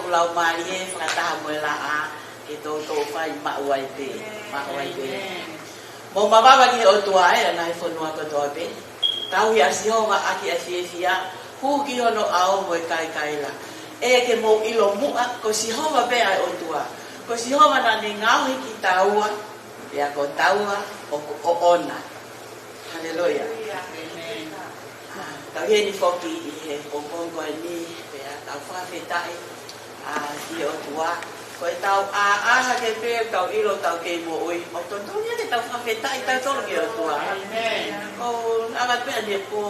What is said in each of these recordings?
pulau malie whakataha moe la a ke tō whai mauai pe. Mo mawawa ki o tua e na he whanua katoa pe. Tau hi asihonga aki asiefia hu ki hono ao moe kai la. E ke mo ilo mua ko sihonga pe ai o tua. Ko sihonga na ni ngau hiki taua ya ko taua o ona. Haleluya. Tau he ni foki i he kongongo e ni pe a tau whawhetai i o tua. Ko e tau aha ke pe tau ilo tau ke mo ui. O tontonia ke tau whawhetai tau tolo ki o tua. O agat pe ane po.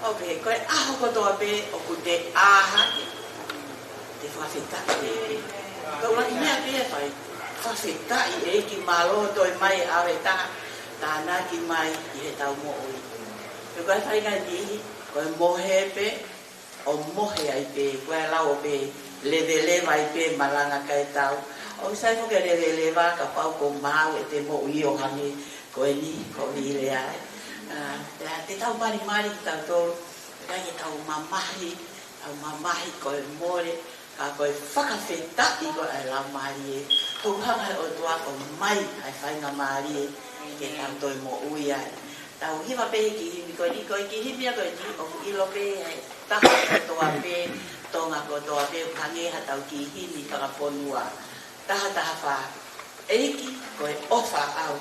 O pe ko e aho kotoa pe o ku te aha ke. Te whawhetai. Tau la inea pe e whai. Whawhetai e ki malo toi mai awe taha. Tāna ki mai i he tau mo ui. Pe koe whainga ni, koe mohe pe, o mohe ai pe, koe lau pe, leveleva ai pe, malanga kai tau. O sai ko ke leveleva, ka pau ko mau e te mo ui o hangi, koe ni, ko hile ai. Te tau mari ki tau tolu, kai ke tau mamahi koe more, ka koe whakawhetai koe ai lau mari e. Tau hanga o tua ko mai ai whainga mari e, ke tau toi mo ui ai. Tau hiwa pe ki himi koe ni koe ki himi a koe ni o ilo pe taha kotoa pe tonga kotoa pe kangeha tau ki himi whakaponua taha wha eiki koe ofa au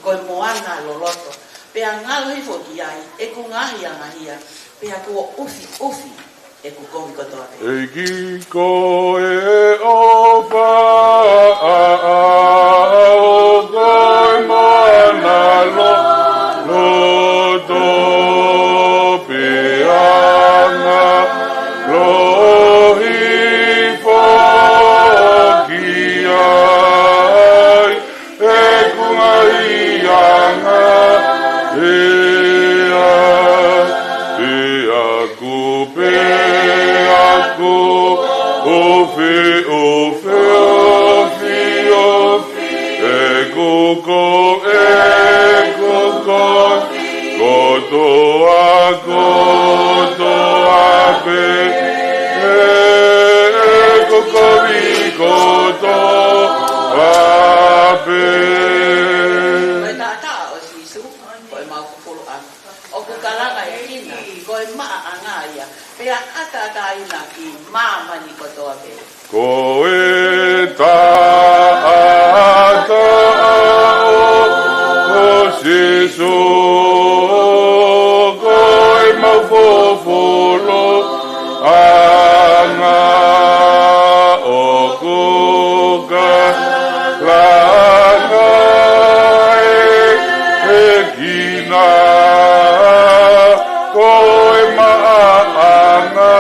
koe moana loloto pe a ngalo hifo ki ai e ku ngahi a ngahia pe a kua ufi e ku kongi kotoa pe eiki koe ofa au koe moana Loto peanga lohi fokiai e kungahianga peaku ofe e kuko Kotoa pe kotoa pe koe tata o sisu koe mau kukuluan o kukalanga e hina koe maa angaia pe a ata ina ki mamani kotoa pe koe tata o sisu fofolo anga o kuka langa e kina koe maanga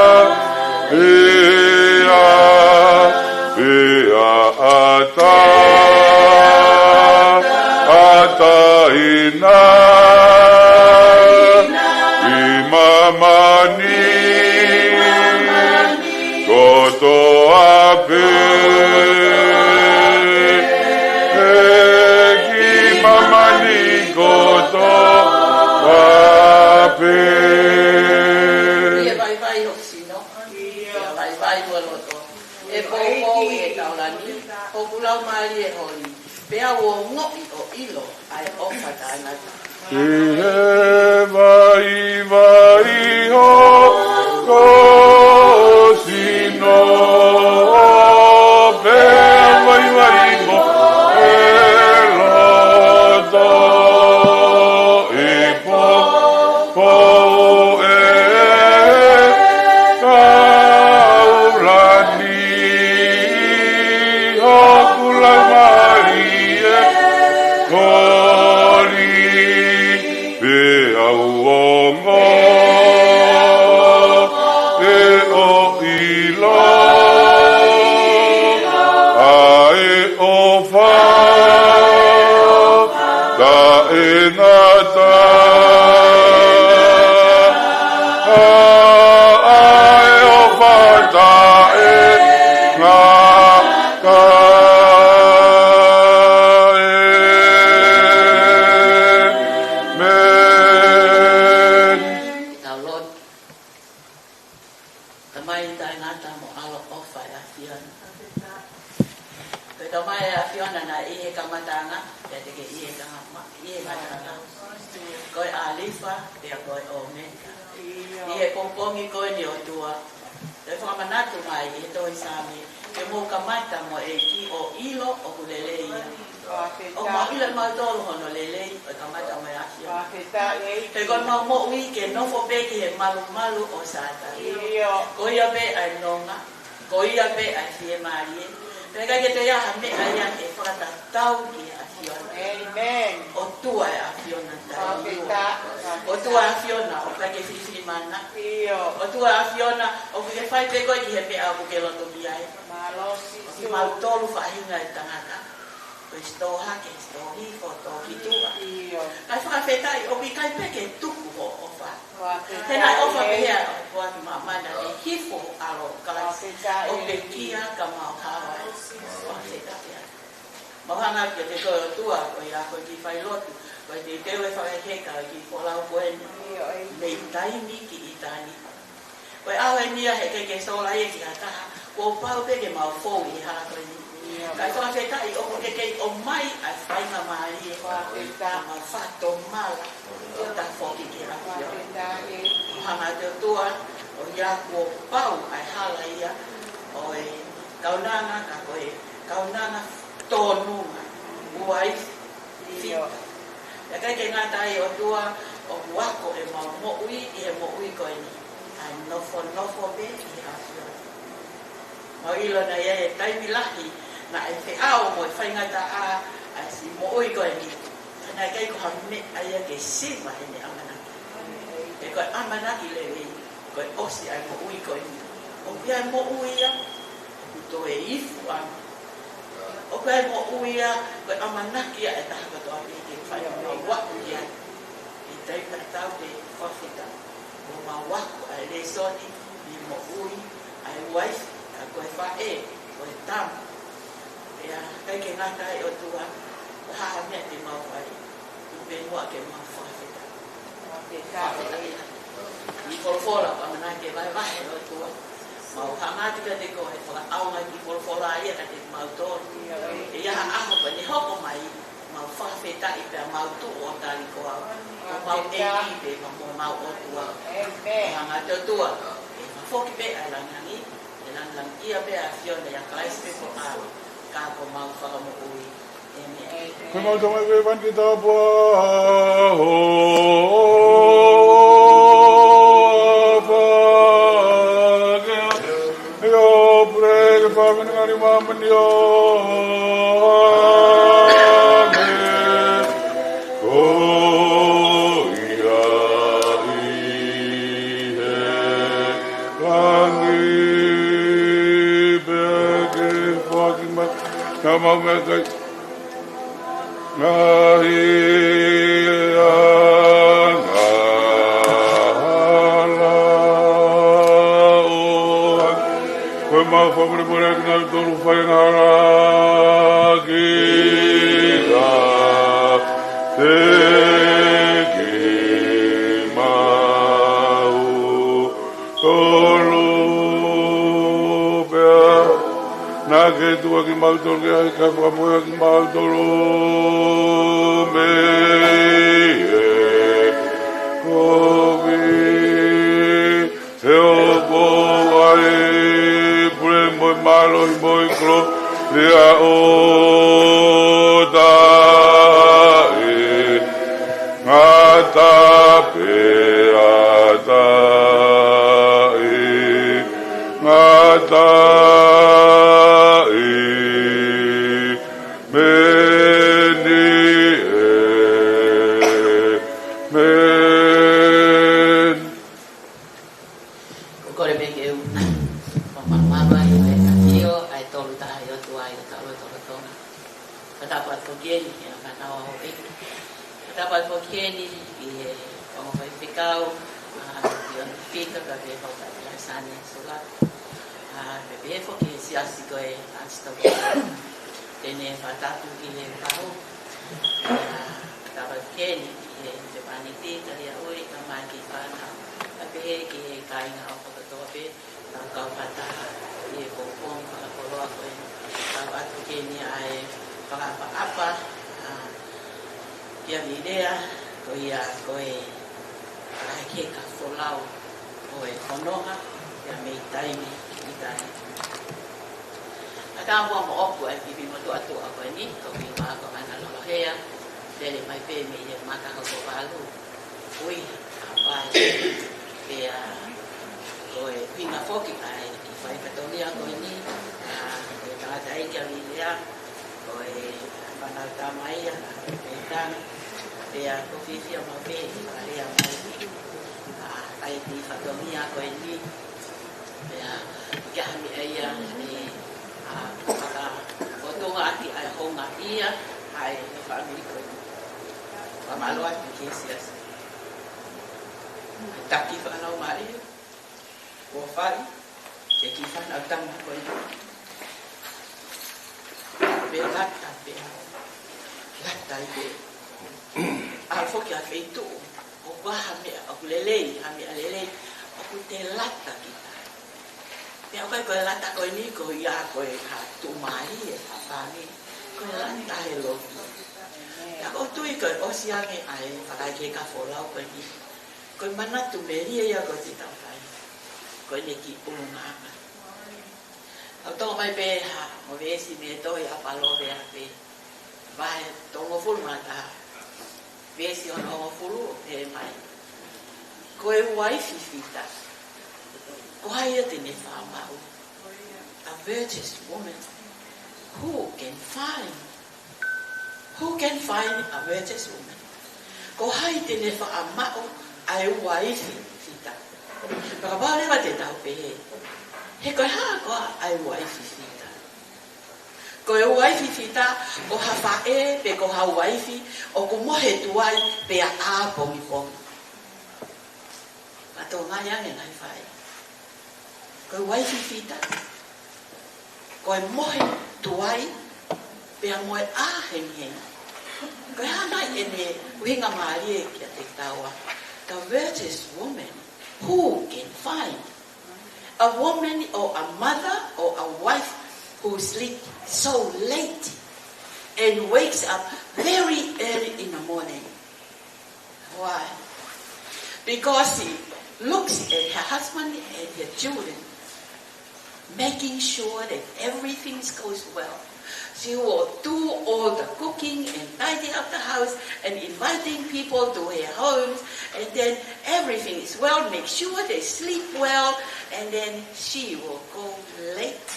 ata ina Mamani kotoa pe ki mamani kotoa pe vai oksino vai moloto e po e taulani o pulau mali e holi pe a wo ngopi o ilo ai ofa tana vai ho cosino vai mo elodo e po e kaulani ho kula marie Tamai tai ngata mo alo ofa ya fian. Koe ka mai a whiona na ihe kamatanga, ia te ke ihe kamatanga. Koe a lifa, ia koe o meka. Ihe pompongi koe ni o tua. Koe whakamanatu mai, ihe toi sami. Ke mō kamata mo e ki o ilo o kulele ia. O ma ilo mau tolu hono lelei, o kamata mo e asio. Koe koe mau mo ui ke nofo peki he malu malu o sata. Ko ia pe ai nonga, ko ia pe ai fie marie. Pega ke te aha me ai e whakatatau ki a Fiona. Amen. O tua e a Fiona tai. O tua a Fiona o ka ke whiwhi mana. O tua a Fiona o ke whai te koe ki he pe au ke loto biai. Ki mau tolu whahinga e tangata. Koe sto hake, sto hifo, sto kitua. Kai whakawhetai o ki kai peke tuku o wha. Tēnā ofa pehea o kua ki mamana e hifo alo kalasi. O pe kia ka mau hawa. Mahanga ki te koe o tua, koe a koe ki whai lotu, koe te tewe whakakeka ki wholau koeni, mei taimi ki i tani. Koe awe nia he keke sola e ki a taha, ko pau peke mau fōu i hala koe ni. Kai whakakeka i oko keke o mai a whainga maari e ma whato mala, o ta whoki ki rapio. Mahanga te tua, o ia ko pau ai hala ia, o e kaunanga ka koe, kaunanga tōnunga, uai, whita. Ia kai ke ngā tai o tua, o wako e mau mo'ui, i he mo'ui koe ni. Ai nofo be i hawhia. Mau ilo na ia e taimi lahi, na e whiao mo e whaingata a, ai si mo'ui koe ni. Nā kai ko hame aia ke siwa he ne amanaki. E koe amanaki lewe, koe osi ai mo'ui koe ni. O pia e mo'ui ia, to e ifu ama. O koe mo uia, koe amanaki a e taha katoa ki ke whai o waku ia. I teika tau te whawhita. O ma waku a le soni, i mo ui, a e waifi, a koe whae, koe tamu. Ea, kai ke ngatai o tua, haha mea te mau whai. I penua ke mau whawhita. Whawhita ia. I wholwhola, amanaki vai vahe o tua. Mau hangati ka te koe, whakaonga ki wholwhola ia ka te mau tōru. E ia aho pa ni hoko mai, mau whawhetai pia mau tu o tali koa. O mau eki pe mau o tua. Hanga te tua. E whafoki pe a langangi, e langang ia pe a Fiona ia klaisi pe ko ao. Ka ko mau whakamo ui. Koe mau tonga koe wanti tāpua ho. Ngari mamani o ia ihe langi beke fucking mat kama mekai ngahi mau favore pure na toru fai na gira te ke mau toru bea na ke tua ki mau toru ke ai ka moa ki mau toru me kovi te opo ai malo i moi klo ria o da e ngata pe ata e ngata e meni men kore me ke dapat fokieni yang kata orang itu dapat fokieni di orang fikau yang fikir bagi orang biasanya solat bagi fokieni siasi koi anstabo ini pada tu ini tahu dapat fokieni di depan itu dari awal kemari kita tapi kita kain apa tu tapi kau kata ia kompong pada kalau aku kau atu kini ai apa dia idea kau ia kau ai ke ka folau kau konoha ya meitai Kata mo opo ay bibi mo atu ako ni ko bima ko ana lo hea dele mai pe me ye maka ko balu ui apa ya ko pinga foki ai fai patolia ko ni ko ta dai ka ni ya ko bana ta mai ya tan ya ko fifia mo pe ya mai ai di patolia ko ni ya ka mi ya ni kata foto ngati ai honga ia ai family ko pamalo at kesias taki fa na mai ko fai ke ki fa na tang ko be lata be al fo ki a feito o ba ha me o lele o te lata ki Dia kau kau lata kau ni kau ya kau tu mai apa ni kau lata hello. Ya kau tu ikut osiang ni ai pakai ke kafolau kau ni. Kau mana tu beri ya kau tidak tahu. Kau ni ki unga. Kau tahu mai be ha, mau be si be tu ya palo be ape. Bai tongo full mata. Be si ono full mai. Kau wife fita. Quiet in a virtuous woman. Who can find a virtuous woman? Go hide in a mao, I wife fita. Pagabale ba te tau pe he. He ko ha ko I wife fita. Ko e wife fita, ko ha fa e pe ko ha wife o ko mohe tuai pe a pongi pongi. Pato ngaya ngai fai. Ko wife fita ko mohe tuai pe moe a hen ko hana ene winga mali ki te tawa the virtuous woman who can find a woman or a mother or a wife who sleeps so late and wakes up very early in the morning. Why? Because she looks at her husband and her children, making sure that everything goes well. She will do all the cooking and tidying up the house and inviting people to her homes, and then everything is well, make sure they sleep well, and then she will go late.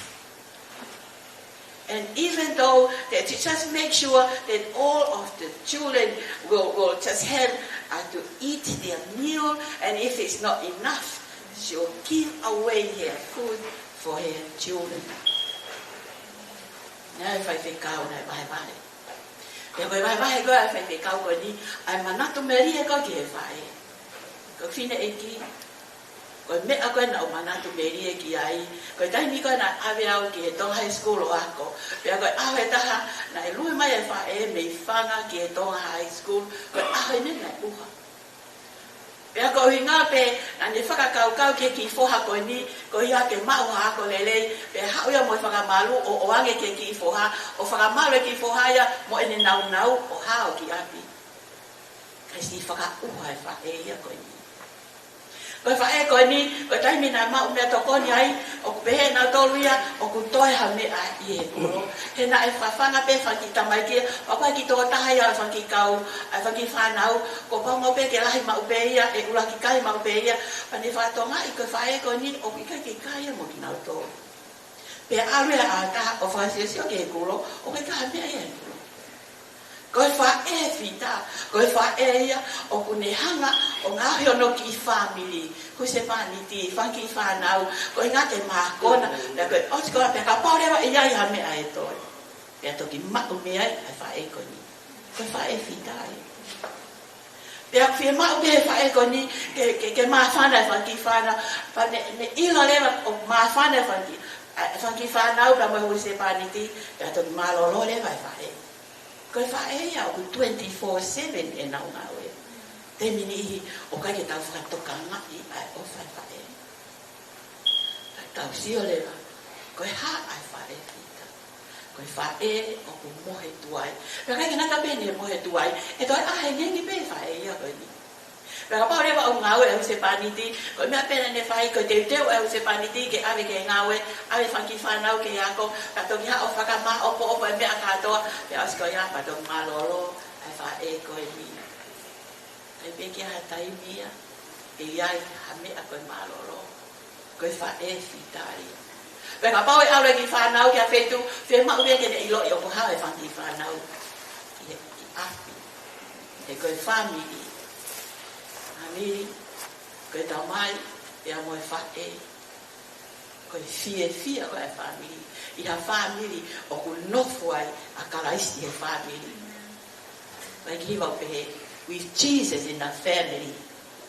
And even though that she just make sure that all of the children will just have to eat their meal, and if it's not enough, she'll give away her food for her children. Now if I think out, I bye. If I bye, go if I think out, I'm not to marry a go give I. Go fine eki. Go me a go na umana to marry a ki ai. Go dai mi go na ave au ki to high school o ako. Pe go ave ta na lui mai fa e me fanga ki to high school. Go ave ne na uha. Pe ko hinga pe na ni faka kau ke ki fo ha ko ni ko ia ke ma ha ko lele pe ha ia mo faka malu o ange ke ki fo ha o faka malu ki fo ha ia mo ene nau o ha o ki api kasi faka u ha fa e ia ko ni ko fa e ko ni ko tai mi na ma me to ko ni ai o pe na to luia o ku toi ha me a ie ko he na e fa fanga pe fa ki tamai ki o pa ki to ta ia fa ki kau ai fa ki fa nau ko pa mo pe ke la ma pe ia e ula ki kai ma pe ia pa ni fa to nga i ko fa e ko ni o ki kai mo ki na to pe a le a ta o fa si ke ko lo o ke ka me ia ko fa e fita ko fa e ia o ku ne hanga o nga hono ki family ko se pa ni ti fa ki fa nau ko nga te ma ko na da ko o ko pe ka pa le wa ia ia me ai to ya to ki ma o me ai fa e ko ni ko fa e fita ai pe a fi ma o me fa e ko ni ke ma fa na fa ki fa na pa ne ilo le o ma fa na fa ki fa nau pa mo se pa ni ti ya to ma lo le va fa e ko fa e ya o 24/7 e na nga we te mini o ka ke ta fa to ka nga I o fa e tau sio leva. Koe ha ai whae fita. Koe whae o ku mohe tuai. Pea kai kina ka pene mohe tuai. E toi ahe ngengi pe whae ia koe ni. Pea pao rewa au ngawe au se paniti. Koe mea pena ne whae koe teu teu au se paniti. Ke ave ke ngawe. Ave whanki whanau ke ako. Kato ki ha o whakama opo e mea katoa. Pea osko ia pato malolo. Ai whae koe ni. Ai peke ha taimia. E iai ha mea koe malolo. Koe whae fitai. Peka pau e aure ki whanau ki a whetu, whe mau rea kene ilo i opo hao e whanki whanau. I api. E koe whamiri. Hamiri. Koe tau mai, e amo e whae. Koe fie koe e whamiri. I ha whamiri o ku nofuai a karaisi e whamiri. Koe ki hiwa pehe, with Jesus in the family.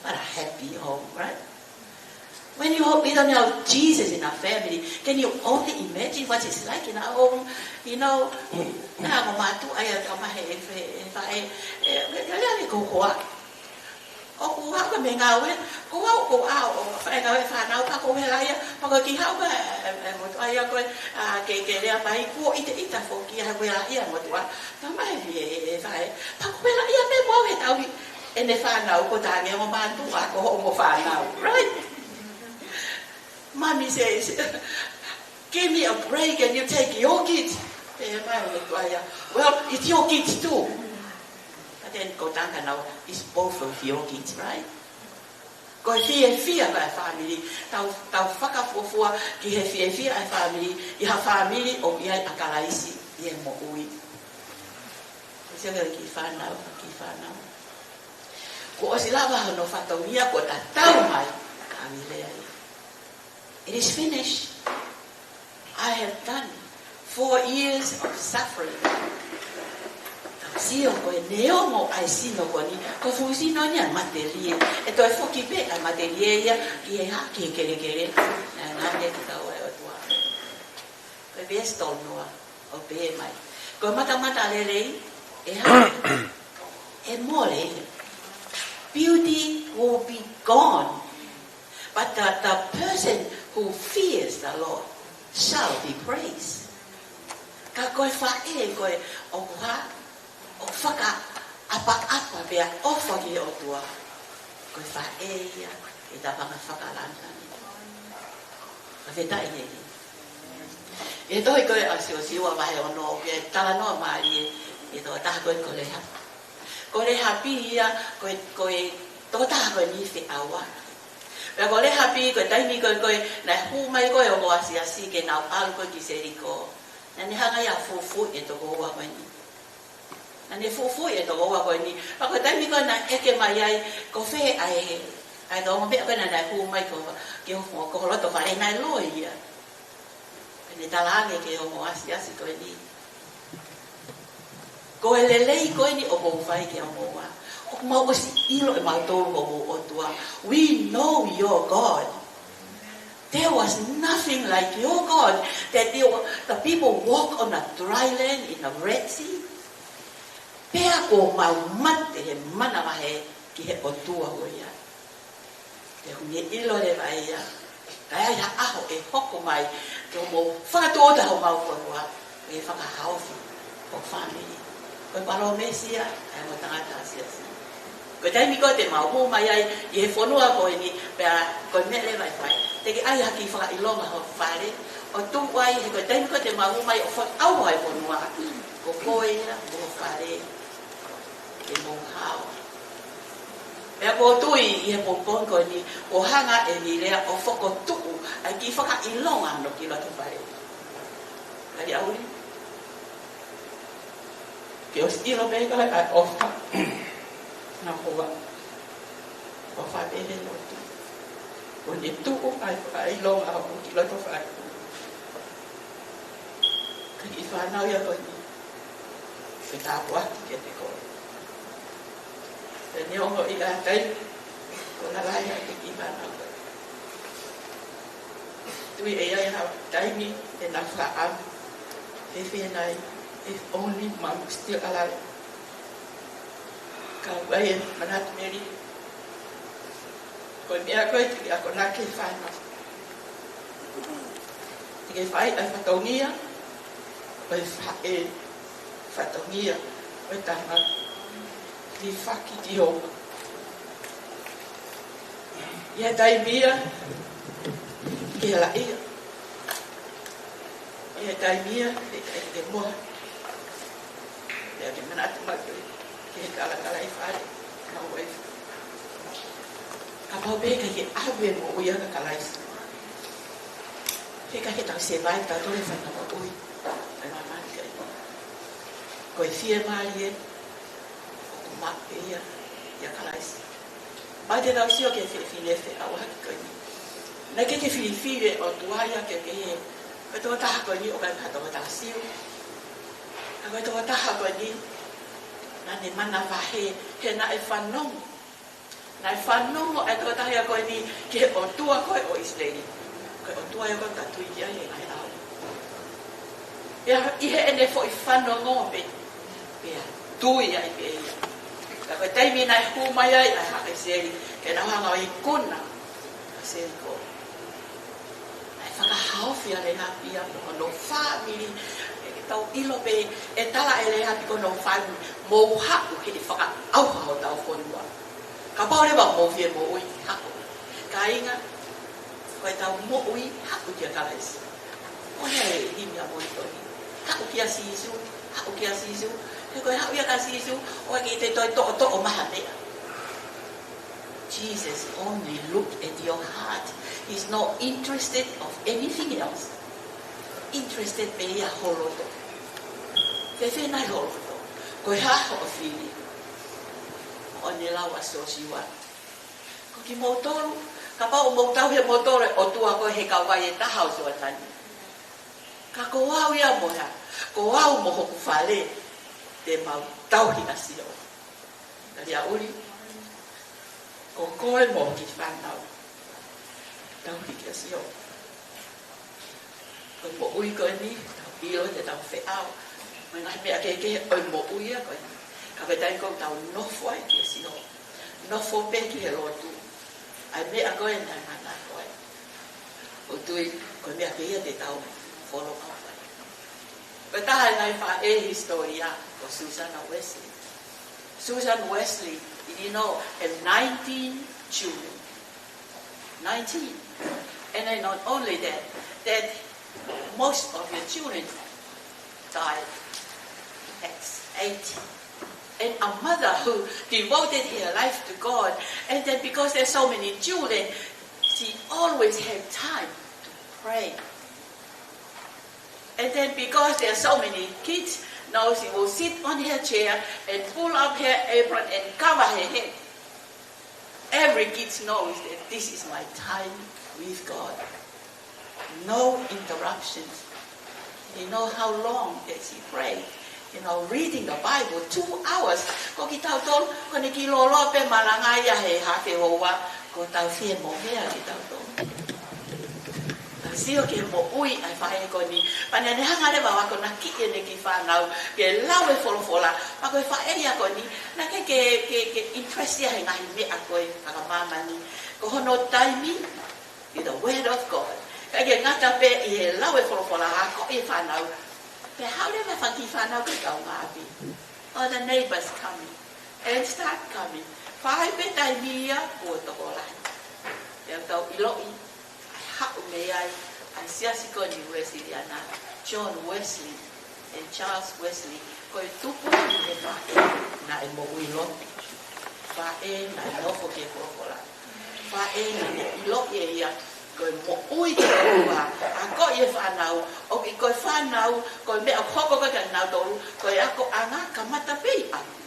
What a happy home, right? When you don't have Jesus in our family, can you only imagine what it's like in our home? You know, na mo matu ay kama ko kuha. O kuha ka mengawe, kuha ko ao, fa ngawe fa na pa ko helaya, pa ko ki ha ba mo ay ko ke le pa ko ita fo ki ha ko ya mo tua. Tama e fa pa ko helaya me mo he tau ene fa na ko ta nge mo mantu ko mo fa na, right? Mommy says, give me a break and you take your kids. Well, it's your kids too. But then go down now, it's both of your kids, right? Go fear by family. Tau whakafofua ki he fear by family. I ha family o ia akalaisi i mo ui. Kasi nga ki whanau. Ko o silawa no whatauia ko ta tau mai ka milea. It is finished. I have done 4 years of suffering. Sio ko neo mo ai sino ko ni ko fu sino ni materie e to fo ki be a materie ya ki ha ki kere na ne ki ta o tua ko be sto no o be mai ko mata le e ha e mole beauty will be gone, but the person who fears the Lord shall be praised. Ka koe whae koe o kuha, o whaka apa bea o whaki o tua. Koe whae ia, e tapanga whakalantani. Ka whetai hei. E tohi koe a siwa wahe o no, ke tala noa mai e toa taha koe ko leha. Ko leha pi ia, koe toa taha koe ni whi awa. Pea ko le hapi ko taimi ko na hu mai ko o asi ke na al ko ki seriko. Na ni hanga ya fufu e to ko wa ko ni. Na ni fufu e to ko wa ko ni. Pa ko taimi ko na eke mai ai ko fe ai do mo be ko na hu mai ko ke ho ko lo to fa na lo ia. Ni talange ke o asi ko ni. Ko le ko ni o ko fai ke o wa. We know your God. There was nothing like your God. That the people walk on a dry land in the Red Sea. Pea ko maumat he mana mahe ki he otua hoia. Te huni ilo le vai ia. Kaya ya aho e hoko mai. Ke mo whakatoa ho mau konua. E whakahaufi o family. Koe paro mesia. E mo tangata asiasi. Ko taimi ko te mau mai ai i he whanua ko ni pea ko mele vai fai. Te ki ai haki whaka ilonga ho whare. O tu wai he ko taimi ko te mau mai o whakau ai whanua. Ko koea mo whare. E mo hao. Pea ko tui i he pompon ko ni o hanga e ni lea o whako tuku ai ki whaka ilonga no ki lote whare. Kari auri. Ke o stilo mega ai ofa. Na hoa o whapehe no tu o ni tuku ai longa o ki loto whai ka i whanau ia ko ni ke tāpu ati ke te koe te niongo i a tai ko na lai a ke i whanau koe tui e ai hao taimi e na whaam he whenai if only mom still alive. Kawai manat meri ko mea ko te ako na ke whanau Ke fai ai fatongia. Oi fai fatongia. Oi tanga li faki di o. Ia dai bia. Ke la ia. Ia dai bia ke mo. Ia ke mana tu ke kala i fai. Ka wai. Ka pau be ke ave mo ia ka kala i. Ke ka ke tau se vai ta to le fa na oi. Ai mama ke. Ko fie mai e. Ko ma ia kala i. Ai te tau sio ke fie fe au ha ko ni. Na ke fie o tuaia ke ko to ta ko ni o ka to ta sio. Ko to ta ko ni. Na ne mana va he na e fanong. Na e fanong o e to ta ko ni ke o tua ko o Israeli. Ko o tua ko ka tu ia e ai au. Ya I he ene fo I fanong o be. Ya tu ia I be. Ka tai mi na hu mai ai ha Israeli ke na hanga I kuna. Se ko. Ai fa hau fia le ha pia no family. Tau ilo pe e tala ele ha ko no fan mo ha ke I faka au ha tau fonua ka pa le ba mo fie mo ui ha ka inga ko tau mo ui ha ku kia kala isi o he himia mo to ni ha ku kia sisu he ko ha ia ka sisu o ke te to o maha te Jesus only looked at your heart. He's not interested of anything else. Interested pe ia holoto. Fe na holoto. Ko ha ho fili. O ni la wa so siwa. Ko ki motoru, ka pa o motau he motore o tua ko he ka wai ta house o tani. Ka ko wa ia mo ha. Ko wa mo ho fale te mau tau hi asio. Ka dia uri. Ko ko e mo ki fanau. Tau hi asio. Ko mo ui ko ni, ilo te tau fe au. Mai ngai mea ke o mo ui ko ni. Ka pe tai ko tau no foi ki si no. No fo pe ki he lotu. Ai mea ko en tai mana ko. O tui ko mea ke ia te tau follow up. Pe tai ngai fa e historia ko Susanna Wesley. Susan Wesley, you know, in 19 children. 19. And then not only that most of your children died at 80. And a mother who devoted her life to God, and then because there's so many children, she always had time to pray. And then because there are so many kids, now she will sit on her chair and pull up her apron and cover her head. Every kid knows that this is my time with God. No interruptions. You know how long that she prayed. You know, reading the Bible 2 hours. Ko ki tau tol, ko ni ki lolo pe malangaya he hake hoa, ko tau fien mo mea ki tau tol. Sio ke mo ui ai whae ko ni. Pane ne hanga le wawa ko na ki e ne ki whanau, ke lawe folofola, pa koe whae ia ko ni, na ke interest ia he ngahi mea koe, kaka mamani, ko hono taimi, i the word of God. Ka ke ngata pe i he lawe folofola ha ko i whanau, pe haure me whanki whanau ke kau ngapi. Oh, the neighbors coming, and start coming. Whae pe taimi ia, kua toko lai. Te tau iloi, ai hau me ai, ai siasiko ni Wesley ana, John Wesley and Charles Wesley, ko tupu ni he whae na e mo uilo, whae na e nofo ke korokola, whae na e ilo e ia, ko mo ui ke korokola, a ko e whanau, o ki ko whanau, ko mea hoko ko te nau toru, ko e ako anga kamata pei aku.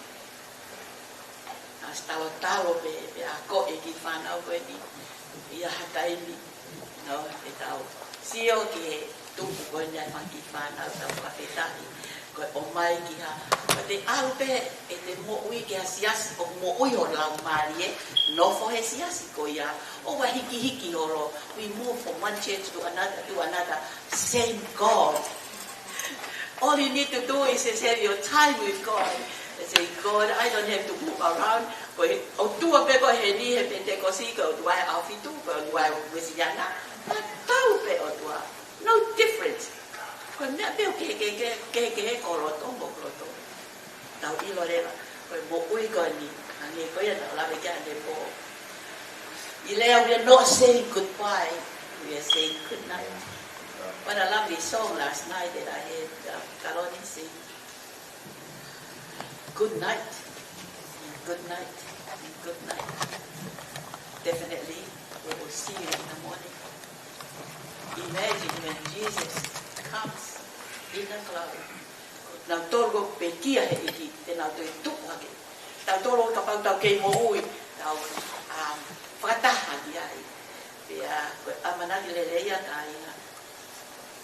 As talo pe a ko e ki whanau ko e ni, ia hataimi, no, e tau. Sio ke tupu ko ni whanki whanau tau whaketahi, ko o mai ki ha. Ko te alupe e te mo ui ke a siasi, o mo ui o lau marie, no fo he siasi ko ia. O wa hiki horo, we move from one church to another, same God. All you need to do is have your time with God. And say, God, I don't have to move around. O tua pe ko he ni he pente ko si ko duai au fitu ko duai wesiana. Tau pe o No difference. Ko me pe ke koloto mo koloto. Tau ilo leva ko mo ui ko ni ani ko ya la be kan de po. Ilea we are not saying goodbye, we are saying good night. What a lovely song last night that I heard Carolyn sing. Good night, good night, good night. Definitely, we will see you in the morning. Imagine when Jesus comes in the cloud. Now, torgo pekia he iki, te now to tuk hake. Now, torgo kapag tau kei mo ui, tau whakataha di ai. Pea, amanaki leleia ka ia.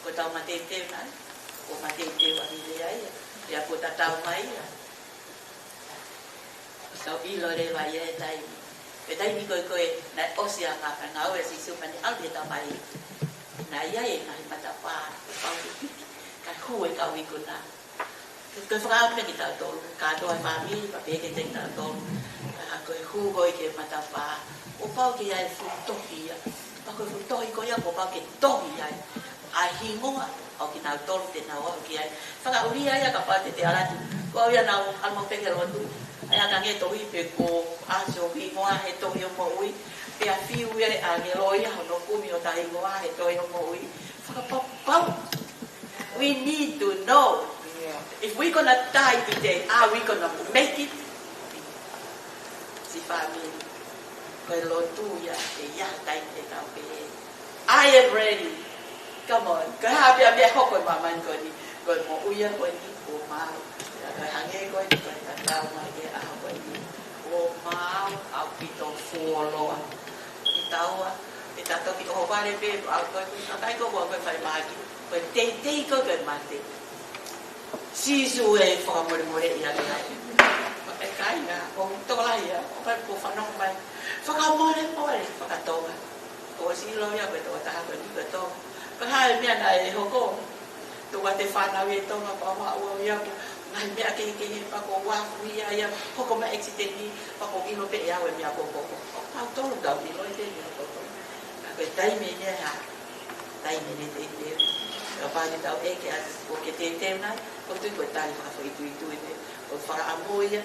Ko tau matete nai, ko matete wani lea ia. Pea, ko tatau mai ia. So, ilo rewa ia e taimi. Pe taimi koe, na osia ngaka ngau e sisu mani alde tamai. Na ia e ngahi matapā, pau piki. Ka hui kau iku na. Koe whakaampe ki tau tolu, kātoa e whamiri, pa peke te tau tolu. Koe hugoi ke matapā. O pau ki ai futohi ia. Pa koe futohi koe ia, o pau ke tohi ai. Ai hingoa, au ki nau tolu te nau au ki ai. Whakauria ia ka pate te aratu. Ko au ia nau almo peke rotu. Ai aka nge tohi pe ko aso hingoa he tohi o mo ui. Pe a fiu ia a nge roi a hono kumi o ta hingoa he tohi o mo ui. Whakapapau. We need to know. If we're going to die today, are we going to make it? Si family. Koe lotu ia e ia tai te tau pe. I am ready. Come on. Koe hapia mea hoko e maman koe ni. Koe mo uia koe ni o mau. Koe hange koe ni koe tatau mai e aho koe ni. O mau au pito fuoloa. Ki taua. E tato ki oho ware pe. Au koe ni. Kai koe koe koe whai maki. Koe tei koe koe mate. Sisu e whakamore ia kai. E kai ngā, o tola ia, o pai po whanong mai. Whakamore, whakatonga. O si loia koe toa taha koe ni koe tonga. Koe hae mea na e hoko. Toa te whanau e tonga pa maa ua ia po. Ngai mea kehe pako wafu ia ia. Hoko ma exiteni, pako ino pe e awe mea koko. O pau tolu tau ni loi te mea koko. Koe taime nea ha. Taime ne te te. Ka pāni tau eke ati o ke te nai. O tui koe tāi whakafo i tui te. O whakaambo ia.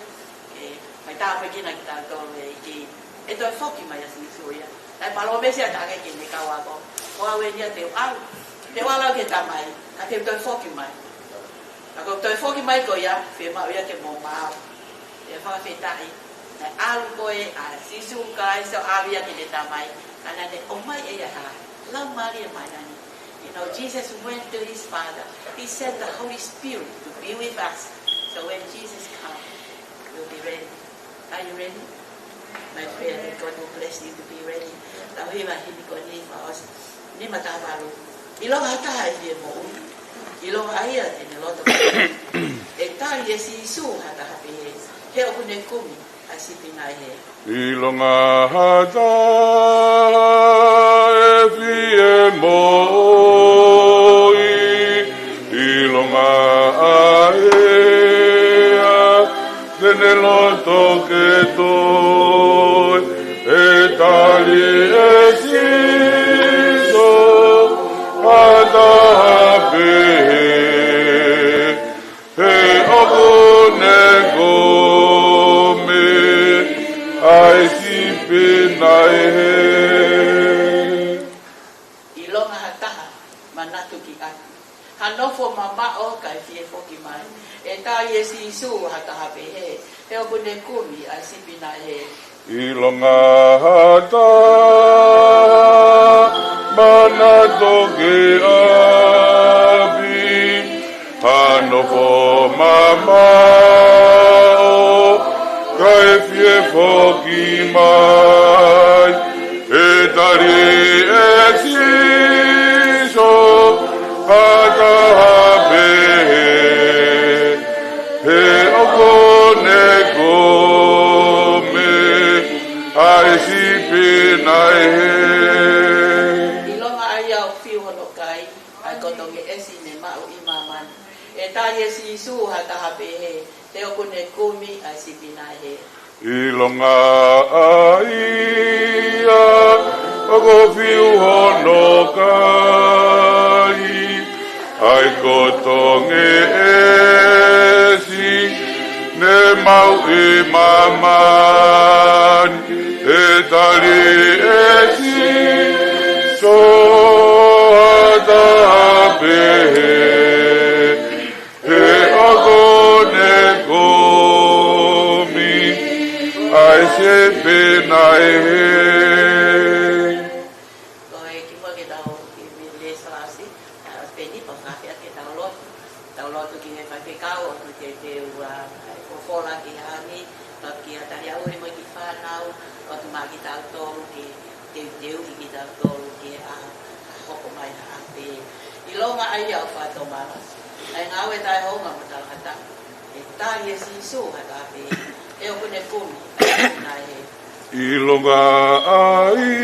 Mai tāpai kina ki tā tolu e ki. E toi whoki mai asi isu ia. Tai palo mesi a tāke ki ne kau ako. Ko awe nia te au. Te walau ke tamai. Ka te toi whoki mai. Ako toi whoki mai ko ia. Whe mau ia ke mō mau. E whakawhetai. Tai alu koe a sisu kai. So awia ki ne tamai. Kana ne o mai e ia ha. Lau mari e mai nani. You know, Jesus went to his Father. He sent the Holy Spirit to be with us. So when Jesus comes, we'll be ready. Are you ready? My prayer that God will bless you to be ready. Tau hiwa hini ko ni whaos. Ni matawaru. Ilong hata hai hie mo. Ilong aia tene loto. E tari e si isu hata hapi he. He oku ne kumi. Asipi nai he. Ilong hata e fie mo. Tene loto ke toi e tali e siso atape he obune gome ai sipe nai he ilonga hataha manatu ki atu hanofo mama o kai fie foki mai e tai e si isu hata hape he. He o kune kumi a sipina he. Ilonga hata mana toke api hanofo mama o kai fie foki mai e tari e siso hata hape he okone gome ai sipe nai he ilonga ai au fiu hono kai ai kotonge esi ne mau imaman e tai esi su hata hape he te okone gome ai sipe nai he ilonga ai oko fiu hono kai ai kotonge esi ne mau e mamani e tali esi so adape e ogone gomi ai se penai Ilonga ai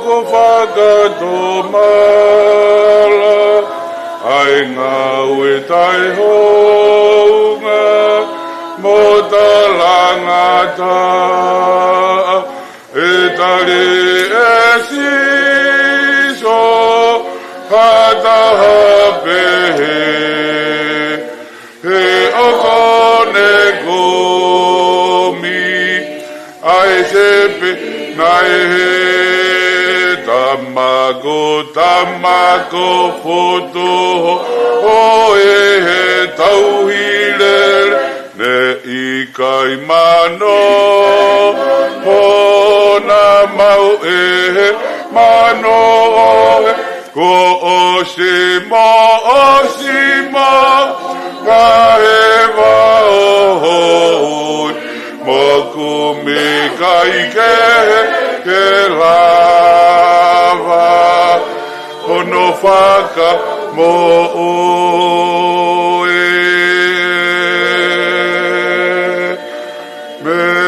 ko whakatomala ai ngā ue tai honga mo talangata e tali e siso hatahape he okone gomi ai sepe nai he tamako foto o e he tauhile ne ikai mano hona mau e he mano ko osimo ka he wao moku me kai ke lava ono whaka mo oe men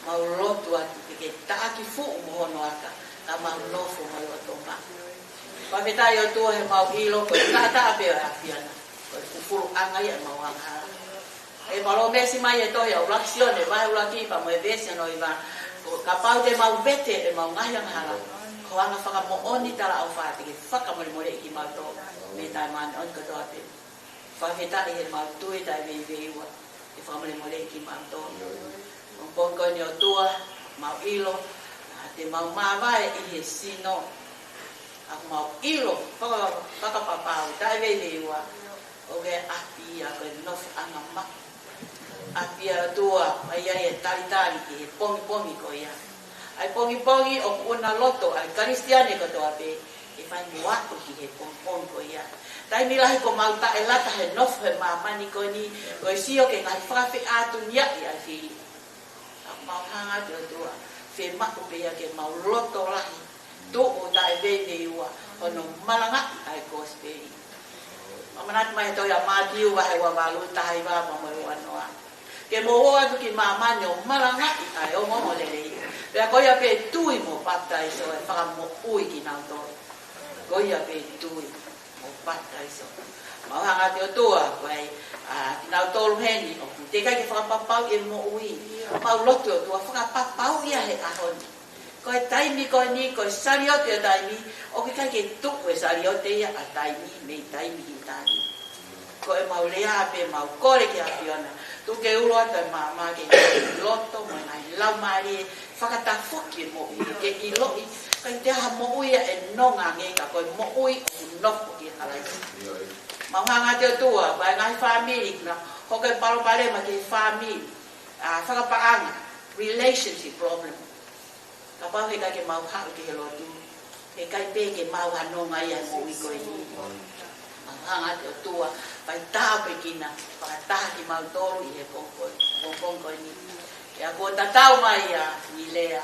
mau lotu atu ke taaki fu mo no aka ka mau nofu mai o toma pa peta yo tu he mau ilo ko ta pe afiana ko fu anga ya mau anga e malo mesi mai e to ya ulaksione vai ulaki pa mo vesi no iba ka pau de mau vete e mau ngaya ngala ko anga faka mo oni tala au fati ke faka mo mo ki mau to me tai man on ko to ate fa peta e mau tu e dai ve wa e faka mo ki mau to Pongko nyo tua mau ilo te mau mawai i he sino aku mau ilo paka papau tai veiwa oge api aku nof angama api tua ai ai tali ki pongi ko ya ai pongi o una loto ai kristiane ko to ape e fai waktu ki he pongi ko ya tai milahi ko mau ta elata he nof he mamani ko ni ko sio ke ngai fafe atu nya ya fi mau hanga tua fe maku pe ke mau loto lahi to o dai ve wa ono malanga ai gospel amanat mai to ya matiu wa he wa balu tai wa mo wa noa ke mo wa tu ki mama no malanga ai o mo le pe ko ya pe tui mo patai so e fa mo ui ki na to ko ya pe tui mo patai so mau hanga tua vai na to heni o te kai ke fa papau e mo ui mau loto tua fa papau ia he ahon ko tai mi ko ni ko sariote tai mi o ke kai ke tu e sariote ia tai mi me tai mi tani ko e mau lea pe mau kore ke afiona tu ke ulo ata mama ke loto mo nai lau mari fa ka ta foki mo ke ki lo ka te ha mo ui e no nga nge ka ko mo ui no ki hala mau hanga te tua vai ngai family na ko ke palo pale ma ke family whakapaanga, relationship problem. Ka pau he kai ke mau hau ke he lotu. He kai pe ke mau hanonga ia mo iko e ni. Mau hanga te tua, pai tau pe kina, whakataha ki mau tolu i he pongko ni. Ia ko tatau mai ia ni lea.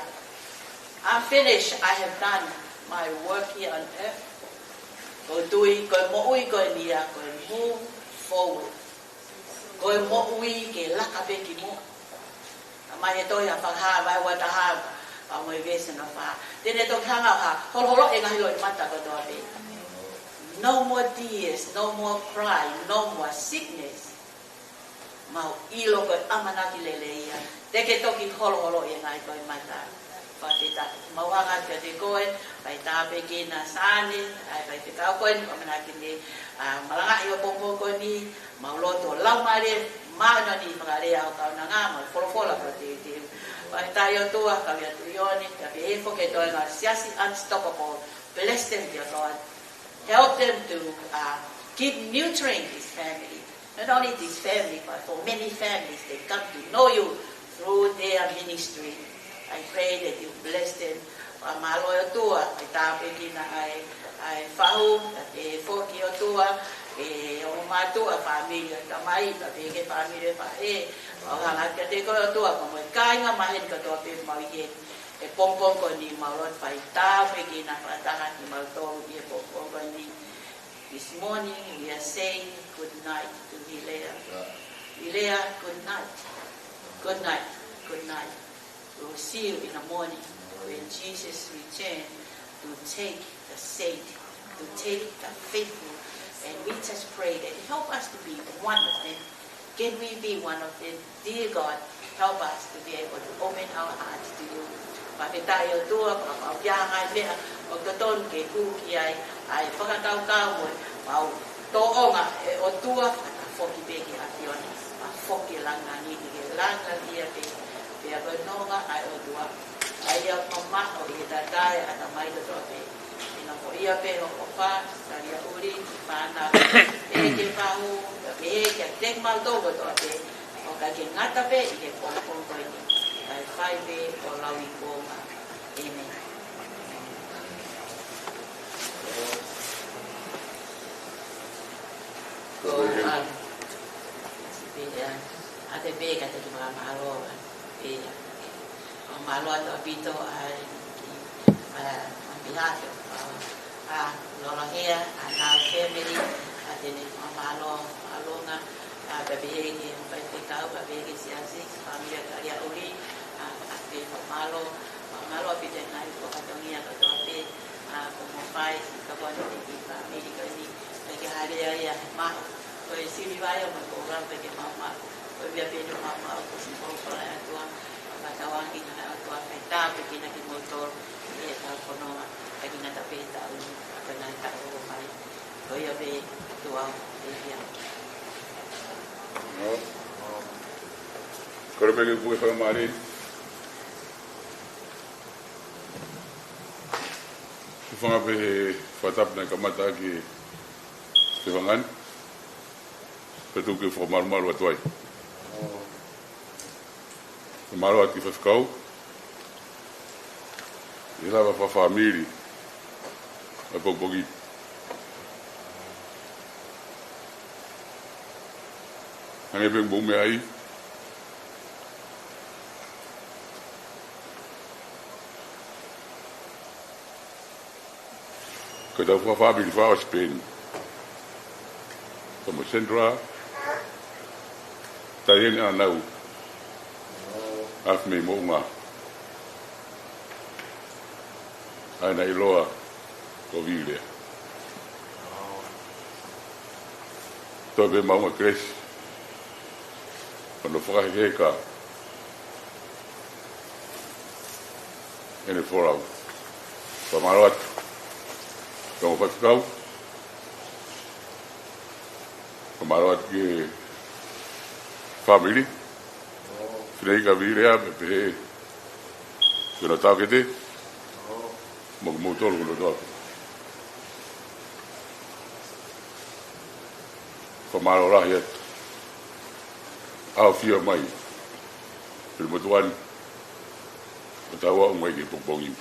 I'm finished, I have done my work here on earth. Ko tui, ko mo ui ko ni ia, ko move forward. Ko mo ui ke laka pe ki mo. Mai to ya fa ha vai wa ta ha pa mo vese na fa tene to hanga ha holo e ngai lo mata ko to be no more tears, no more cry, no more sickness mau ilo ko amana ki lele ya te ke to ki holo e ngai ko mata fa te ta mau hanga te ko e pai ta be ki na sani ai pai te ka ko e amana ki ni malanga yo pompo ko ni mau lo to lau mare mana ni mangarea o ka na ngama folofola ko te vai tayo tua ka via tuioni ka be fo ke to na siasi unstoppable bless them dear God help them to keep nurturing this family not only this family but for many families they come to know you through their ministry I pray that you bless them malo tua ta pe kina ai fahu te fo ki tua o matu a família tamai ka te ke família pa o hanga ke te ko to ko mo kai nga mahen ka to pe mau ye e pompong ko ni mau ro fai ta pe ki na pa ta ni mau to ye pompong ko ni this morning we are saying good night to Hilea good night we will see you in the morning when Jesus return to take the saint to take the faithful. And we just pray that help us to be one of them. Can we be one of them? Dear God, help us to be able to open our hearts to you. Pape tayo tua, papapiangan lea, pagkaton ke kuki ay pagkatao-kao, mau toonga, o tua, foki begi ation, foki lang na nini, lang na niya pe, kaya ganonga ay o tua, ayaw mama o itatay at amay dodote. Ko ia pe ho pa saria uri pana ke pahu ke tek mal do go to pe o ka ke ngata pe ke pon ko ni ai fai be o lawi ko ma ene ko ate be ka te malo e o malo to pito ai Pilato, Lola here, and our family, atene malo nga baby baby siya six familia kaya uli ke malo ke ngai ko katongia ka tope como pai ka ko ni ka Amerika ni ke hale ya ma ko sili vai mo ko ra pe ke mama ko via pe no mama ko si ko para tua matawangi na tua peta pe kina ki motor e ta kono ka kina ta peta ka na ta o mai ko ya be tua e ya no ko pe ke ku fa mari fanga pe fatap na kamata ki te vangan petu ke formal mal watoi mal wat ki faskau ila va família a bogi ane bem bom me aí que da família vai aos pés como Sandra Diane Anau Afimeimounga ana iloa ko vile to be maunga cresce quando for reka ene fora pa marot como pascal pa marot que família Frei vile a pe que no tá que te motor con lo fa la ya au fio mai el motuan tawa un mai que popongi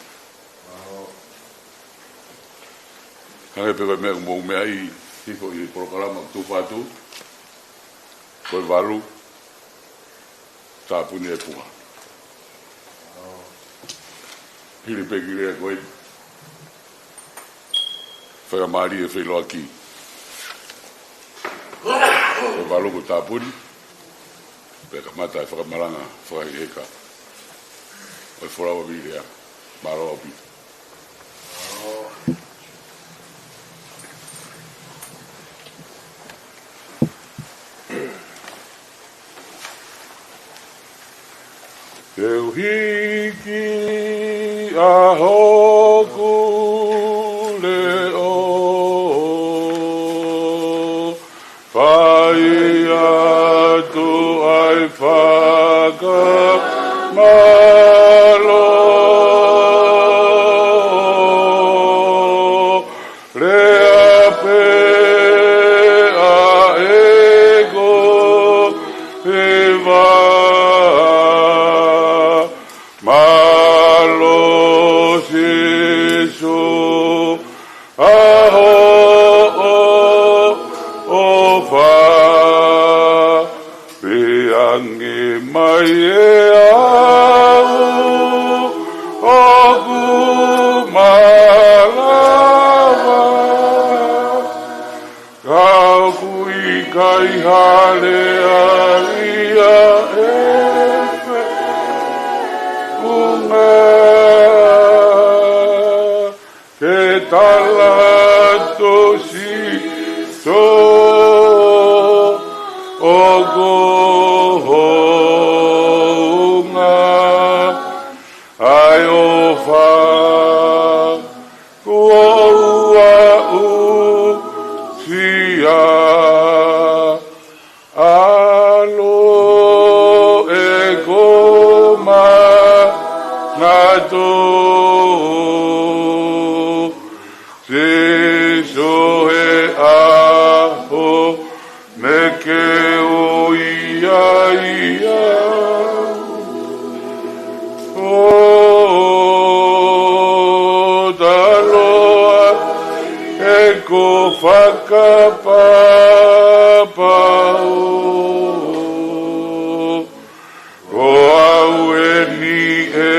ane pe me mo me ai tipo il programa tu fatu ko valu ta pune pua Hili pegile ko fa mari e felo aqui o valu ko ta puni pe mata fa malanga fa eka o fora o bilia malo bi eu hiki a hoku leo pai atu ai whaka malo rea pe a ego e va mai e au ogu malawa kau kui kai hale aria efe unga ke talato si so ogu ai o fa ua u sia alo e goma nato se so e aho me ke o ia ia ko whakapapa o au e ni e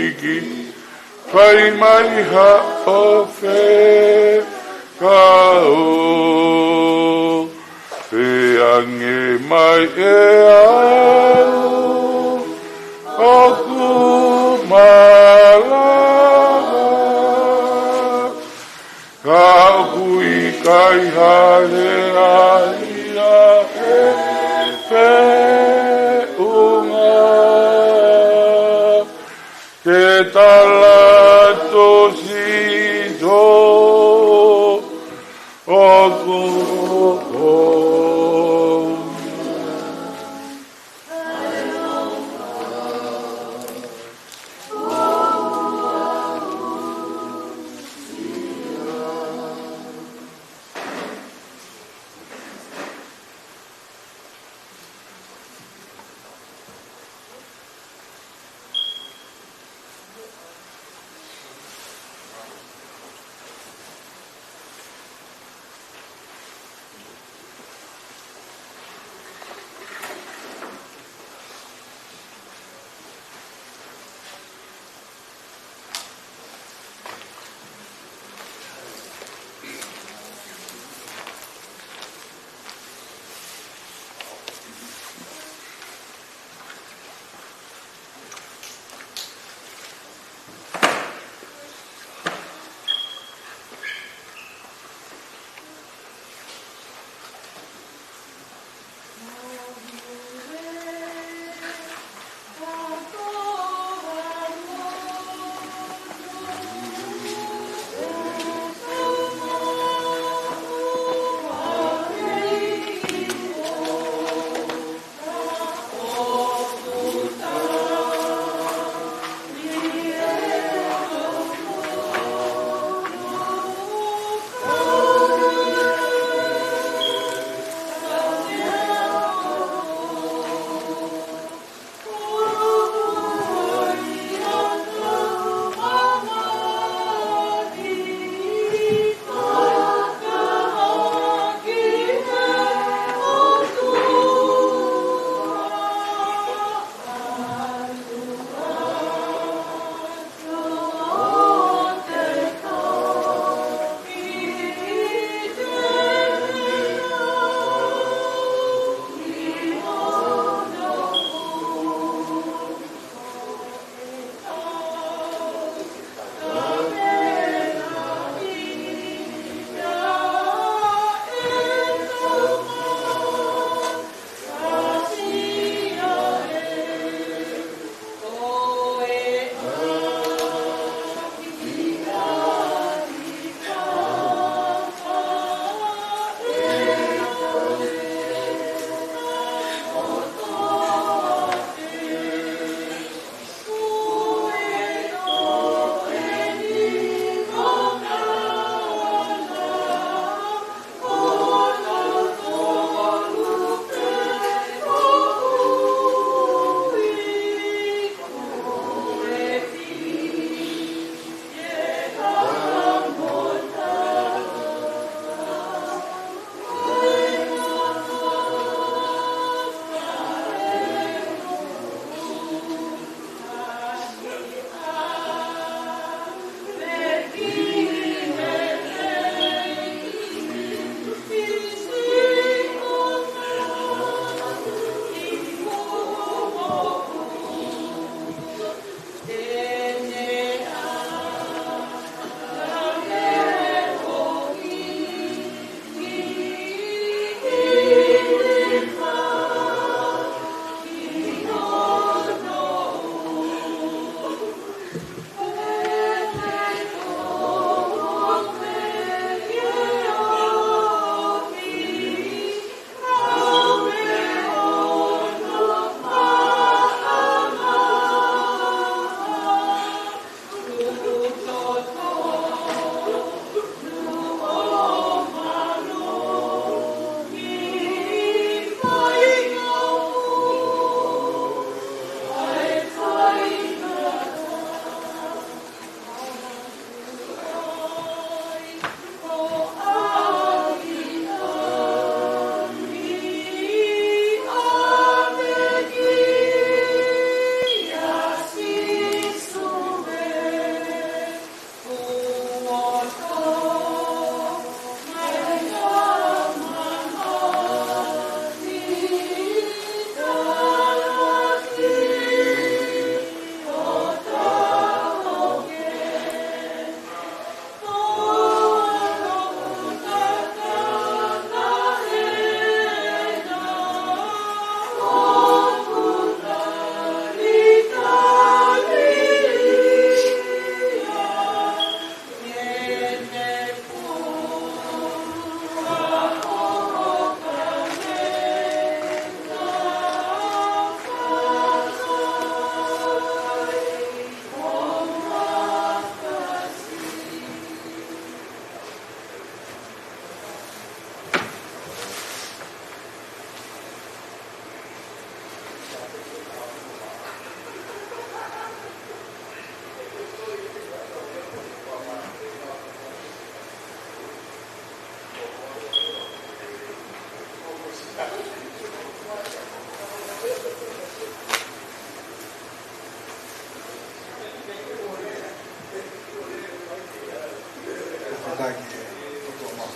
iki pai mai ha o wheka o te ange mai e au o ku ka kui kai hale aia e pe unga ke talato si do o ko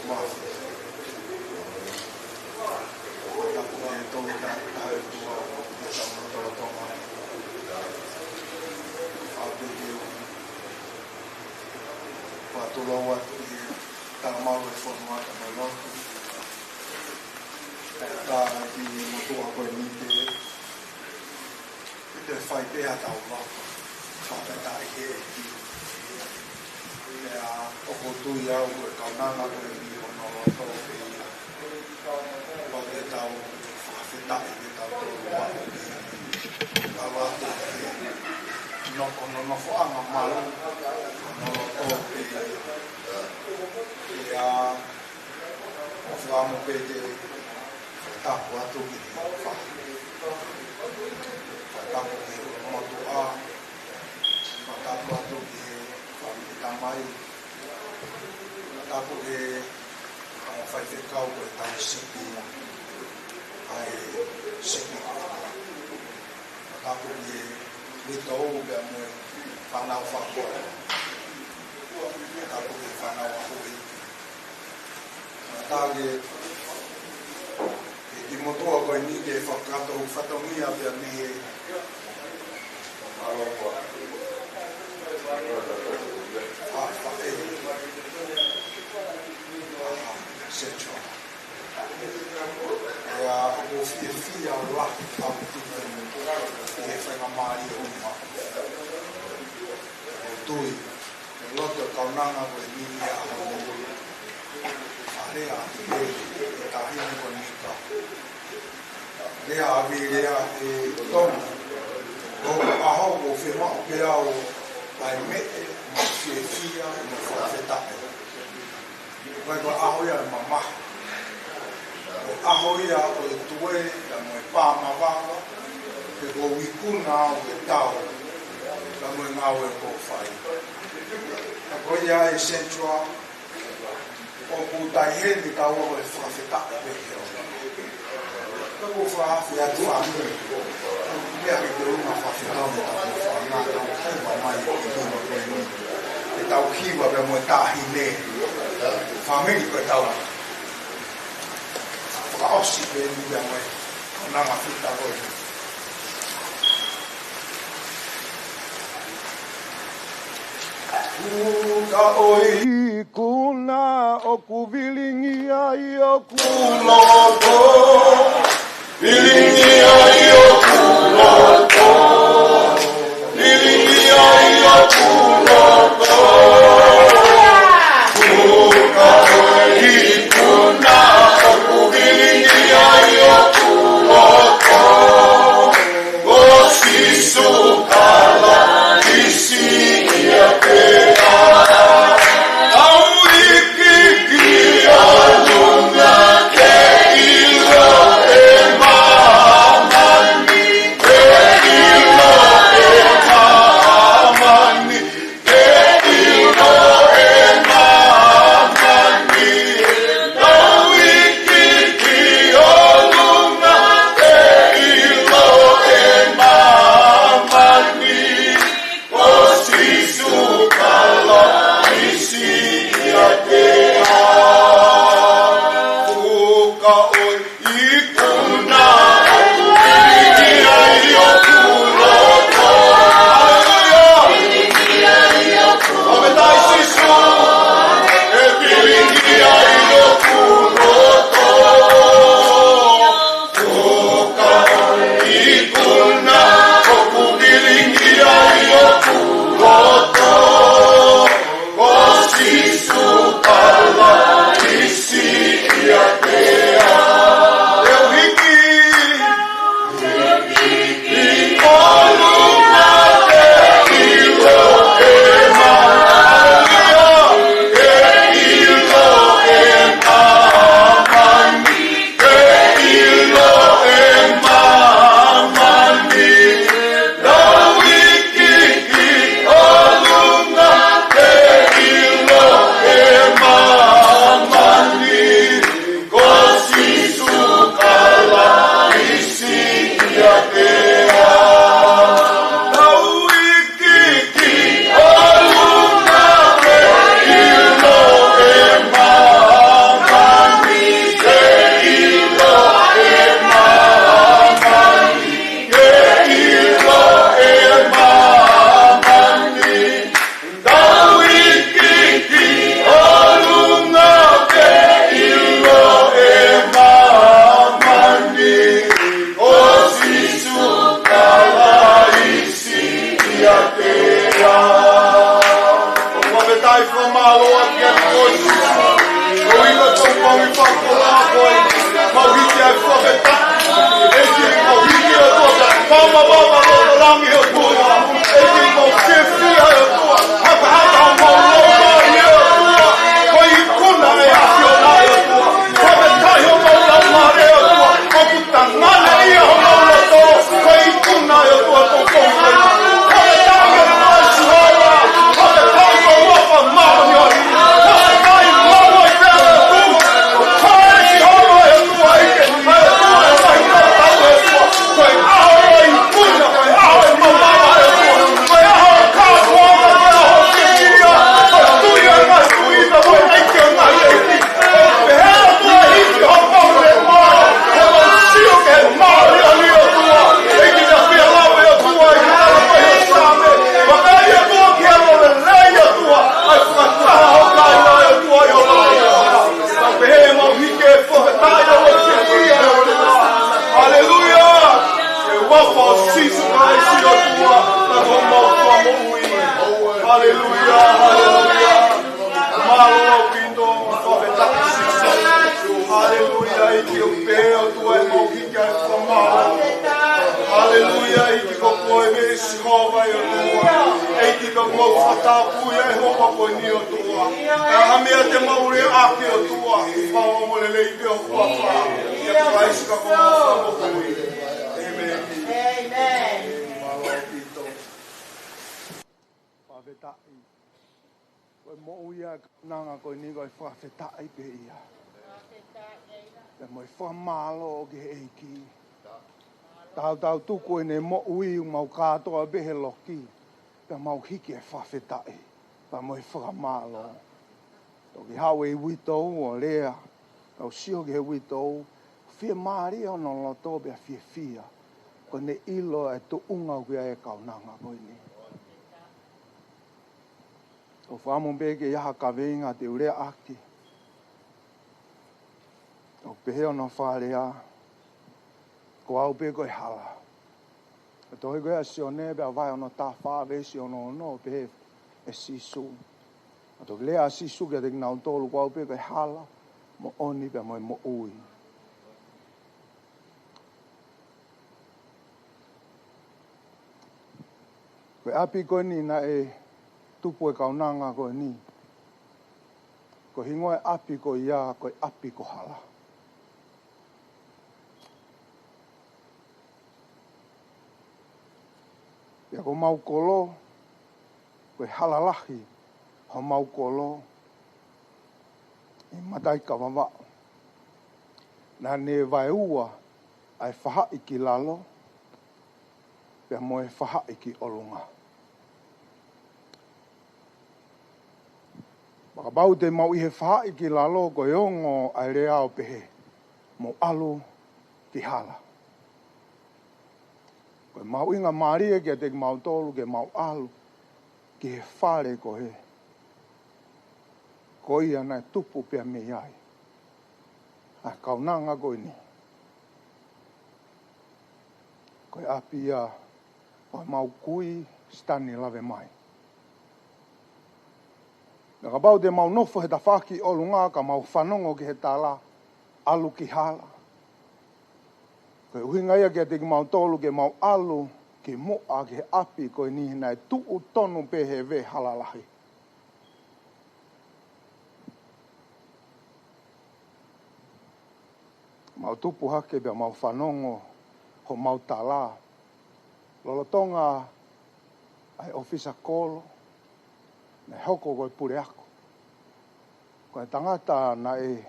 Oh Tau tuku ne mo ui mau katoa behe loki. Pa mau hiki e whawhetai. Pa mo e whakamalo. Toki hau e witou o lea. Tau sio ke he witou. Fia maari ono loto bea fia fia. Ko ne ilo e tu unga kia e kaunanga koini. O whamu beke iaha ka venga te urea aki. O pehe ono wharea. Ko au pe koe hala. To he koe si o ne bea vai ono ta whawe si ono no pe e sisu. To lea sisu ke te nau tolu ko au pe koe hala. Mo oni bea mo ui. Koe api koe ni na e tupu e kaunanga koe ni. Ko hingoe api koe ia koe api ko hala. Ia ko mau kolo, koe halalahi, ho mau kolo, i matai ka wawa. Nā ne vai ua, ai whahai ki lalo, pia moe whahai ki olunga. Maka bau te mau i he whahai ki lalo, koe ongo ai rea o pehe, mo alu ki hala. Koe mau inga maria ke te mau tolu ke mau alu ke he whare ko he. Ko ia nai tupu pia me iai. A kaunanga koe ni. Koe api ia o mau kui stani lave mai. Naka bau te mau nofo he ta whaki o lunga ka mau whanongo ke he tala alu ki hala. Koe uhinga ia ke te mau tolu ke mau alu ke moa ke api koe ni nai tuu tonu pe he ve halalahi. Mau tupu hake bea mau whanongo ho mau tala. Lolotonga ai ofisa kolo na hoko koe pure ako. Koe tangata na e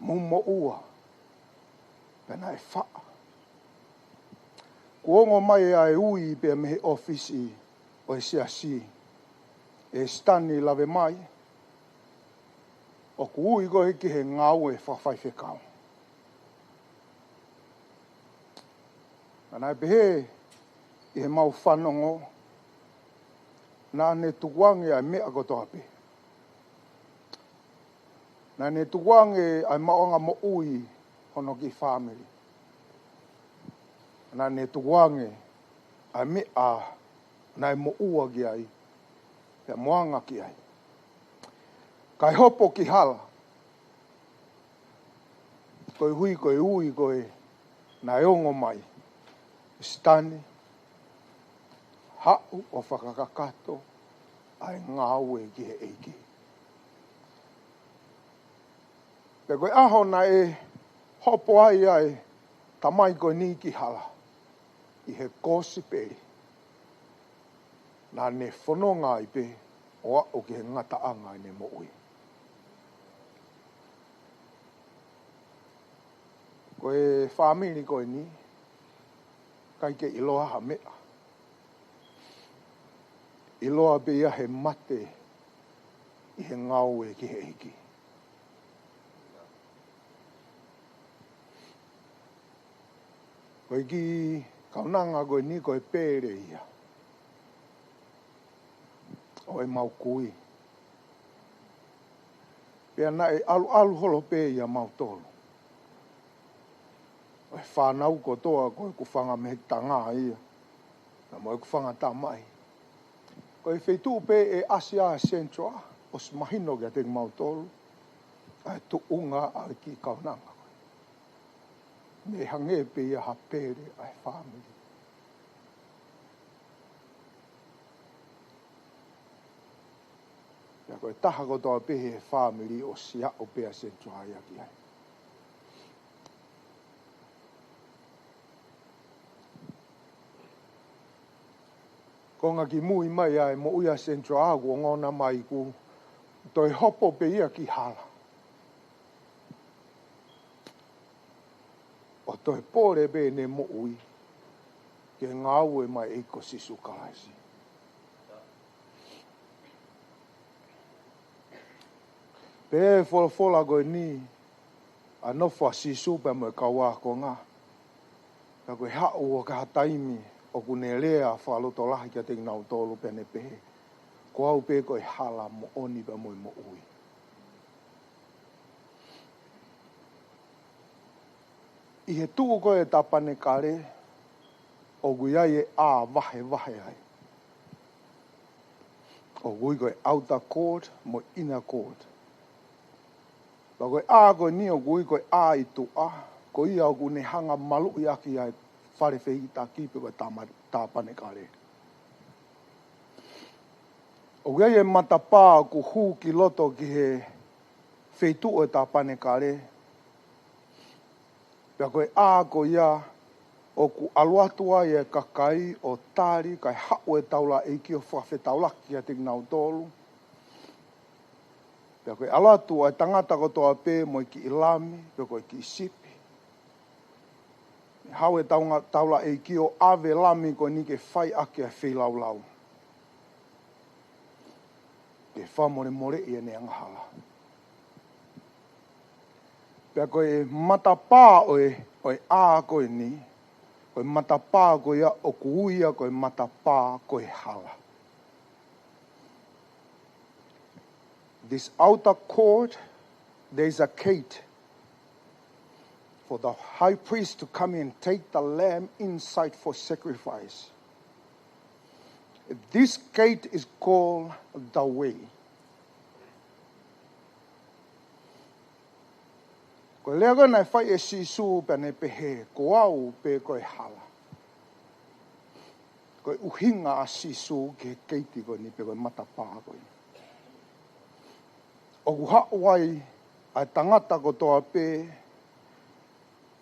mumo ua. Pena e wha. Kuongo mai ai ui pe mehe ofisi o e siasi. E stani lave mai. O ku ui koe ki he ngau e whawhai whekau. Anai pehe i he mau whanongo. Nā ne tukuange ai mea kotoa pe. Nā ne tukuange ai maonga mo ui hono ki family. Nā ne tukuange ai mea, nai mo ua ki ai. Pea moanga ki ai. Kai hopo ki hala. Koe hui, koe ui, koe nai ongo mai. Stani. Hau o whakakakato. Ai ngāu e ki he eiki. Pe koe aho na e hopo ai ai. Tamai koe ni ki hala. I he kōsi peri. Nā ne whanonga i pe. O o ki he ngata anga i ne mo ui. Koe whamiri koe ni. Kai ke iloa ha mea. Iloa pe ia he mate. I he ngau e ki he hiki. Koe ki kaunanga koe ni koe pere ia. O e mau kui. Pea na e alu holo pe ia mau tolu. O e whanau ko toa koe ku whanga me tanga ia. Na mo e ku whanga tamai. Koe wheitu pe e Asia Central. O smahino kia te mau tolu. Ai tu unga ai ki kaunanga. Me hange pe ia hapere ai whamiri. Ia koe taha ko toa pehe e whamiri o sia o pea Central ia ki ai. Ko ngā ki mui mai ai mo uia Central ko ngona mai ku toi hopo pe ia ki hala. O toi pore pe ne mo ui ke ngāu e mai eiko sisu kāsi. Pe e fola koe ni a nofua sisu pe mo e kaua ko ngā. Ka koe hau o ka hataimi o kune lea whaloto lahi kia te ngau tolu pe ne pehe. Ko au pe koe hala mo oni pe mo ui. I he tuku koe ta pane kare o gui ai e a vahe ai. O gui koe outer court mo inner court. Ka koe a koe ni o gui koe a i tu a. Ko ia o kune hanga malu i aki ai whare whehi ta kipe koe ta pane kare. O gui ai e matapā ku hu ki loto ki he wheitu o ta pane kare. Pea koe a ko ia o ku aluatua i e kakai o tāri kai hau e taula e ki o whawhe taulaki a te ngau tolu. Pea koe aluatua e tangata ko toa pē mo ki ilami, pea koe ki sipi. Hau e taula e ki o ave lami ko ni ke whai ake a whilaulau. Ke whamore more i ene angahala. Pea koe matapā oe a koe ni, koe matapā koe a o kuuia koe matapā koe hala. This outer court, there is a gate for the high priest to come in and take the lamb inside for sacrifice. This gate is called the way. Ko lea koe nai whai e sisu pe ne pehe, ko au pe koe hala. Koe uhinga a sisu ke keiti koe ni pe koe matapā koe. O ku hauai ai tangata ko toa pe,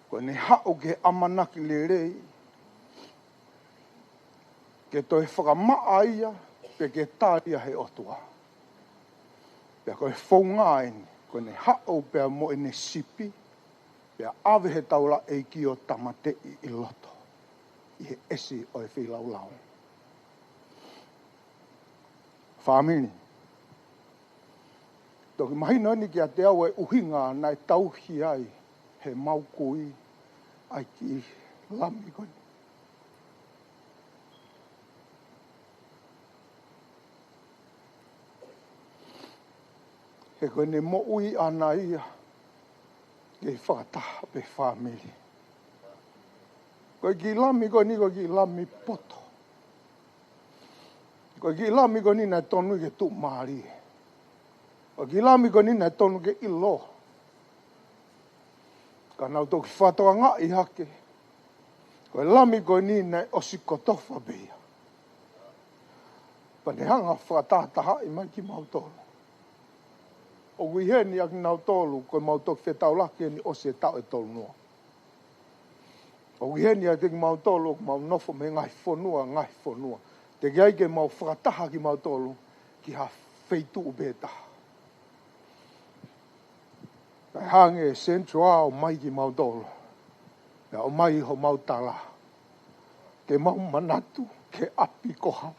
koe ne hau ke amanaki le rei, ke toi whakamaa ia, pe ke tāria he otua. Pea koe whaunga eni, koe ne hau pea mo ene sipi, pea ave he taula e ki o tamate i loto. I he esi o e whilaulau. Whamini. Toki mahina ni ki a te au e uhinga nai tauhi ai he maukui ai ki lami koe. He koe ne mo ui ana ia ke whakataha pe whamiri. Koe ki lami koe ni koe ki lami poto. Koe ki lami koe ni nai tonu ke tu maari. O ki lami ko nina tonu ke ilo. Ka nau toki whatoa ngā I hake. Ko lami ko nina osi kotofa bea. Panehanga whakatataha I mai ki mautolo. O wiheni aki nau tolu ko mautoki whetau laki ni osi e tau e tolu noa. O wiheni aki ki mautolo ko mau nofo me ngai whonua. Te gai ke mau whakataha ki mautolo ki ha feitu ubetaha. Kai hange Central o mai ki mautolo. Ya o mai ho mautala. Ke mau manatu ke api koha.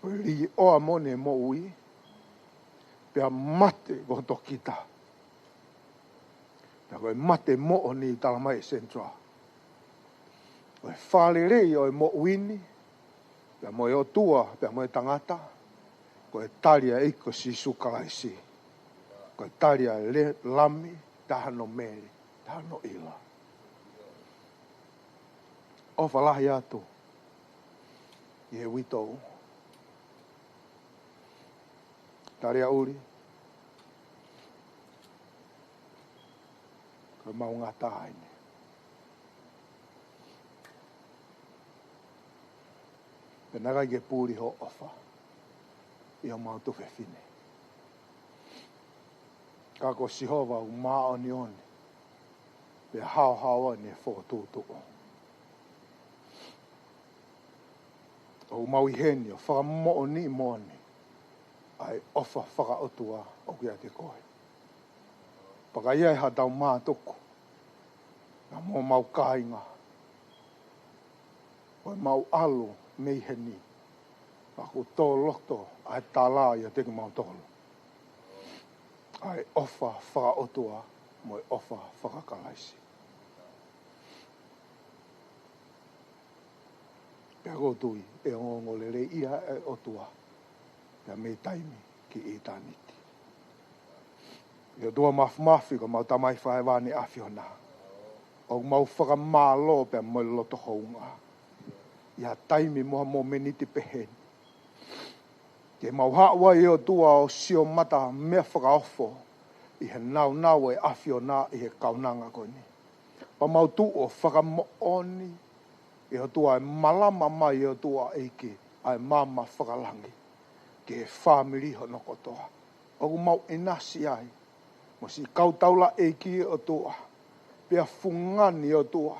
O li o amone mo ui. Pea mate ko tokita. Pea koe mate mo o ni talamai Central. Koe whale rei o mo uini. Pea mo e o tua, pea mo e tangata. Koe talia eiko si sukalaisi. Koe talia le lami, tahano mele, tahano ila. O whalahi atu. Ie witou. Taria uri. Koe mau ngā tāine. Penagai ke pūri ho ofa. Ia mau tu whewhine. Kako sihova u mao ni oni. Pe hao ni whotūtu o. O mau I heni o whakamo'o ni moni. Ai ofa whakaotua o kia te koe. Paka iai hatau mātuku. Nga mō mau kāinga. O mau alu mei heni. Aku tō loto ai tālā ia teki mau tōlu. Ai ofa whakaotua mo e ofa whakakalaisi. Pea kōtui e ongo lere ia e otua. Pea mei taimi ki I tāniti. Ia tua mafi ko mau tamai whae wāne awhiona. O mau whakamālo pea mo loto hounga. Ia taimi moha mo meniti peheni. Ke mau hawa I o tua o sio mata mea whakaofo. I he nau e awhiona I he kaunanga koni. Pa mau tu o whakamooni. I o tua e malama mai I o tua eiki. Ai mama whakalangi. Ke whamiri hono kotoa. Oku mau inasi ai. Mo si kautaula eiki o tua. Pea fungani o tua.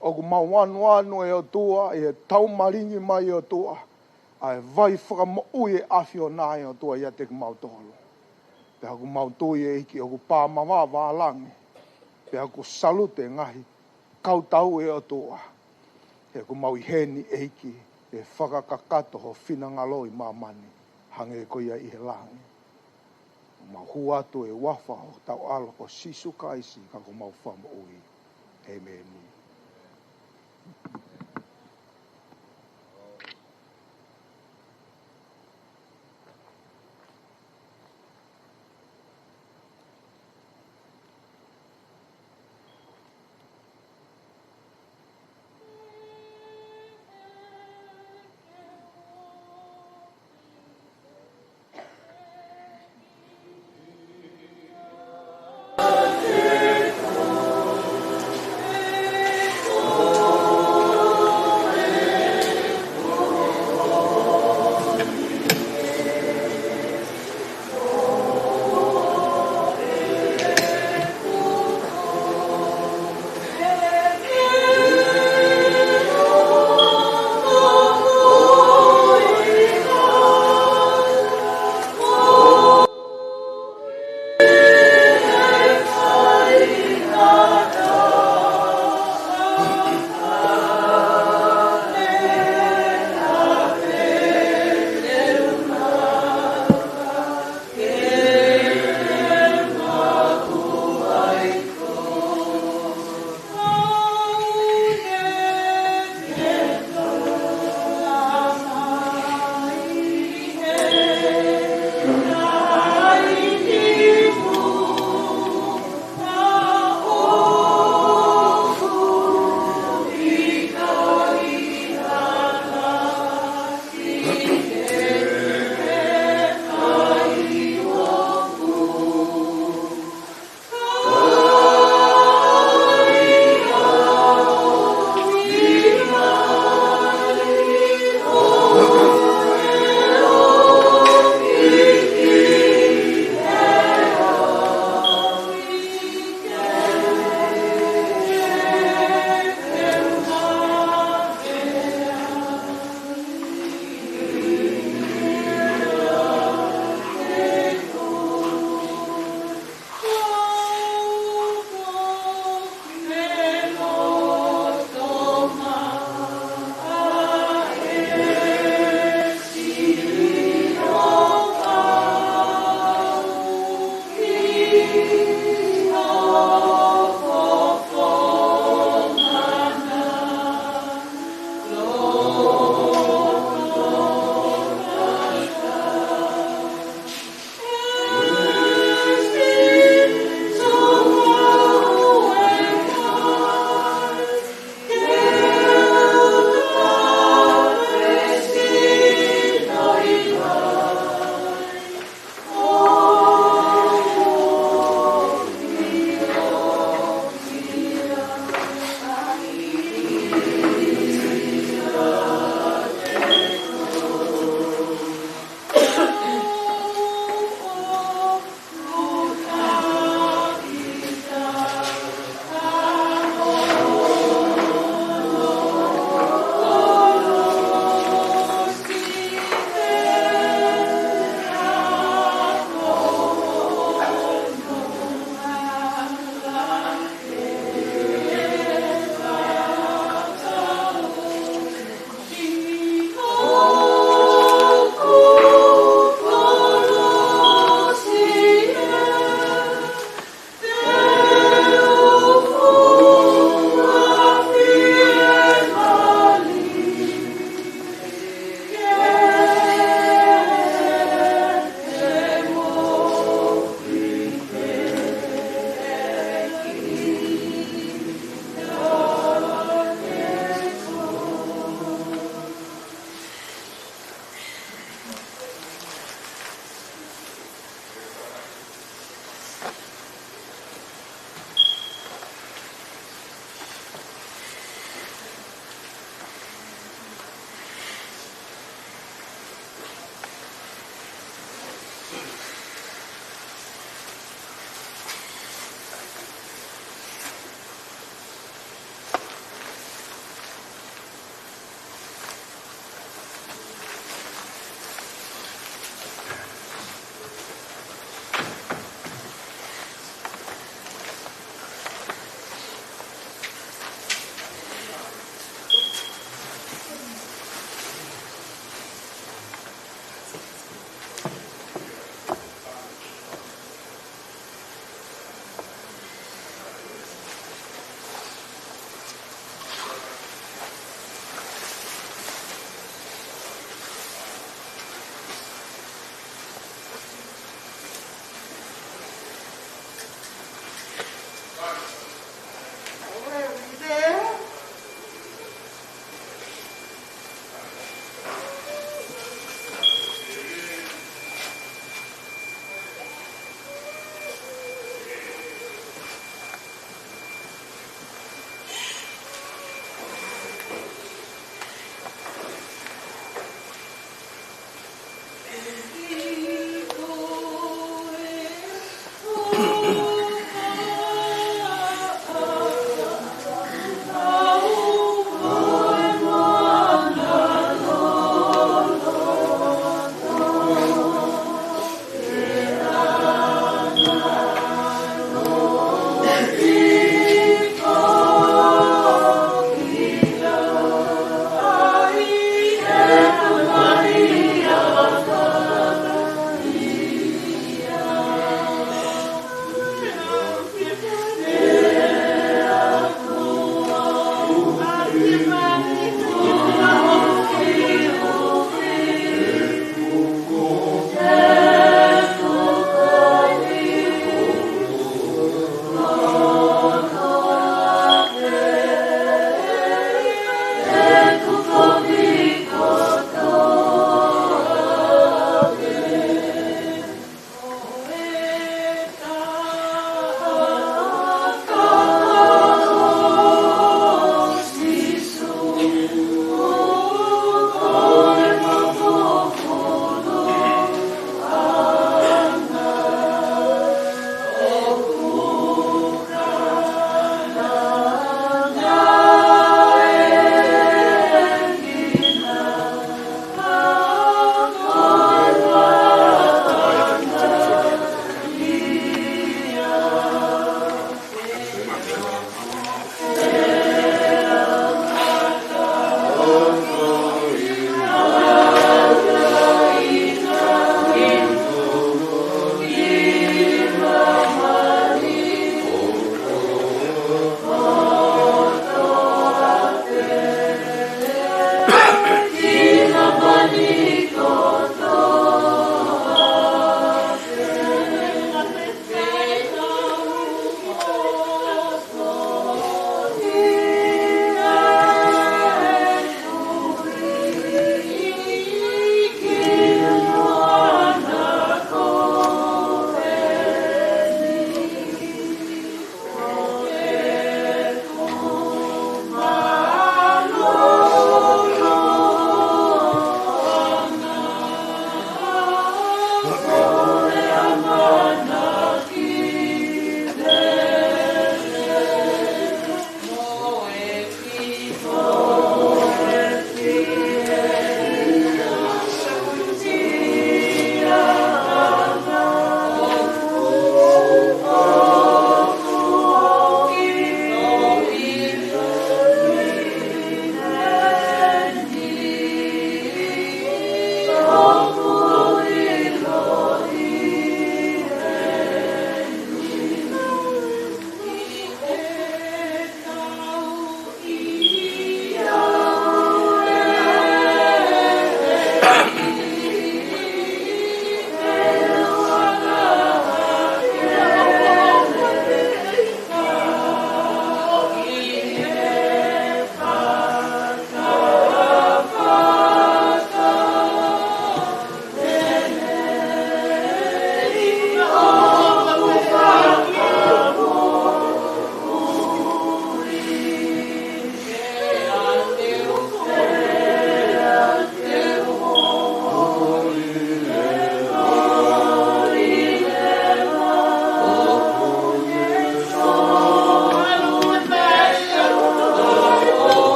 Oku mau wanu e o tua. I he taumaringi mai o tua. Ai vai whakamoui e awhiona o tua ia te mau tolo. Pea ku mau tui e iki oku pāmawa wālangi. Pea ku salute ngahi. Kautau e o tua. He ku mau I heni e iki. E whakakakato ho whinangaloi mamani. Hange ko ia I he langi. Mau huatu e wafa ho tau alo ko sisu kaisi. Ka ku mau whamoui. Amen. Oh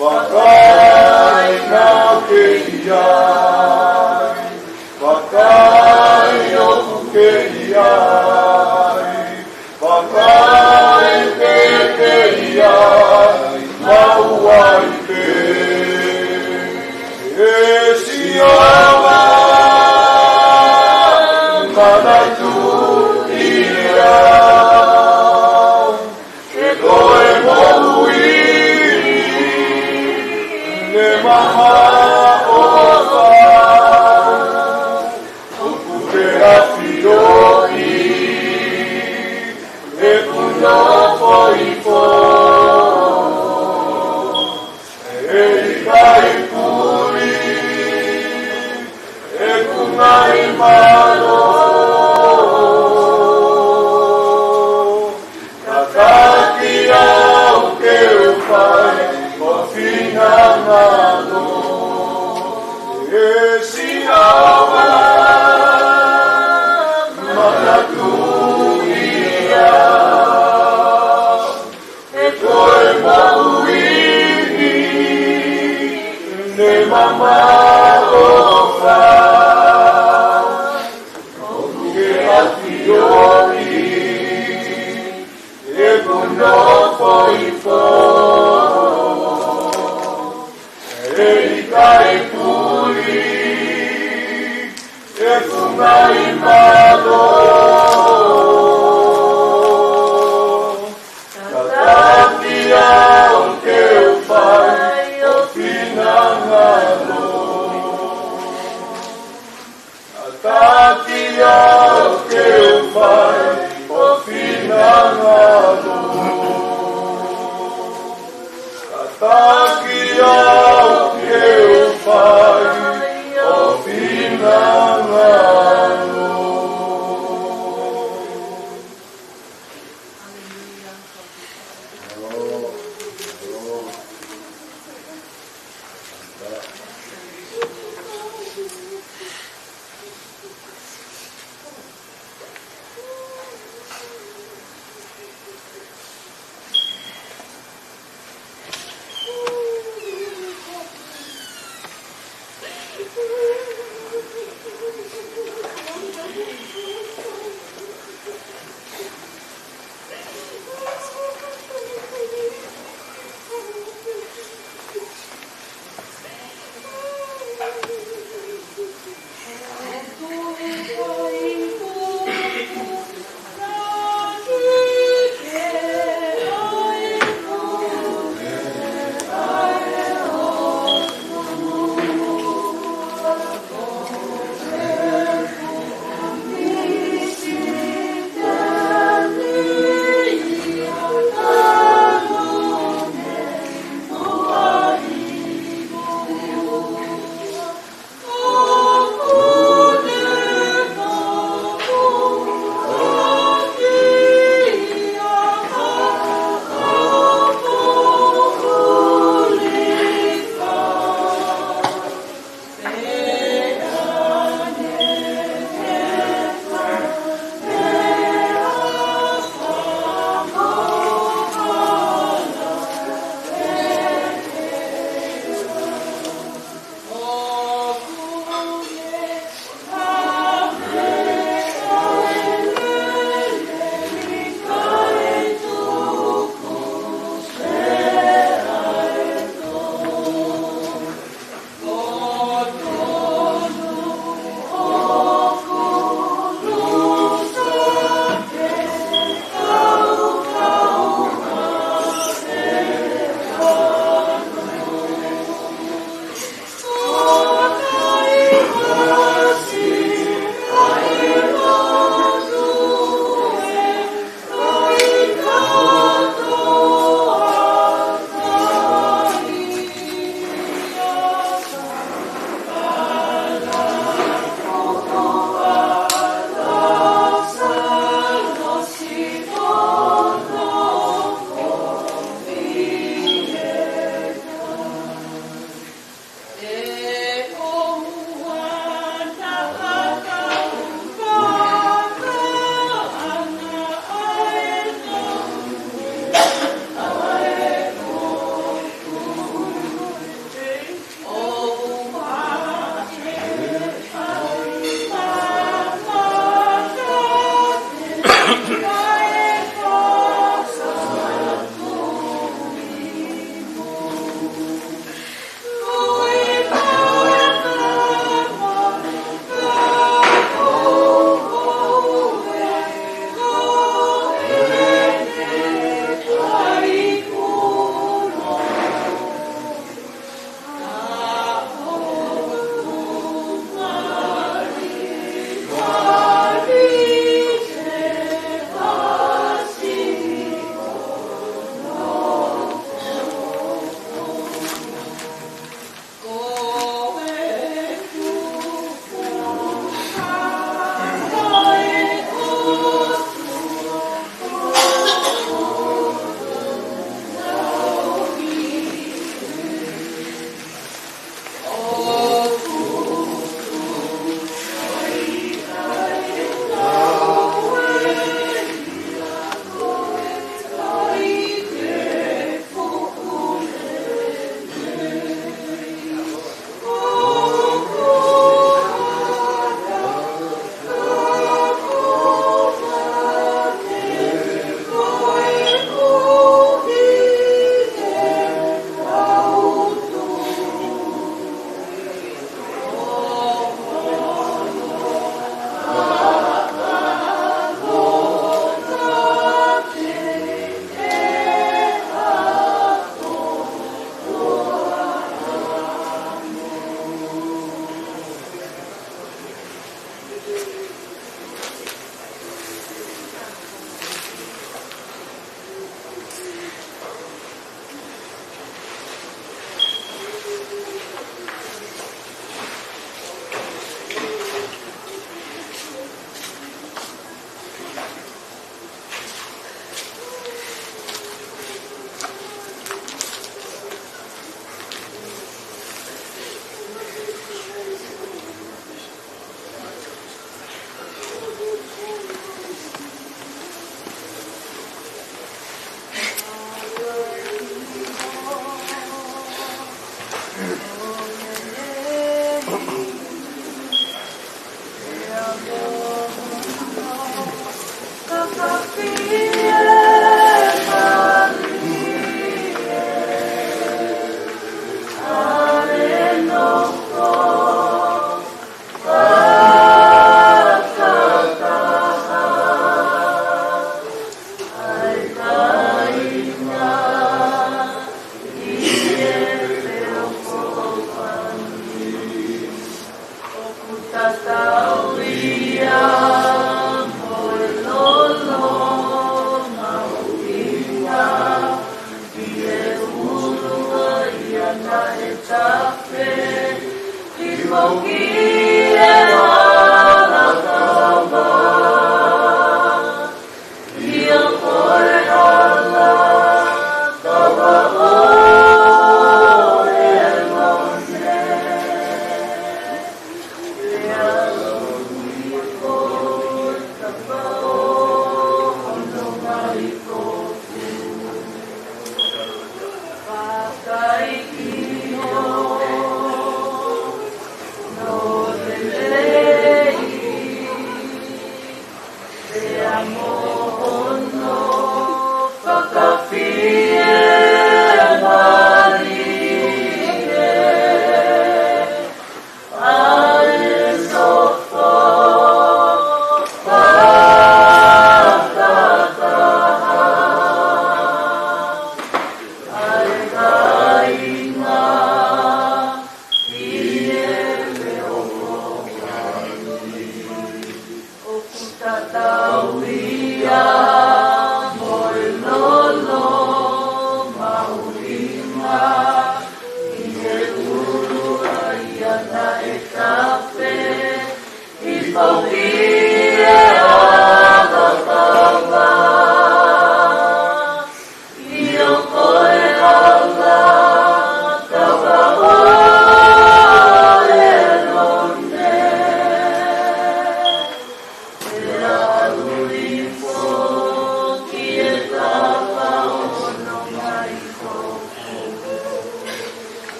Vakai na ke Ne mama ofa, okuke afioi, e kuno foifo, e kai puli, e kunai malo, kakaki au ke ufai, o finangano, e sinawa, manatuia, e koe mauini, ne mama ofa, o kuke afioi, e kuno foifo, e kai puli, e kunai malo, katakia o ke ufai o finangalo, katakia o ke ufai o finangalo, katakia o ke ufai o finangalo.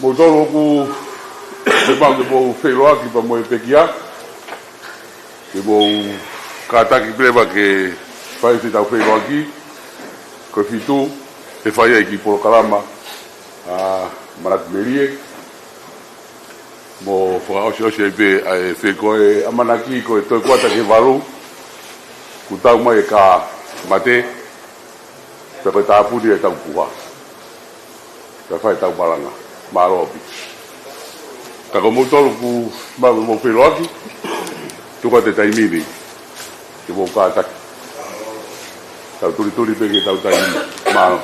Motoro ku te bangu mo wheroa ki pa mo e pekia. Ke mo kātaki prema ke whai te tau wheroa ki. Ko whitu e whai ai ki porokarama Marati Merie. Mo whakaosi e pe e whekoe amanaki ko e toi kuata ke waru. Ku tau mai e ka mate. Pe koe tāpuni e tau puha. Pe whai tau paranga. Marobi. Kako motoro ku maru mo wheroaki, tuka te taimini, te mo kātaki. Tau turi peke tau taimini, maro.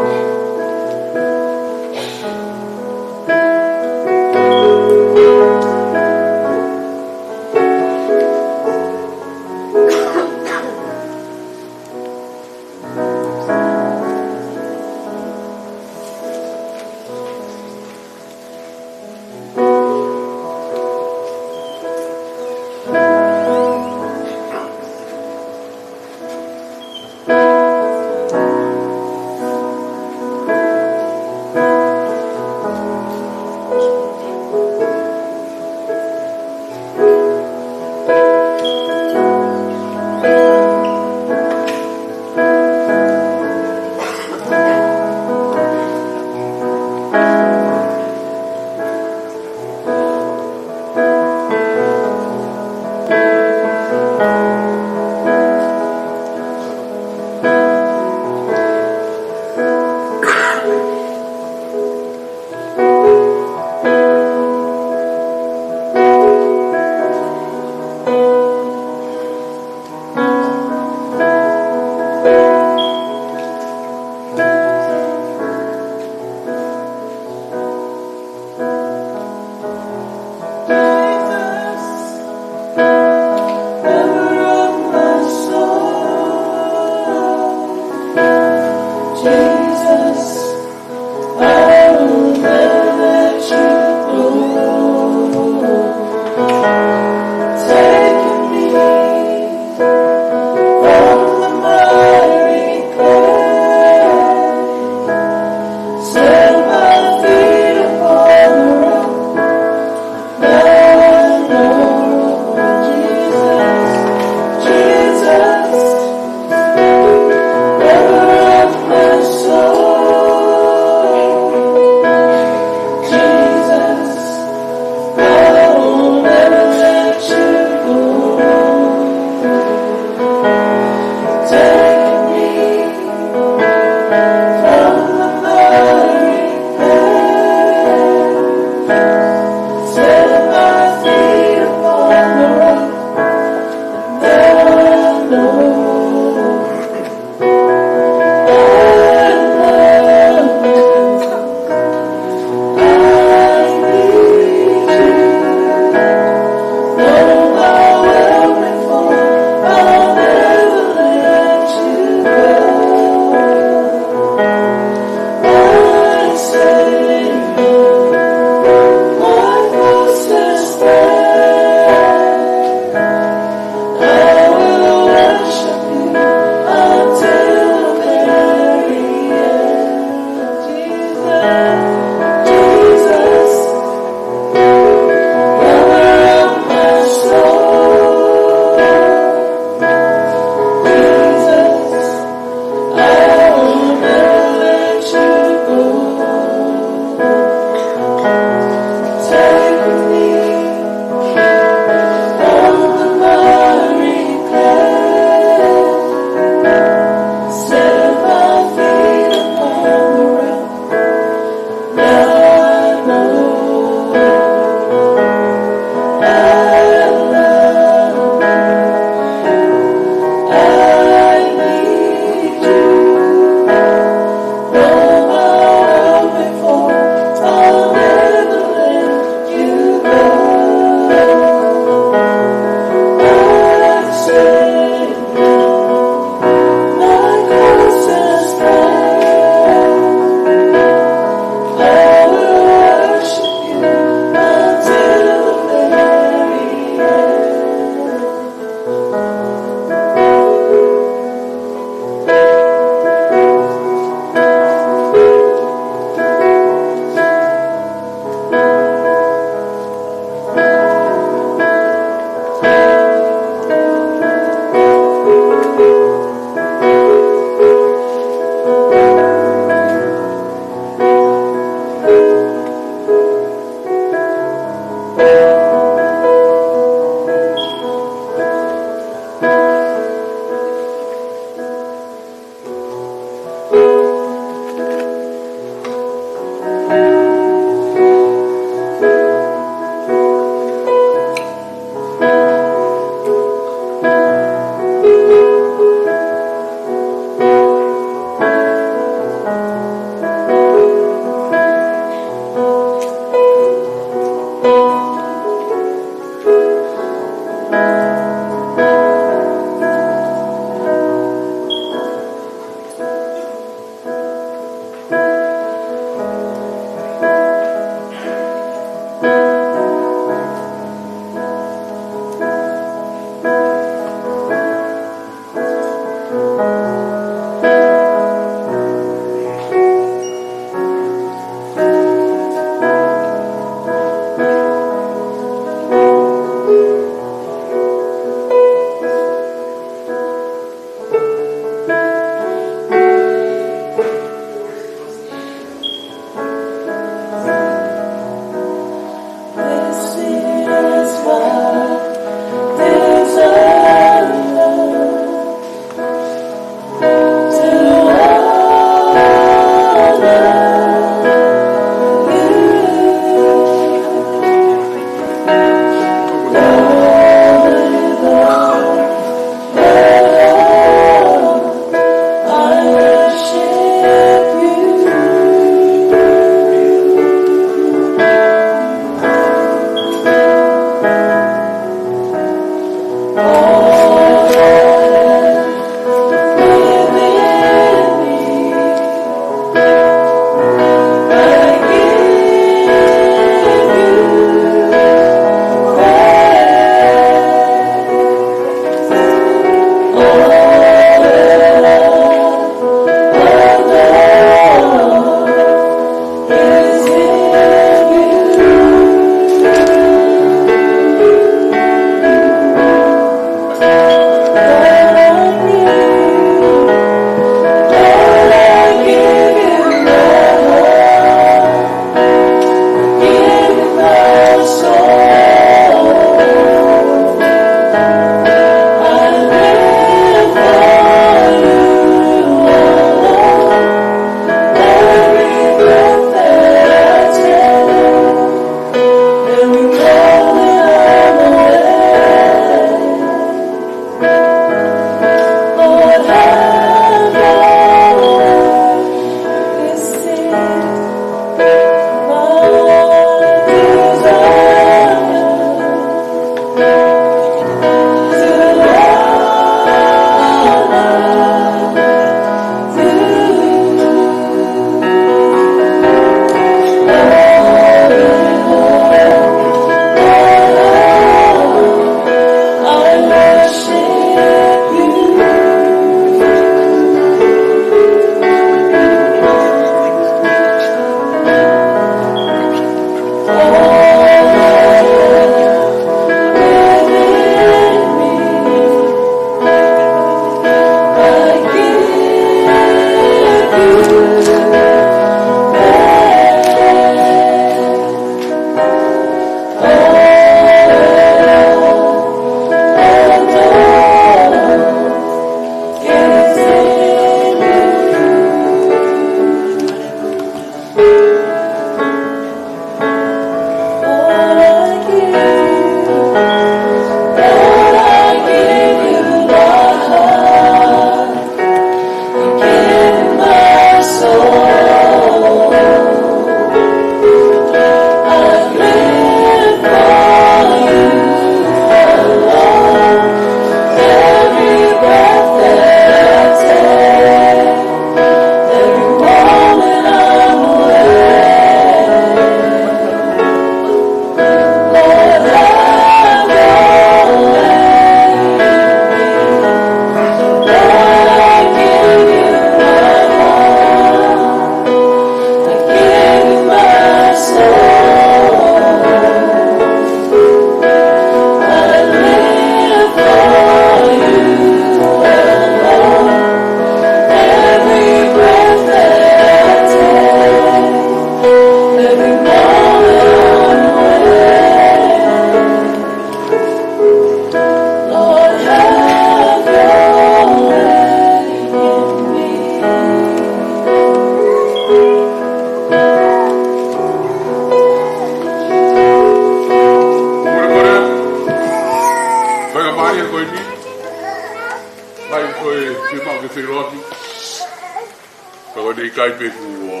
Kau ni kai pe ku o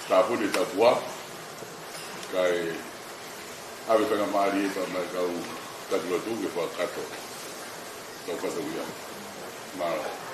tapu ni tapua. Kai ave tanga mari pa mai kau taklo tu ke pa kato. Kau kato dia. Mara.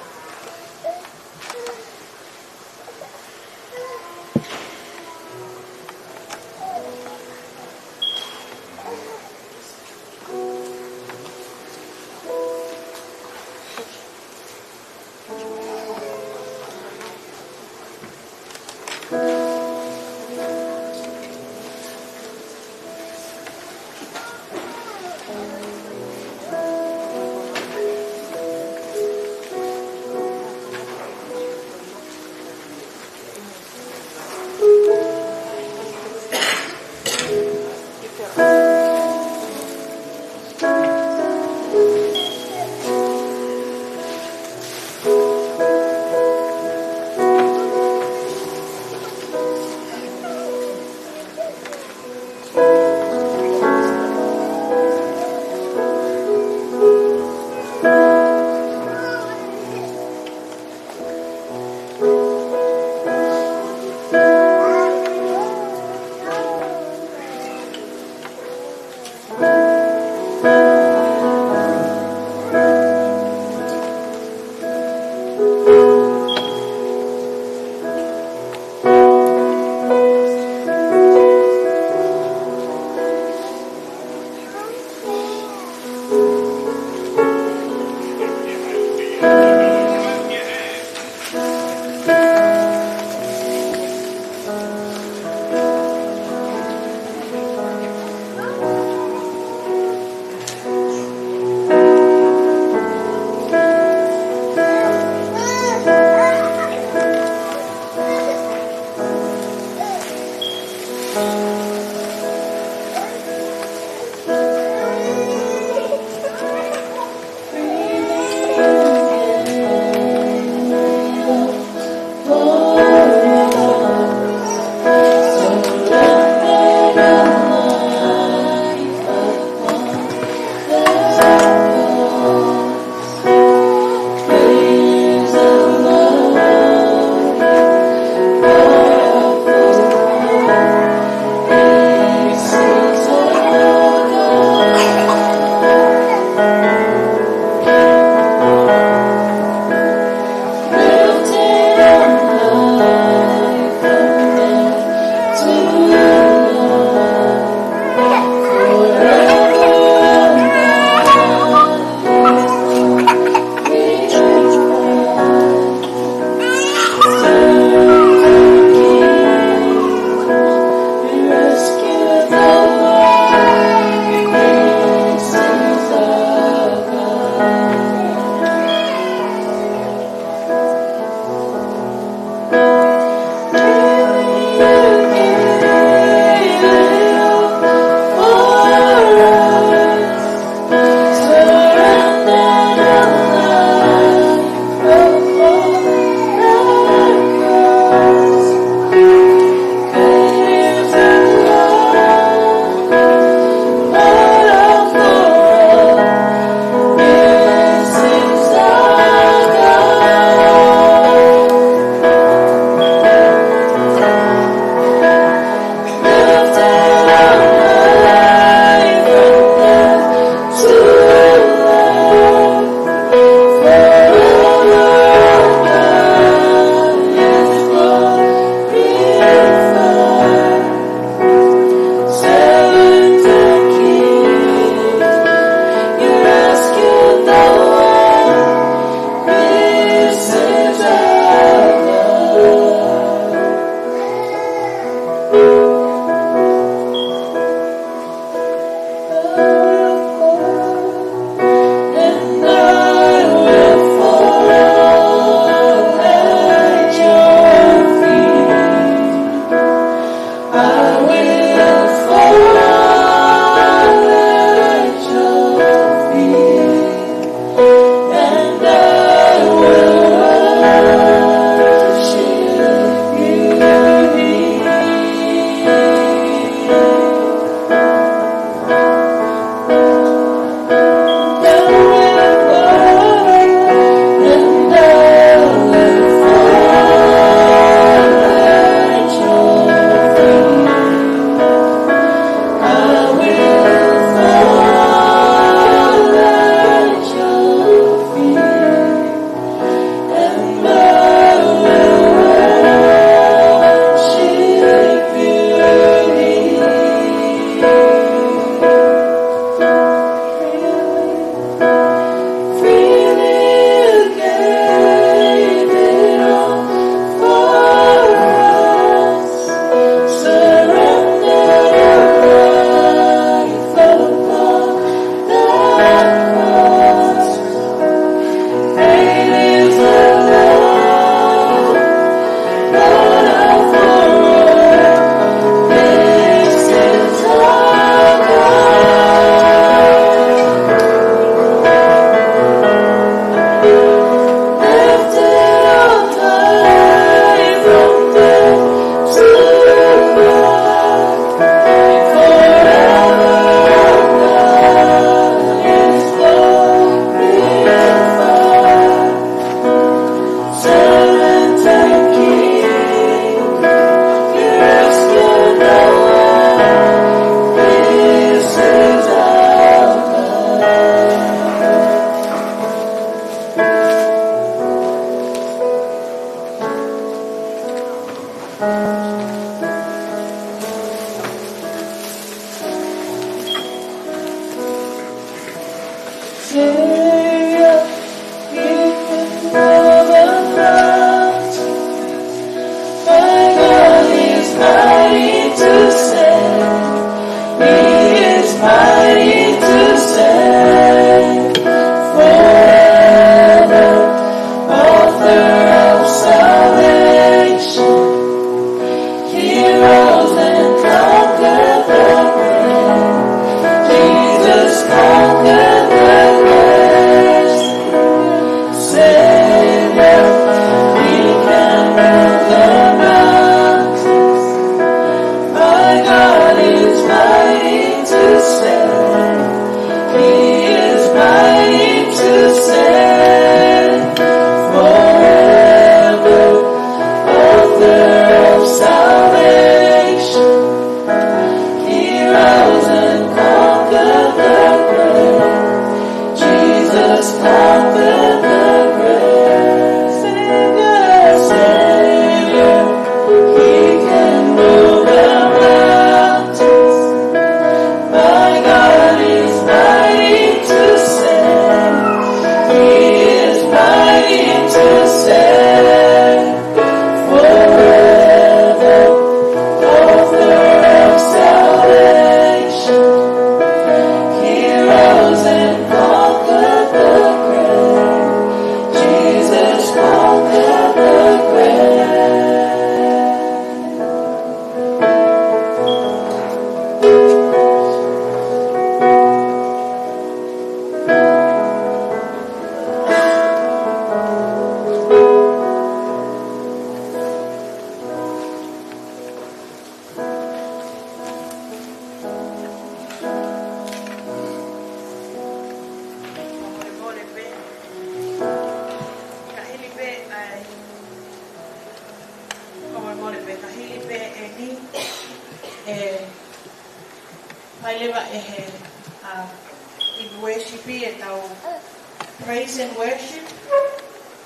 Praise and worship,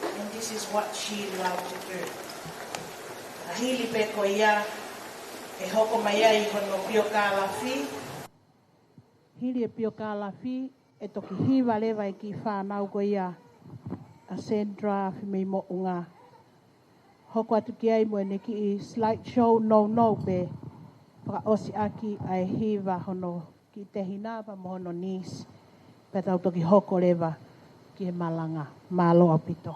and this is what she loved to do. Ahili pe ko ia e hoko mai ai hono pio kalafi. Hili e pio kalafi e toki hiwa lewa e ki whanau ko ia a Sandra Afimeimounga. Hoko atu ki ai mo ne ki I slideshow no pe whaka osi aki ai hiwa hono ki te hinapa mo hono nis pe tau toki hoko lewa ki e malanga malo apito.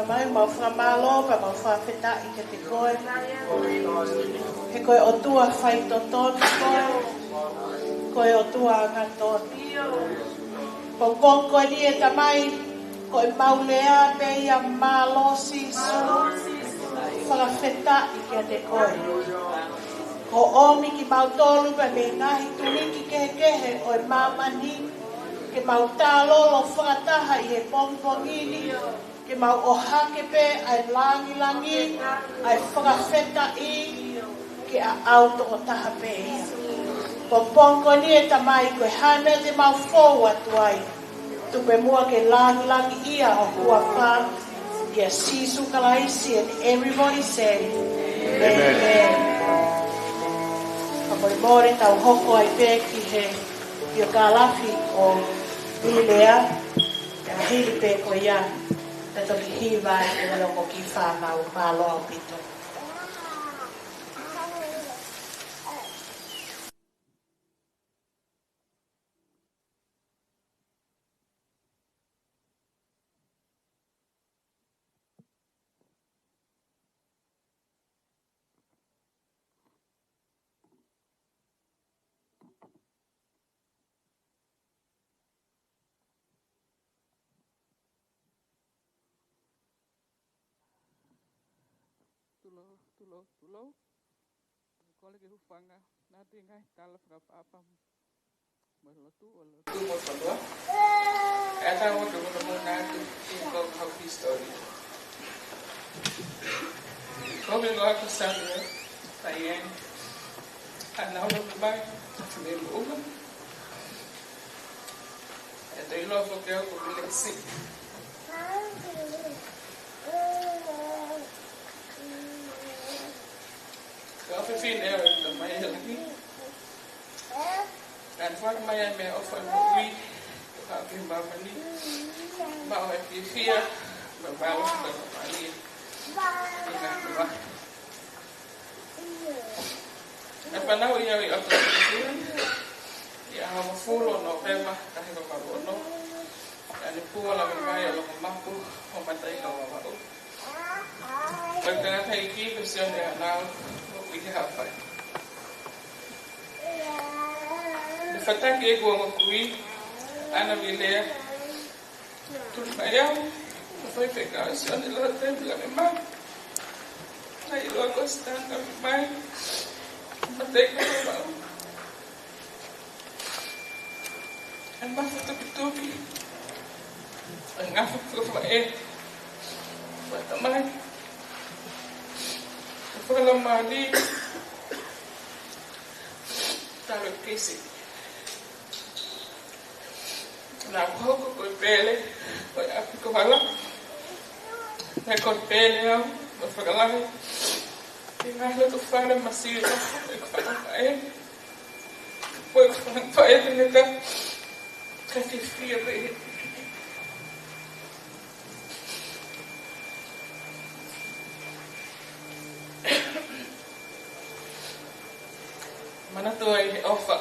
mai mau whamalo pa mau whawheta I ke te koe. He koe o tua whai toton koe. Koe o tua angaton. Pongpong koe ni e tamai. Koe maulea pe ia malo sisu. Whawheta I ke te koe. Ko omi ki mau tolu pa me ngahi tuniki kehe o mamani. Ke mau tālolo whakataha I he pongpongini. Ke mau ohake pe ai langi ai whakawheta I ke a auto o taha pe ia. Pongpongko ni e tamai koe hana te mau forward wai. Tupe mua ke langi ia o kua wha. Ia sisu kalaisi and everybody say Amen. Kapoi more tau hoko ai pe ki he Pio kalafi o Ilea. Ia hiri pe ko ia. Tato ki hiwa e loko ki whanau māloa pito. Tulo. Kole ke hufanga nati ngai tala fra papa. Mo tu mo falwa. Ata mo ke mo nati ko happy story. Kobe ngo ako Sandra Diane Anau Afimeimounga. Ito ilo ko kaya ko bilesi. Kau feel there in the Maya lagi, dan fak Maya me offer we, kau feel bawa ni, bawa dia, bawa ni, ingat bawa. Apa nak ia atau dia, ia hawa full no tema, kahit bawa no, dan ipu ala Maya lo mampu, mematai kau bawa. Pagkatapos ay kikisyon niya na wikihapay. Nafatake ko ang kui, ana vilea, tulmayaw, foi pegação de lá dentro da minha mãe. Aí eu gostando da minha mãe, matei com a minha mão. A mãe foi tupi-tupi. A ngafa foi a mãe. Foi lá mali. Tava quase. Na pouco foi pele, foi a pico lá. Na cor pele, eu fui lá. E mais lá tu fala macio, eu falo para ele. Depois eu falo para ele, ele tá casi frio para ele. Mana tu ai ofa.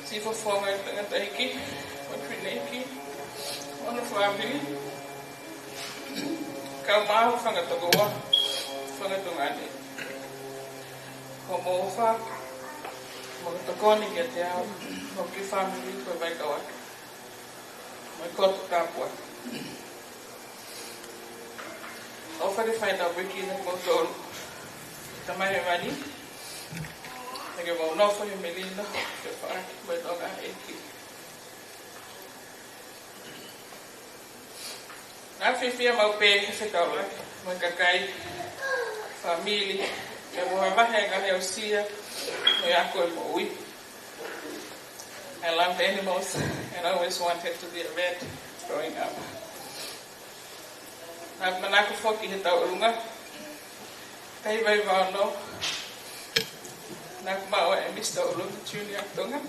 Si for forma dengan taiki, wakiliki, ono family. Kau mau fanga to goa, fanga to ngani. Como fa, mo to koni getia, mo ki family ko vai kawa. Mo ko to tapwa. Ofa de find out wiki na mo to. Tamai mani. Nage mau no foi melina, que faz vai tocar aqui. Na fifia mau pe fekau lá, mau kakai família, eu vou varrer a sia, eu acolho moi. I loved animals and I always wanted to be a vet growing up. Na manako foki hita urunga, kai vai no. Nak bawa Mr. Ulum Junior Tungan.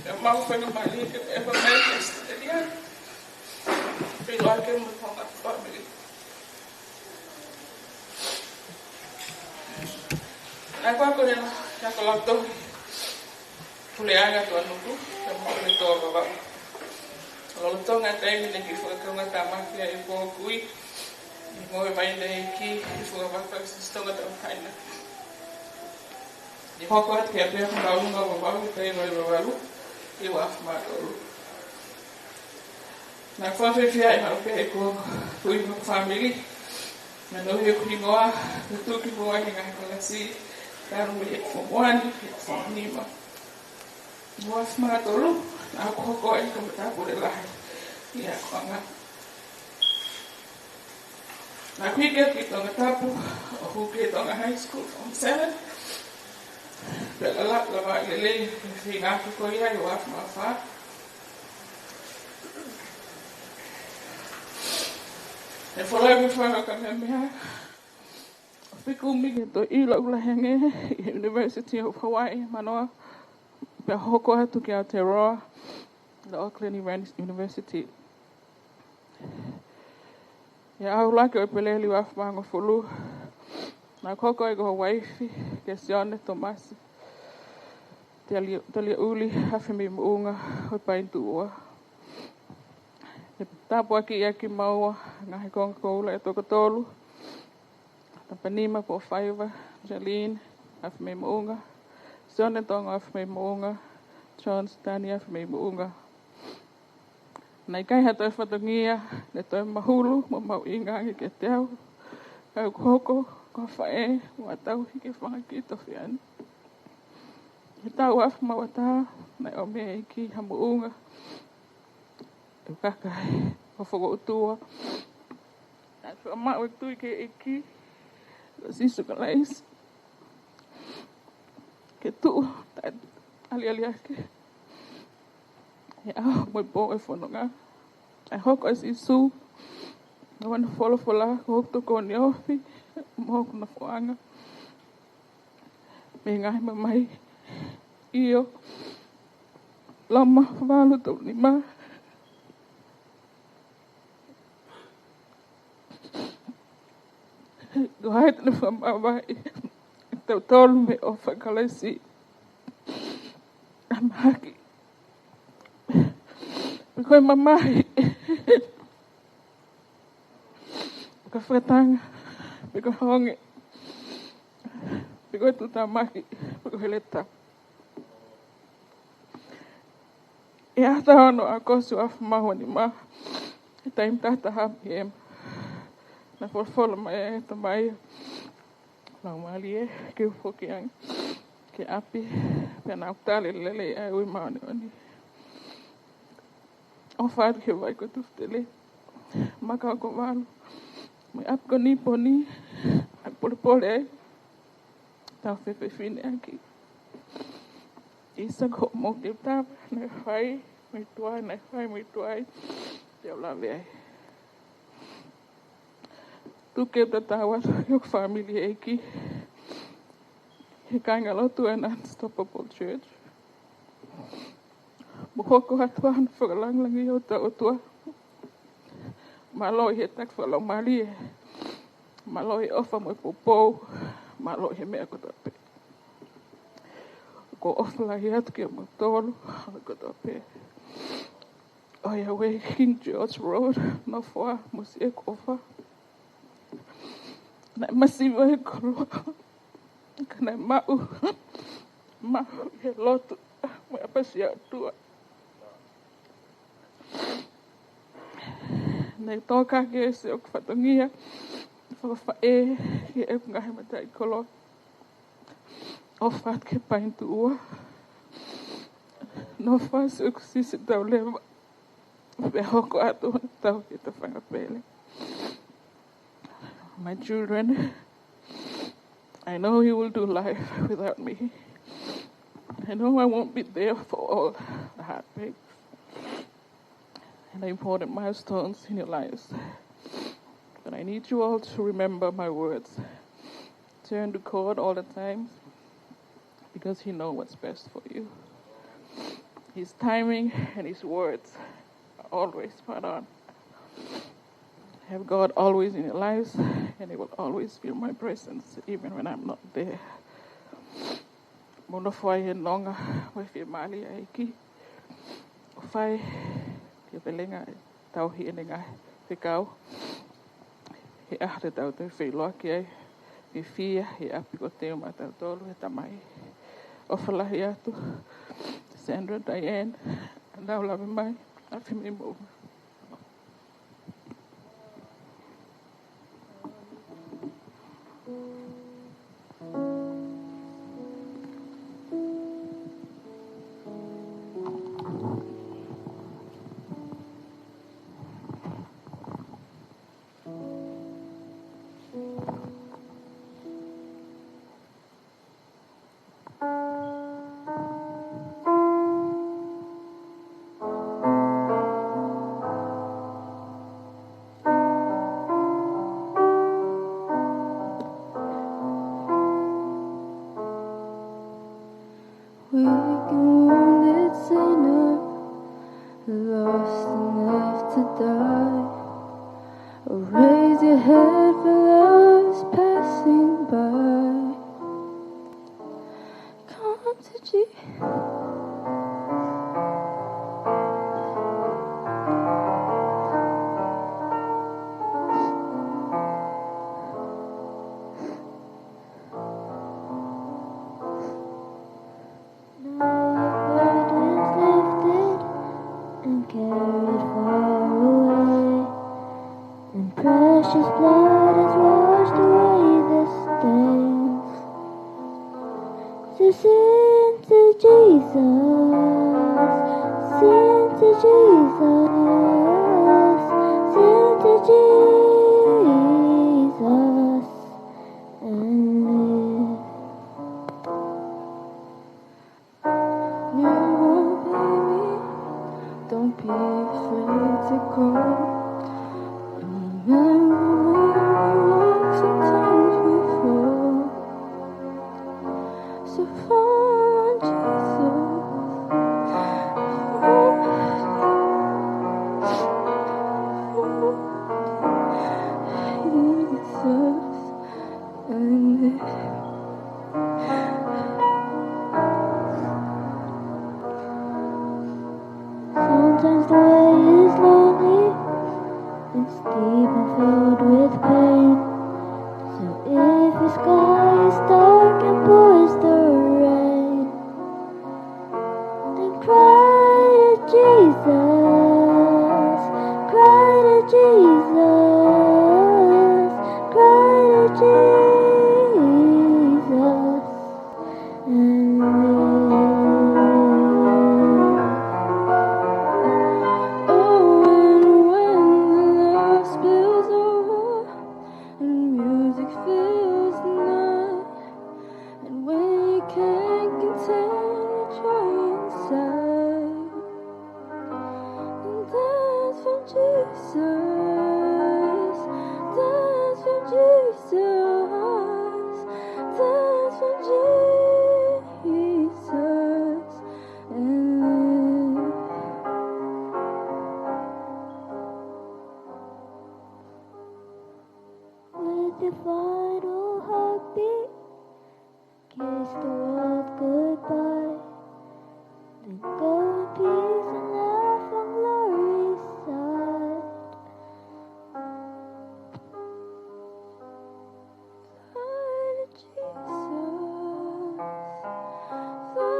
Yang mau penumpang itu ever make dia. Keluarga bertolak family. Aku yang kalau tu kuliahnya tuan nunggu, kamu kuliah bapak. Kalau tu tonga taimi na ki whakaunga tā mafia e pōkui. I ngoe mai nei ki whakawaka sistonga tā whaina. Ni hoko atu kia pēha whaunga wawahu, tei roi wawahu, I Afimeimounga. Nā whawhewhia I hau pēha I kōku tui mo whamiri. Nā nohi e kuringoa, te tūki mua I ngā kalasi, tāru I whamoani, I whanima. Mo Afimeimounga, nā hoko I ka matapure lahi, I a kwanga. Nā kuike ki tonga tapu, o huke tonga high school, on 7. Pela la wa lele, I ngā kuko ia I Afimeimounga. E whalai me whanga mea mea. O whiku mige to ila ulahange I University of Hawaii, manoa. Pea hoko atu ki Aotearoa, the Auckland University. Ia au lake o peleli o Afimeimounga fulu. Nā koko I go waifi, ke Sione Tomasi. Te lia uli Afimeimounga o paintu ua. E tāpua ki ia ki maua, ngahi konga koula e toka tolu. Tapanima po whaiva, Jaline, Afimeimounga. Sione tonga Afimeimounga, Sandra Diane Afimeimounga. Nei kai hatoi whatongia, ne toi mahulu, mo mau ingangi ke te au. Kau koko, ko whae, wa tau hike whangaki to whian. He tau Afimeimounga, nei o mea iki hamuunga. E kakai, o whako utua. Nā tua mau e tui ke iki, o sisu ka leis. Ke tuu, tai ali ake. E au, moi po e whanonga. E hoko e sisu. Nga wana wholofola, ko hokto ko ni ofi. Mohoku na whaanga. Me ngahi mamai. Iyo. Lama, whalu tau ni maa. Go haitana whamawai. Tau tolu me o whakalesi. Amaki. Koe mamai. Ka whakatanga. Piko honge. Piko tuta maki. Piko heleta. E ata hono a kosu Afimeimounga ni ma. E taim tata hapi em. Na whawhala mai e ta mai. Lau mali e. Ke ufokiang. Ke api. Pena autale lele e ui maoni oni. O whaeru ke vai ko tuftele. Maka ko walu. Mai api ko ni poni. Ai pole pole e. Tau whewe whine aki. Isa ko mo ke tapa. Nei whai. Mai tuai. Nei whai mai tuai. Te o lawe ai. Tu ke ta tawa. Yok family e ki. He kainga lotu an Unstoppable Church. Buhoko hatua na whakalanglangi o ta otua. Maloi he tak whalau mali e. Maloi ofa mo popou. Maloi he mea kotape. Ko ofa lahi atu ki mo tolu. Kotape. Oia we King George Road. No fua. Musi e kofa. Na masiwa he koroa. Kana mau. Mau he lotu. Mo apasi atua. Nei toka ke se o whatongia. Whawhae ke e ngahi matai kolo. O whaat ke paintu ua. No wha se o kusisi tau lewa. Pe hoko atu tau ke ta whangapele. My children, I know you will do life without me. I know I won't be there for all the heartbreaks and the important milestones in your lives. But I need you all to remember my words. Turn to God all the time because He knows what's best for you. His timing and His words are always spot on. Have God always in your lives, and He will always feel my presence, even when I'm not there. Mono fai e nonga, wai fia mali aiki. Fai he belenga tau hi enenga te kau. He ahre tau te whailoa ki ai. Me fia he api ko te o matau tolu he tamai. O whalahi atu. Sandra Diane Anau Afimeimounga. Weak and wounded sinner, lost enough to die. Oh, raise your head for those passing by. Come to Jesus. Carried far away, and precious blood has washed away the stains. So sing to Jesus, sing to Jesus, sing to Jesus, and live. New baby, don't be afraid to go. Remember sometimes before. So fall on Jesus. Jesus. And sometimes the way is lonely, it's deep and filled with pain. So if the sky is dark and pours the rain, then cry to Jesus, cry to Jesus, cry to Jesus, and live. Oh, and when the love spills over and music fills the night, and when you can't contain your joy inside, and dance for Jesus, dance for Jesus, dance for Jesus, and live. With your final heartbeat, kiss the world goodbye. Then go in peace and laugh on glory's side. Fly to Jesus, fly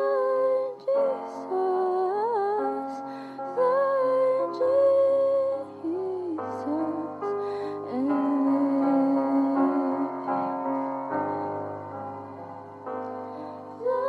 to Jesus, fly to Jesus, and live. Fly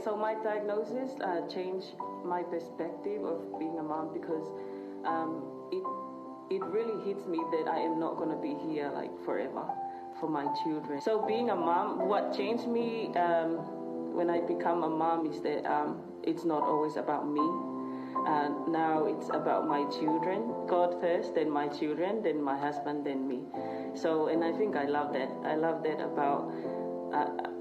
So my diagnosis changed my perspective of being a mom because it really hits me that I am not going to be here like forever for my children. So being a mom, what changed me when I become a mom is that it's not always about me. Now it's about my children. God first, then my children, then my husband, then me. So, and I think I love that. I love that about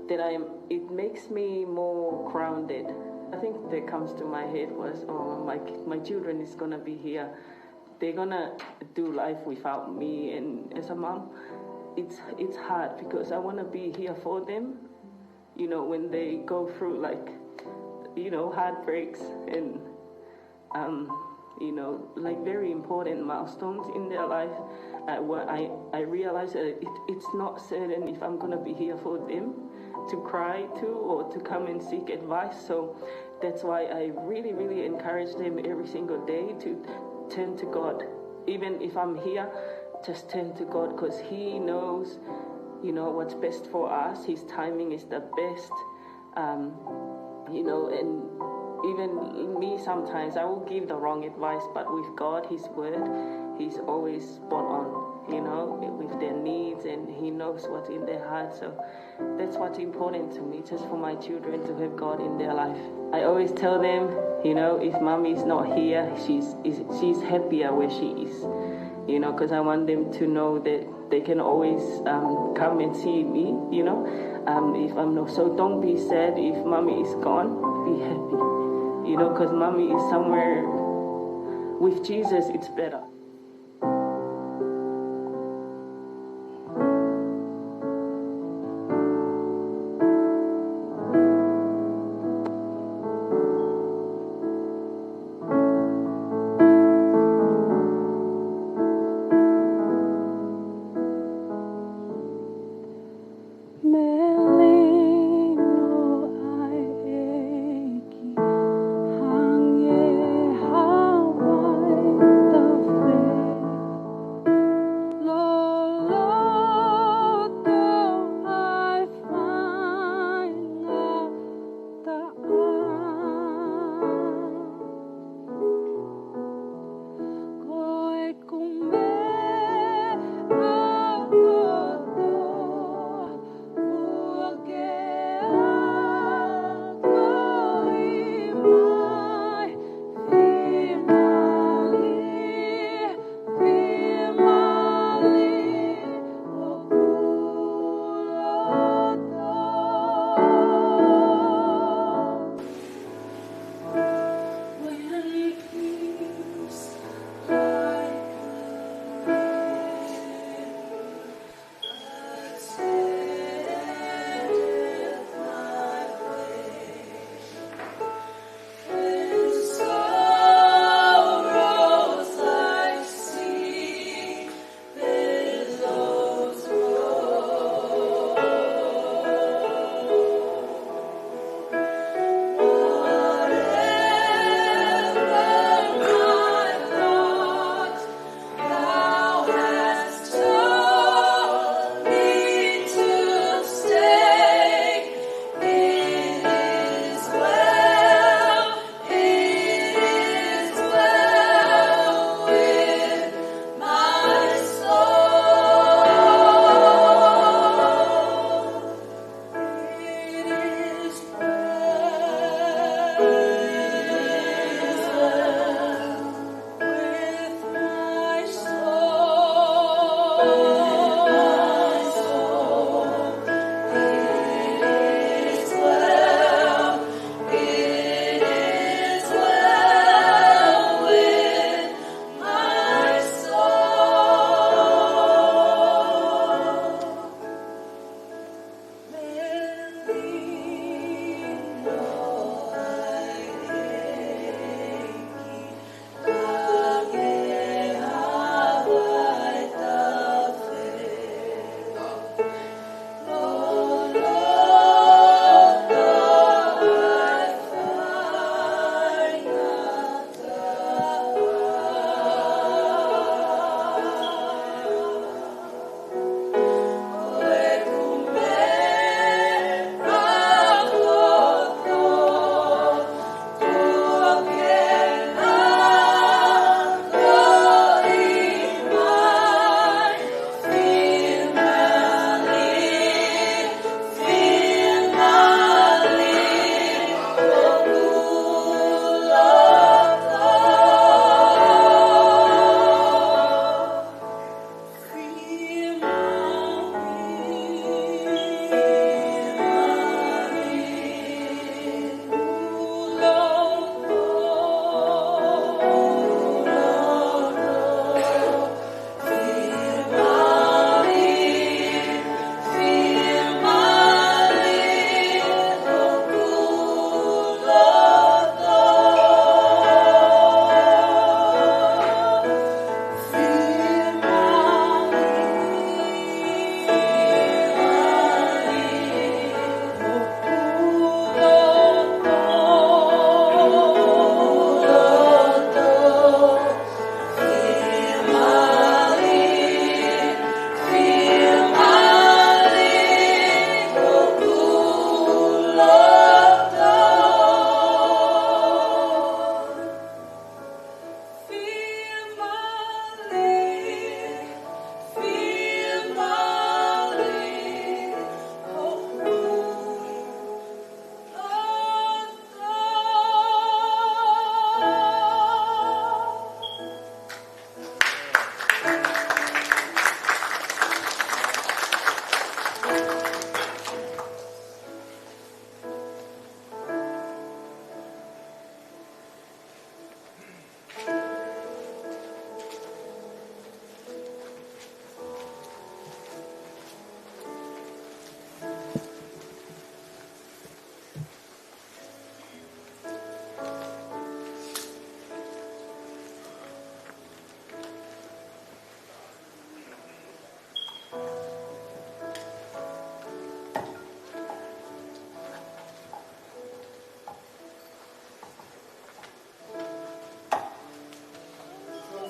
that it makes me more grounded. I think that comes to my head was, oh, my children is gonna be here. They're gonna do life without me, and as a mom, it's hard because I wanna be here for them. You know, when they go through like, you know, heartbreaks and you know, like very important milestones in their life. I realize that it's not certain if I'm gonna be here for them to cry to or to come and seek advice. So that's why I really, really encourage them every single day to turn to God. Even if I'm here, just turn to God because He knows, you know, what's best for us. His timing is the best, you know, and even me sometimes I will give the wrong advice, but with God, His word, He's always spot on, you know, with their needs, and He knows what's in their heart. So that's what's important to me, just for my children to have God in their life. I always tell them, you know, if mommy is not here, she's happier where she is, you know, because I want them to know that they can always come and see me, you know, if I'm not. So don't be sad if mommy is gone, be happy. You know, because mommy is somewhere with Jesus, it's better. The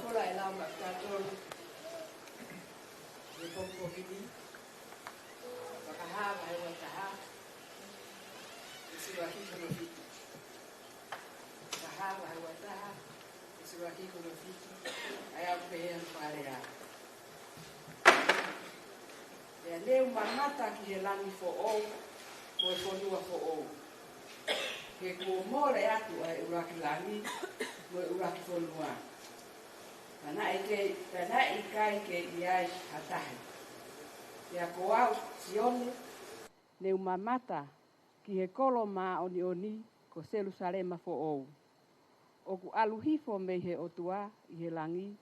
Fola e lau makatolu. E pompo hini. Wakahawa e wataha. Isiwa hiko no fiti. Wakahawa e wataha. Isiwa hiko no fiti. Aya kupehea mpare ya. E leu mamata ki he langi fo ou. Mo e fonua fo ou. Ke kuomore atu ai uraki langi. Mo e uraki fonua. Tana i kai ke iai hatahi. Ia koau sione. Leu mamata ki he kolo ma oni oni ko Jerusalema fo ou. Oku aluhifo me he otua i he langi.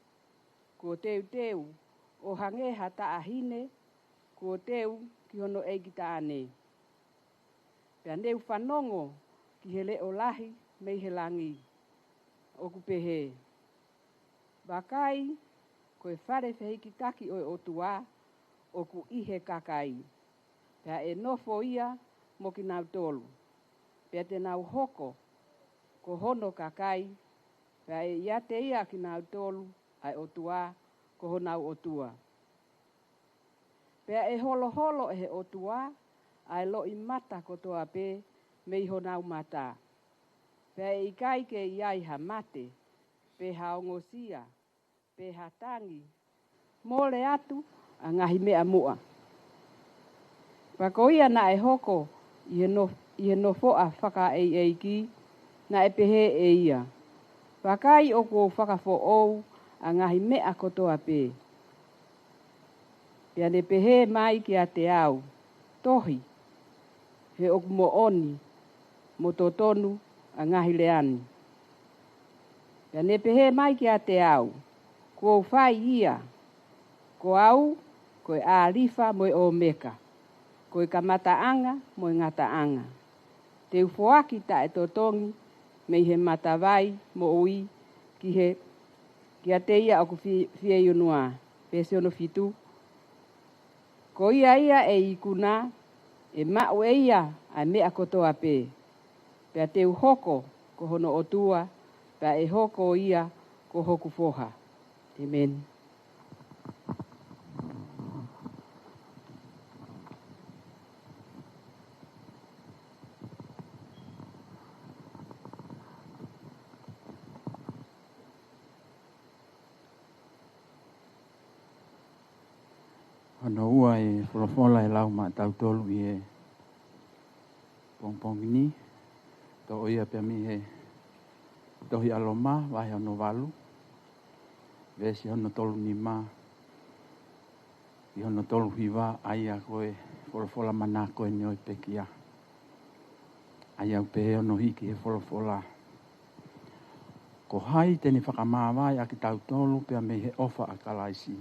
Ko teu o hange hata ahine. Ko teu ki hono eigita ane. Pea neu whanongo ki he leo lahi me he langi. Oku pehe. Bakai, koe whare whehiki taki o otua, oku ihe kakai. Pea e nofo ia mo ki nau tolu. Pea te nau hoko, ko hono kakai. Pea e ia te ia ki nau tolu, ai otua, ko honau otua. Pea e holo e he otua, ai lo i mata kotoa pe, me i honau mata. Pea e ikai ke iai ha mate, pe haongosia, pe hatangi, mole atu, a ngahi mea mua. Pakoia na e hoko, i he nofoa whaka ki, na e pehe e ia. Pakai o ko whakafo ou, a ngahi mea kotoa pe. Pea ne pehe mai ki a te au, tohi, he oku mo oni, mo totonu, a ngahi leani. Pea ne pehe mai ki a te au, ko whai ia, ko au, ko e arifa mo e o meka, ko e kamataanga mo e ngataanga. Te ufoaki ta e totongi, me he matawai mo ui, ki a te ia oku fie yunua, pese ono fitu. Ko ia e ikuna, e mau e ia, a mea kotoa pe. Pea te uhoko, ko hono otua, pea e hoko ia, ko hoku foha. Amen. Ano ua e wholofola e lau ma tau tolu i e pongpong ni. To oia pia mi he tohi aloma wahi ano walu. Vesi hono tolu ni ma. I hono tolu hiwa aia koe wholofola mana koe nioi pekia. Aia upehe ono hiki he wholofola. Ko hai teni whakamawai aki tau tolu pia me he ofa a kalaisi.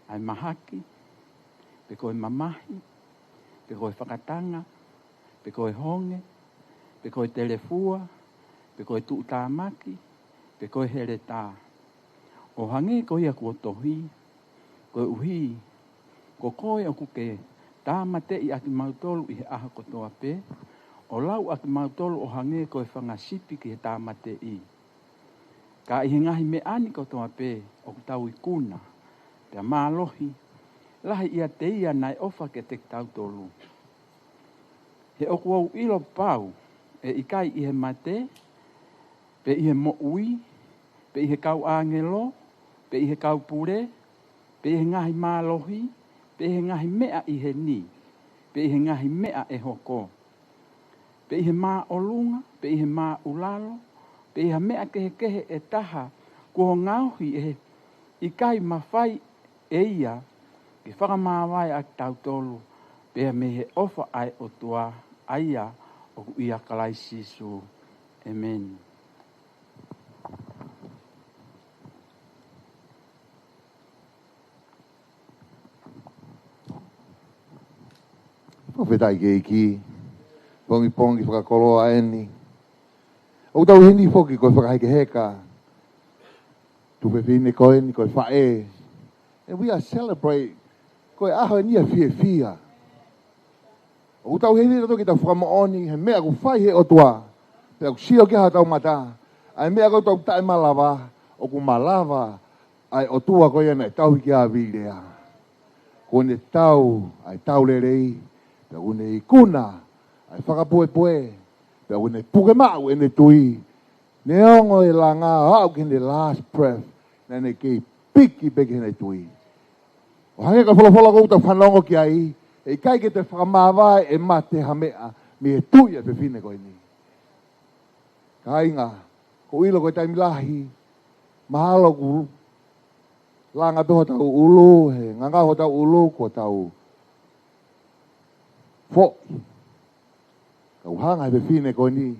Ai mahaki, pe koe mamahi, pe koe whakatanga, pe koe honge, pe koe telefua, pe koe tuutamaki, pe koe here tā. O hange koe ia kua tohi, koe uhi, ko koe o kuke tāmate i aki mautolu i he aha kotoa pe, o lau aki mautolu o hange koe whangasipi ki he tāmate i. Ka i he ngahi me ani kotoa pe, o kutau i kuna, pea mālohi, lahi ia te ia nai ofa ke te tau tolu. He oku au ilo pau, e ikai i he mate, pe i he mo ui, pe i he kau angelo, pe i he kau pure, pe i he ngahi mālohi, pe i he ngahi mea i he ni, pe i he ngahi mea e hoko. Pe i he mā olunga, pe i he mā ulalo, pe i he mea kehe e taha, kua ngauhi e he ikai mawhai e ia, ki whakamāwai a tau tolu, pēr me he ofa ai o tua, aia o ia kalai sisu. Amen. Whawhetai ke iki, pongi whakakoloa eni. O tau hini whoki koe whakaheke heka. Tuwhewhine koe ni koe whae. And we are celebrate koe aho nia fia. O tau hini rato ki ta whamaoni, he mea ku whai he otua. Pe au sio ke hatau mata. Ai mea ko tau tai malava. O ku malava. Ai o tua ko ia nei tau ki a vilea. Ko ne tau. Ai tau le rei. Pe au ne ikuna. Ai whakapue pue. Pe au ne puke mau e ne tui. Ne ongo e la ngā au ki ne last breath. Nā ne kei piki peke ne tui. O hange ka wholofola kou ta whanongo ki ai. E kai ke te whakamāwai e mate hamea. Mi e tui e pepine koe ni. Ka inga. Ko ilo koe taimi lahi. Mahalo ku. Langa peho tau ulu. He nganga ho tau ulu. Ko tau. Fo. Kau hanga e pepine koe ni.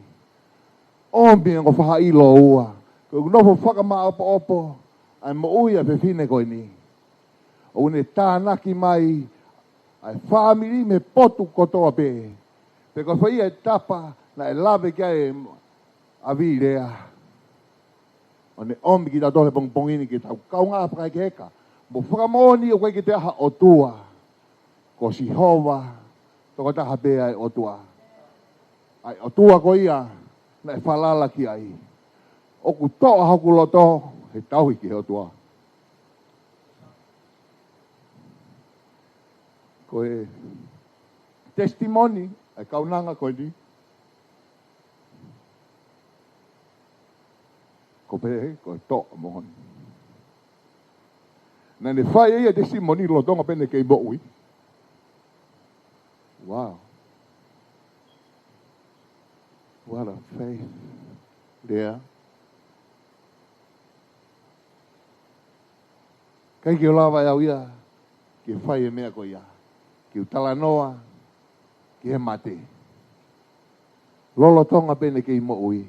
Ombi ngo whaha ilo ua. Ko nofo whakamaa opo. Ai mo ui e pepine koe ni. O ne tānaki mai. Ai whamiri me potu kotoa pe. Pe ko whaia e tapa na e lawe kia e avi rea. O ne omi ki ta tole pongpongini ki tau kaunga pakai ke heka. Mo whakamoni o koe ki te aha o tua. Ko si hova. Toko taha pea e o tua. Ai o tua ko ia. Na e whalala ki ai. O ku toa haku loto. He tauhi ki he o tua. Koe testimoni ai kaunanga koe ni. Ko pe ko to mohon. Na ne fai ia testimoni lo tonga pene kei boui. Wow. What a faith. There. Kai ki o lawa e au ia. Ki fai e mea ko ia. Ki utala noa, ki he mate. Lolo tonga pene ke imo ui.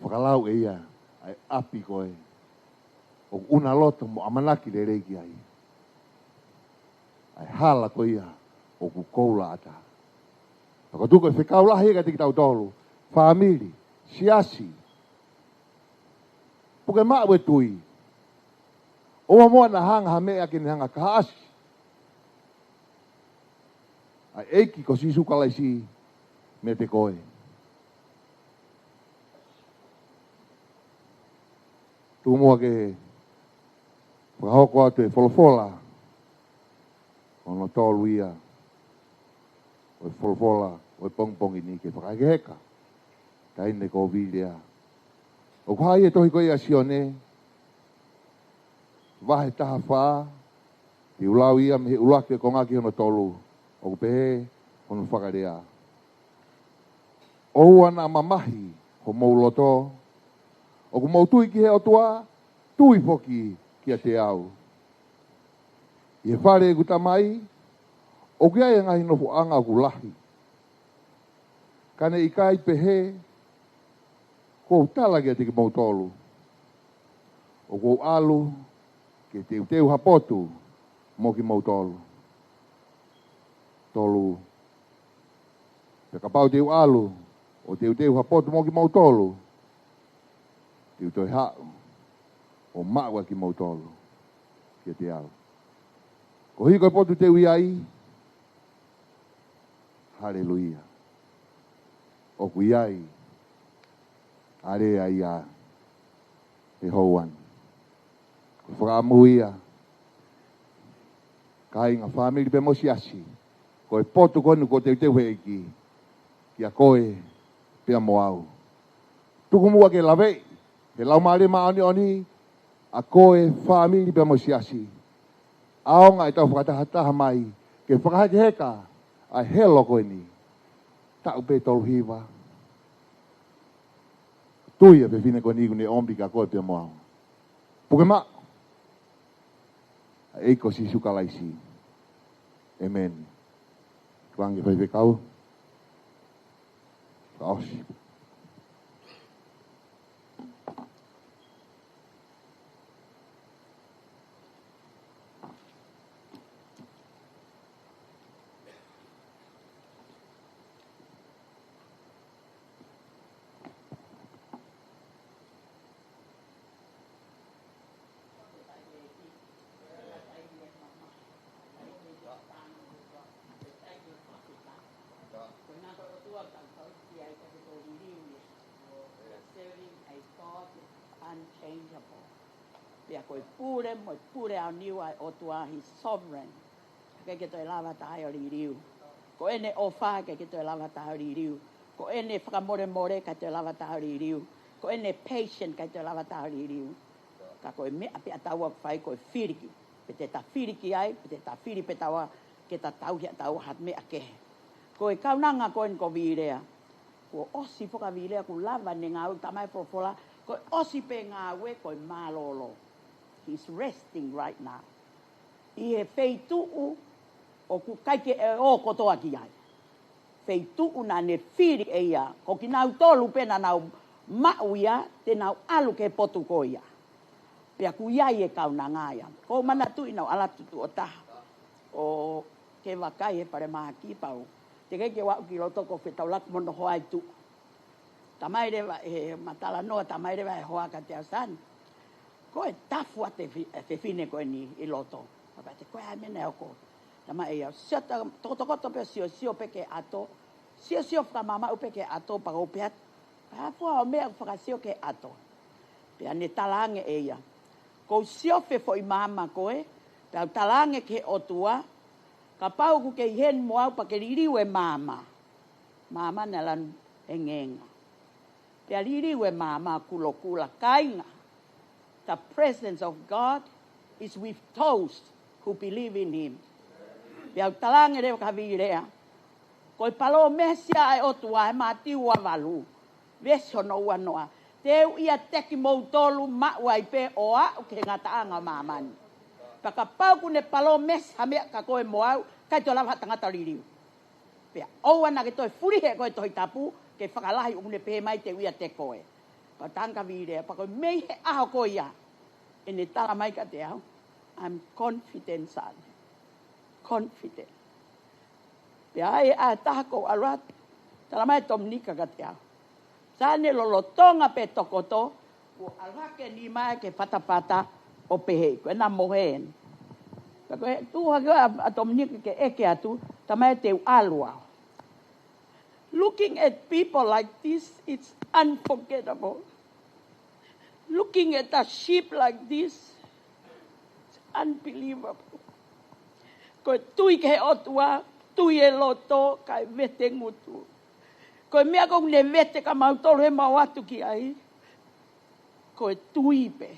Whakalau e ia, ai api koe. O una loto mo amanaki le reiki ai. Ai hala ko ia, o ku koula ata. Tako tuko e whekau lahi e ka tiki tau tolu. Whamiri, siasi. Puke maa we tui. Oa moa na hanga hamea ki ni hanga kaasi. Ai eiki ko sisu kalaisi me te koe. Tu mua ke whakahoko atu e wholofola. Ono tolu ia. O e wholofola, o e pongpongi ni ke whakaheka. Taine ko vilea. O kuhai e tohi koe a sione. Wahe taha whaa. Ki ulau ia me he ulake ko ngaki ono tolu. O kupehe, ono whakarea. O ana mamahi, ho mauloto. O ku mautui ki he otua, tui poki ki a te au. I he whare e kutamai, o kia e ngahi nofu anga ku lahi. Kane i kai pehe, ko utala ki a te ki mautolu. O ku alu, ki te uteu hapotu, mo ki mautolu. Tolu. Te kapau teu alu, o teu teu hapotu mo ki mautolu. Teu toi hau, o maua ki mautolu. Kia te au. Ko hiko e potu teu iai. Haleluia. O ku iai. Are ai a. E houan. Ko whakamu ia. Kai ngā whamiri pe mosi asi. Ko e potu konu ko teu teu heiki. Kia koe pia moau. Tuku mua ke lawe. He lau maare maoni oni. A koe whamiri pia mosi asi. Aonga e tau whakatahataha mai. Ke whakahake heka. A helo koe ni. Tau pe tolu hiwa. Tui e pe fine koe ni kune ombi ka koe pia moau. Puke ma. Eiko si sukalaisi. Amen. Tuangi whaipe kau. Kaosi. unchangeable. Pia koe pure, mo pure au niu ai o tua, he's sovereign. Ke ke toi lava tae o riu. Ko ene ofa ke toi lava tae o riu. Ko ene whakamore more ka toi lava tae o riu. Ko ene patient ka toi lava tae o riu. Ka koe mea pe ataua whai koe whiriki. Pe te ta whiriki ai, pe te ta whiri pe taua ke ta tauhia tau hat mea kehe. Koe kaunanga koe nko virea. Ko osi whaka virea ku lava ne ngā u tamai whawhola. Koe osi pe ngā ue koe mālolo. He's resting right now. I he wheituu o ku kaike e o kotoa ki ai. Wheituu na ne whiri e ia. Ko ki nau tolu pena nau mau ia, te nau alu ke potu ko ia. Pea ku iai e kaunanga ia. Ko mana tui nau alatutu o taha. O ke wakai he pare maha ki pau. Te keike wau ki roto ko whetau laku mono hoa i tu. Tamai rewa e matala noa, tamai rewa e hoa ka te asani. Ko e tafua te whine koe ni i loto. Papa te koe amene o ko. Tamai e au. Siota tokotokoto pe sio peke ato. Sio whamama upeke ato pa o peat. Hafua o mea whakasio ke ato. Pea ne talange e ia. Ko sio fo i mama koe. Pea talange ke o tua. Ka pau ku ke hen mo au pa ke ririu e mama. Mama na lan engenga. Pea ririu e mama kulokula kainga. The presence of God is with those who believe in him. Pea talange reo ka virea. Koe palo mesia e o tua e mati ua valu. Vesio no ua noa. Teu ia teki mou tolu maua i pe oa o ke ngataanga mamani. Paka pau kune palo mes hamea ka koe moau, kai to lava tangata ririu. Pea, oua na ke toi furihe koe toi tapu, ke whakalahi une pehe mai te uia te koe. Pa tanga virea, pa koe mei he aho koe ia. E ne tala mai ka te au, I'm confident, son. Confident. Pea ai a taha kou aluat, tala mai tomnika ka te au. Sane lolotonga pe tokoto, ko alhake ni mai ke patapata o pehe, ko na moheen. Ko tu ha atomnik ke eke atu, tamai te alua. Looking at people like this, it's unforgettable. Looking at a sheep like this, it's unbelievable. Ko tui ke otua, tui e loto, kai vete ngutu. Ko mea kong ne vete ka mautoro he mau atu ki ai. Ko e tui pe.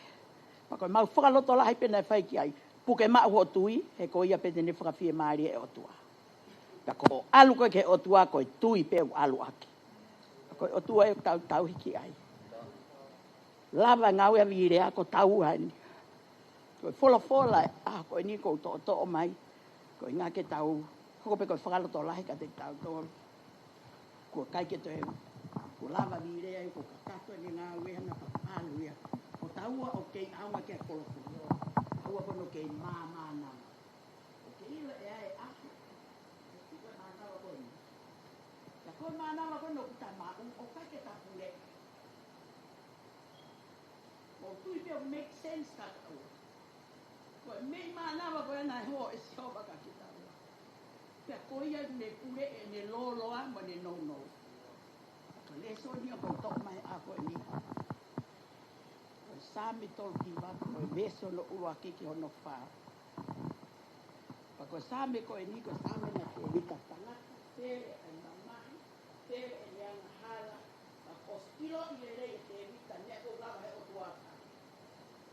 Ma ko mau whakaloto lahi pe nei whai ki ai. Puke mau ho tui, he ko ia pe te ne whakawhia maari e otua. Ta ko alu koe ke otua, ko e tui pe u alu aki. Ko e otua e tau hiki ai. Lava ngau e virea ko tau hani. Ko e fola, ko e ni ko to mai. Ko e ngā ke tau, ko pe ko e whakaloto lahi ka te tau tōru. Ko kai ke te ko lava virea ko kakato ni ngā wehana pa alu ia. Ko taua o kei aunga ke koloko. Taua kono kei māmana. O ke ila e ai ahi. Ko koe mānawa kono. Ta koe mānawa kono kuta māu o kai ke tapule. O tui peo make sense kakau. Ko mei mānawa koe nai ho e sioba ka kita. Pea koia ne pure e ne loloa mo ne no. Ko leso ni o ko mai a koe ni. Ko sami tol ki wa ko beso no ua kiki hono wha. Pa ko sami ko ni ko sami na ke wika tangata. Tere e mamai, tere e leanga hala. Pa ko stilo i le rei te wika neko gawa he o tuaka.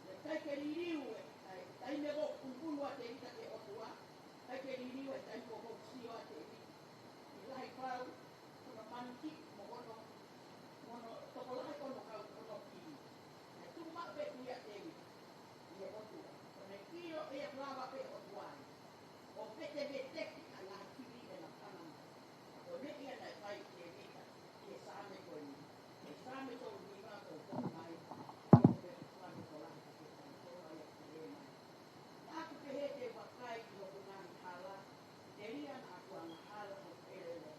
Le kai ke ririu e, tai mego kumpulua te wika ke o tuaka. Kai ke ririu e tai ko sio a te wika. I lai kau, kuna maniki, mono toko lai kono kau kono kiri. E tu mape kuia te wika. I e o tua. Kone kiro e lava pe o tuai. O pete veteki a la kiri e la panama. O ne ia nai whai te wika. Ke same koe ni. Ke same tō riva o tō mai. O pe whai ko lai ka te tōra i a te mai. Aku pe he te wakai ki o kunani hala. Te ria na aku anga hala o perele.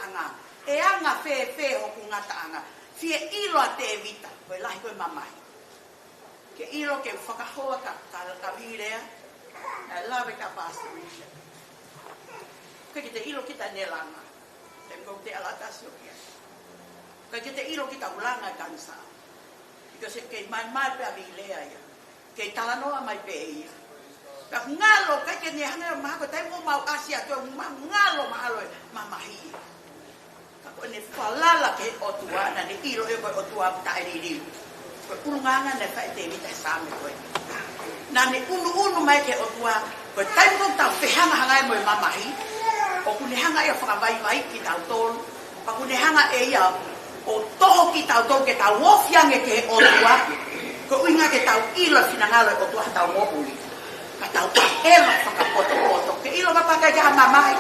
anga. E anga fe hoku ngata anga. Fie ilo a te evita. Koe lahi koe mamai. Ke ilo ke whakahoa ka virea. I love it, Pastor Richard. Koe ki te ilo kita nelanga. Te ngau te alatasio kia. Koe ki te ilo kita ulanga kansa. Because kei mai pe a vilea ia. Kei talanoa mai pe ia. Ka ngalo ka ke ni hana ma ko tai mo mau asia to ngalo mahalo mamahi. Ka ko ne falala ke otua na ni iro e ko otua ta iri. Ko pulunganga ne fa te vita same ko. Na ni unu mai ke otua ko tai mo ta fehanga hanga mo mamahi. O ku ne hanga ia fa vai ki ta tol. Pa ku ne hanga e ia o toho ki ta tol ke ta wofia nge ke otua. Ko inga ke ta ilo finangalo otua ta mo uli. Katau ela whakapoto-poto. Ke ilo mapakai ka mamai.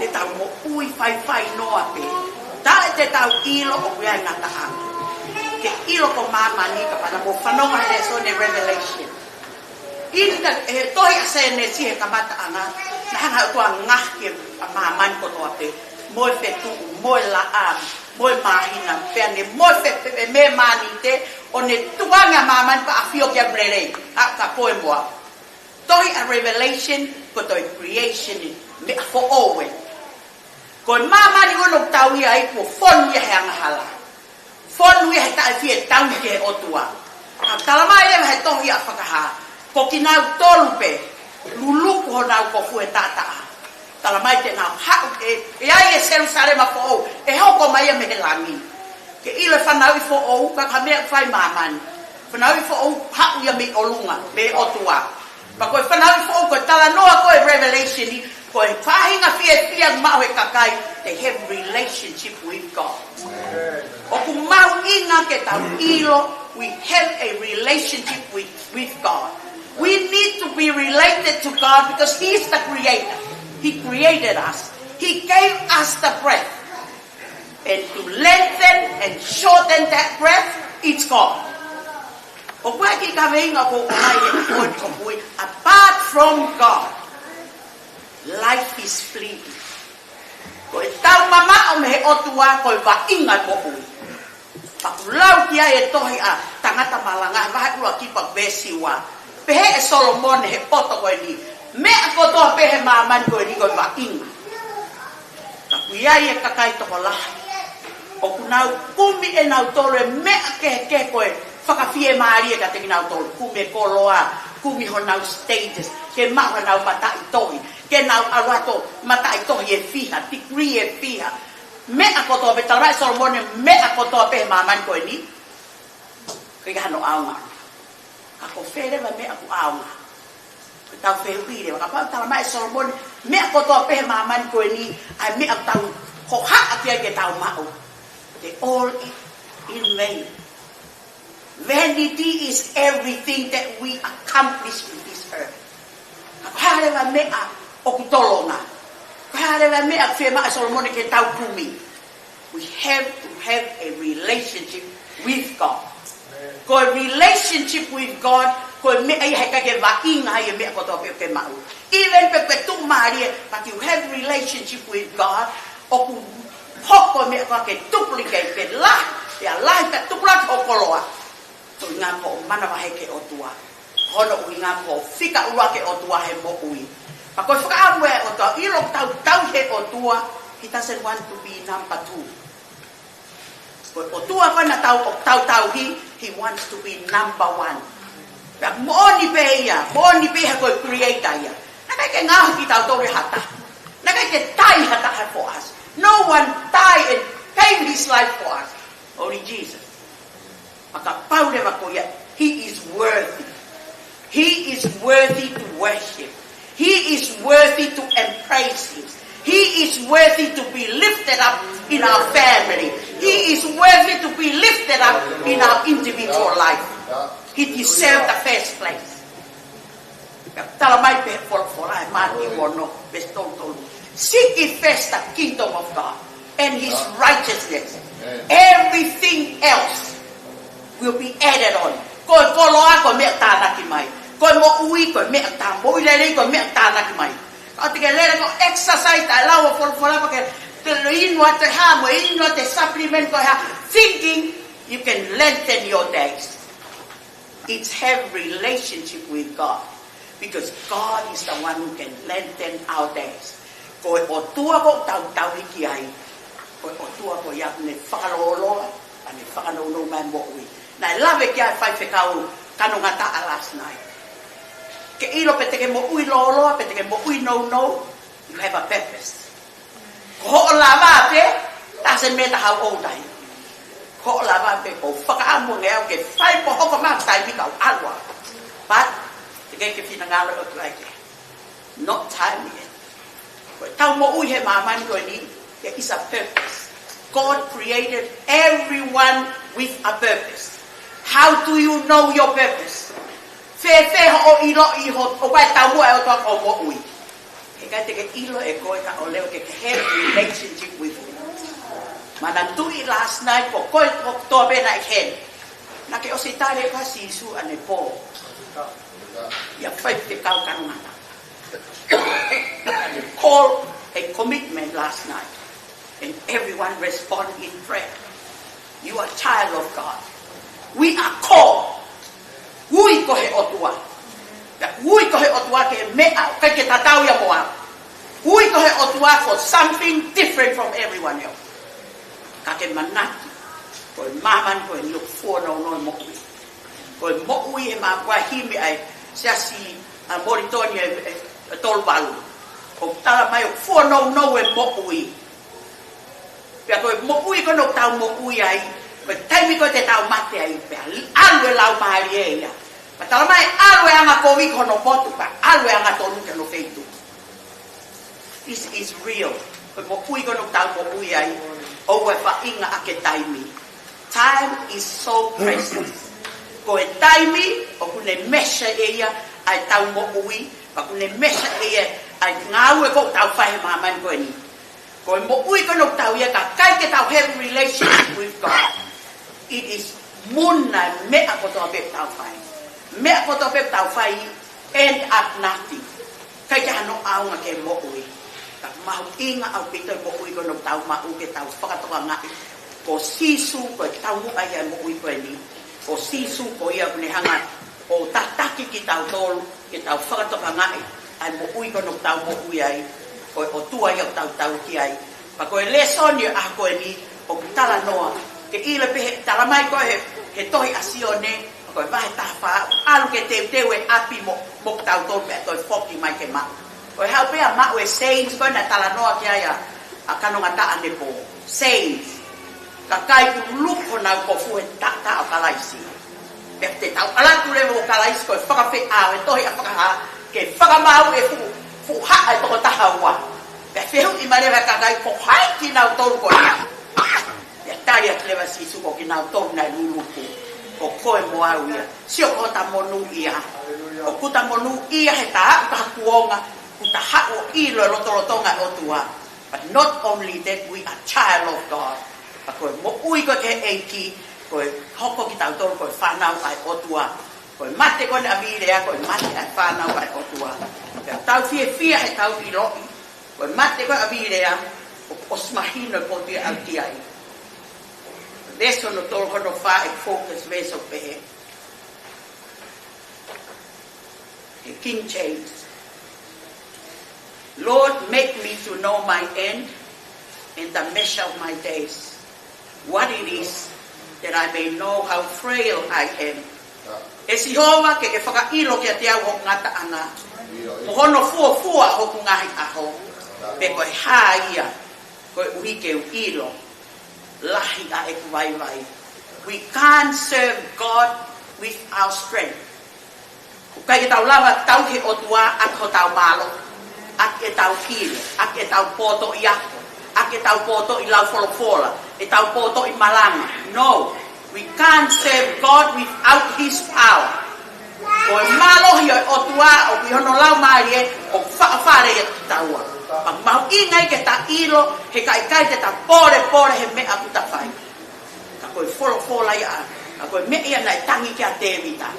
Te tau mo ui whai noa pe. Tae te tau ilo o kuia i ngata hanga. Ke ilo ko mamani ka pana mo whanonga he so ne revelation. Ina tohi a se ne sihe ka mata anga. Na hanga utua ngahke a mamani ko toa pe. Moi fetu, moi laam, moi mahina, peane, moi fepe me mani te. O ne tuanga mamani pa afio kia brelei. Ka poe moa. Tohi a revelation, ko toi creation me for always. Ko mama ni uno tau ia i ko fon ia hanga hala. Fon ia ta fie tau ke otua. A talama ia he tohi a whakaha. Ko kinau tolpe, lulu ko nau ko fue tata. Talama te nau hau e ai e Jerusalem fo o. E hoko mai me helangi. Ke ile whanau i fo o, ka kamea whai mamani. Whanau i fo o, hau ia me olunga, me otua. Pa koe whanau fo koe tala noa koe revelation ni, koe whahinga fia mau e kakai, they have relationship with God. O ku mau inga ke tau ilo, we have a relationship with God. We need to be related to God because He is the creator. He created us. He gave us the breath. And to lengthen and shorten that breath, it's God. Apart from God, life is fleeting. Ko tau mama o me otua ko va inga ko ui. Pakulau kia e tohi a tangata malanga va ua ki pa besiwa. Pehe e Solomon he poto ko ni. Me ko to pehe mama ko ni ko va inga. Takuia e kakai to la. O kunau kumi e nau tole me ke ko whakawhie maari e ka te kinau tolu. Kume koloa, kumi ho nau stages, ke maua nau matai tohi, ke nau aruato matai tohi e fiha, degree e fiha. Me a kotoa pe talai Solomone, me a kotoa pe mamani koe ni. Kei ka hano aunga. Ako where wa me aku aunga. Tau where uire, waka pau talai Solomone, me a kotoa pe mamani koe ni, ai me a tau hoha a kia ke tau mau. They all in vain. Vanity is everything that we accomplish with this earth. Kaharewa mea okutolonga. Kaharewa mea fema Solomone ke tau kumi. We have to have a relationship with God. Ko relationship with God, ko mea i heka ke vainga i mea koto pe mau. Even pe tu maria, but you have relationship with God, oku hoko mea ko ke duplicate ke la, ya la pe tuplat okoloa. Tu ngā po mana wahe ke otua. Hono ui ngā po whika ua ke otua he mo ui. Pa koe whakaamu e otua, ilo tau he otua, he doesn't want to be number 2. Koe otua whana tau he wants to be number 1. Pea mooni pe ia, mooni pe ha koe creator ia. Nakai ke ngahu ki tau tore hata. Nakai ke tai hata for us. No one died and gave his life for us. Only Jesus. He is worthy. He is worthy to worship. He is worthy to embrace Him. He is worthy to be lifted up in our family. He is worthy to be lifted up in our individual life. He deserves the first place. Seek ye first the kingdom of God and His righteousness. Everything else will be added on. Koe koloa koe mea tānaki mai. Koe mo ui koe mea tā. Mo i lelei koe mea tānaki mai. Ka te ke lele ko exercise tai lawa fola pa ke what they have, what they supplement, thinking you can lengthen your days. It's have relationship with God. Because God is the one who can lengthen our days. Koe o tua ko tau hiki ai. Koe o tua ko ia ne whakaloloa, ane whakanolo mai mo'ui. Nai lawe ki ai whai whekau kano ngata last night. Ke ilo peteke mo'ui loloa, peteke mo'ui no, you have a purpose. Ko ho lava pe, doesn't matter how old I am. Ko lava pe ko whakaamu ngea ke whai po hoko maa tai mi kau alwa. But not time yet. There is a purpose. God created everyone with a purpose. How do you know your purpose? Have relationship with him. Manantui last night for koi October night hen. Nake ositare ka sisu ane po. Ya fight the Kalkanata. And call a commitment last night. And everyone responded in prayer. You are a child of God. We are called. Ui kohe otua. Ui kohe otua ke mea ke tatau ya moa. Ui kohe otua for something different from everyone else. Kake manati. Koe maman koe look for no mo'ui. Koe mo'ui e ma kwa himi ai siasi Moritonia tolbalu. O tala mai o for no e mo'ui. Pea koe mo'ui kono tau mo'ui ai. Koe taimi koe te tau mate ai. Pea alue lau mahari e ia. Ma tala mai alue anga kowi kono motu. Pa alue anga tonu ke no feitu. This is real. Koe mo'ui kono tau mo'ui ai. O koe wha inga ake taimi. Time is so precious. Koe taimi o kune mesha e ia ai tau mo'ui. Pa kune mesha e ia ai ngau e kou tau whahe maman koe ni. Koe mo'ui kono tau ia ka kai ke tau have relationship with God. It is muna mea koto apep tau whahe. Mea koto apep tau whahe end up nothing. Kai ke hano aunga ke mo'ui. Ka mahu inga au pito mo'ui kono tau ma'u ke tau whakatoka ngai. Ko sisu koe tau ai ai mo'ui koe ni. Ko sisu ko ia kune hanga o tataki ki tau tolu ki tau whakatoka ngai. Ai mo'ui kono tau mo'ui ai. Koe o tua ia tau ki ai. Pa koe lesoni a koe ni o tala noa. Ke ila pehe tala mai koe he tohi asione. Koe vahe taha alu ke teu e api mo tau tolu pe toi foki mai ke ma. Koe hau pea ma ue saints koe na tala noa ki ai a kanonga ta ane po. Saints. Ka kai ku lupo na ko fu ta o kalaisi. Pe te tau ala tu le o kalaisi ko whakawhi a e tohi a whakaha ke whakamau e fu ha e toko taha ua. Pe whihu i marewa ka kai ko hai ki nau toru ko ia. Pe tari a klewa sisu ko ki nau toru na luluku. Ko koe mo au ia. Sio ko ta monu ia. O kuta monu ia he ta kuonga. Kuta hao ilo lotolotonga o tua. But not only that, we are child of God. Koe mo'ui koe ke eiki, koe hoko ki tau tolu koe whanau ai otua. Koe mate koe na virea, koe mate ai whanau ai otua. Koe tau fia he tau i roi. Koe mate koe a virea, o smahino po tia au tiai. Veso no tolu kono wha e focus veso pehe. King James. Lord, make me to know my end and the measure of my days. What it is, that I may know how frail I am. E si homa ke whakailo ki a te au hoku ngata anga. Mohono fua hoku ngahi aho. Pe koe hā ia, koe uhi ke uilo. Lahi a e kuwaiwai. We can't serve God with our strength. Kai e tau lava tau he o tua ak ho tau malo. Ak e tau kile, ak e tau poto i ako. Ak e tau poto i lau folofola. E tau poto i malanga. No. We can't serve God without His power. O e malo hi o tua o ki hono lau maari e o whaafare e taua. Pag mahu ingai ke ta ilo he kai te ta pore he mea kuta whai. Ka koe folofola ia. Ka koe mea ia nai tangi ki a tevita.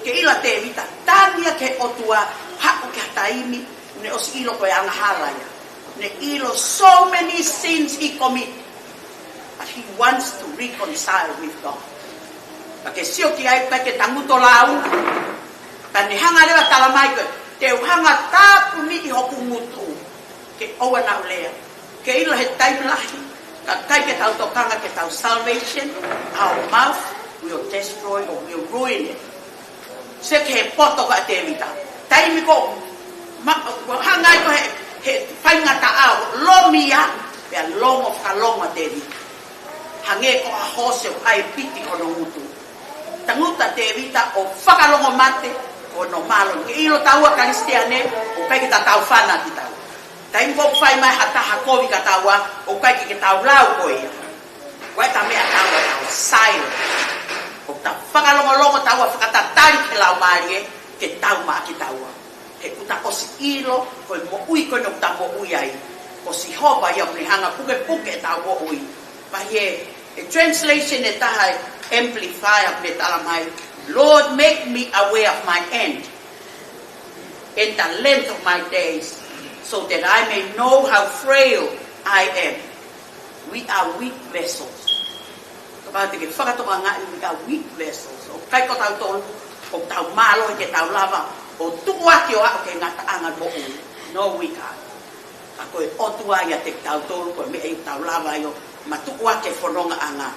Ke ila tevita. Tangia ke o tua hako ki a taimi. Ne o si ilo koe anga hala ia. Ne ilo so many sins he commit. But he wants to reconcile with God. Pake sio ki ai pake tanguto lau. Tani hanga lewa talamai koe. Te hanga tapu ni I hoku mutu. Ke oa na ulea. Ke ilo he taimlahi. Ka kai ke tau tokanga ke tau salvation. Our mouth will destroy or will ruin it. Se ke poto ka te vita. Taimi ko. Hangai ko he whainga ta au. Lomia. Pea longo whakalonga te vita. Hange ko a hose o ai piti o no mutu. Tanguta te vita o whakalongo mate o no malo. Ke ilo taua karistiane o kai ki ta tau whana ki tau. Taim ko whai mai hata hakovi ka taua o kai ki tau lau ko ia. Wai ta mea taua tau silent. O ta whakalongo taua whakatatari ki lau marie ke tau maa ki taua. He kuta o si ilo ko mo ui ko no ta mo ui ai. Ko si hoba ia ni hanga puke puke tau mo ui. Pahe, a translation that I amplify of the talamai. Lord, make me aware of my end and the length of my days, so that I may know how frail I am. We are weak vessels. Kapag tingin, whakatoka nga, we are weak vessels. O kay ko tau tol, o tau malo, ke tau lava, o tukwaki o ako kay nga taangan mo un. No, we can't. Ako e otua ia te tau tol, ko me e tau lava yo, matukwa ke whanonga anga.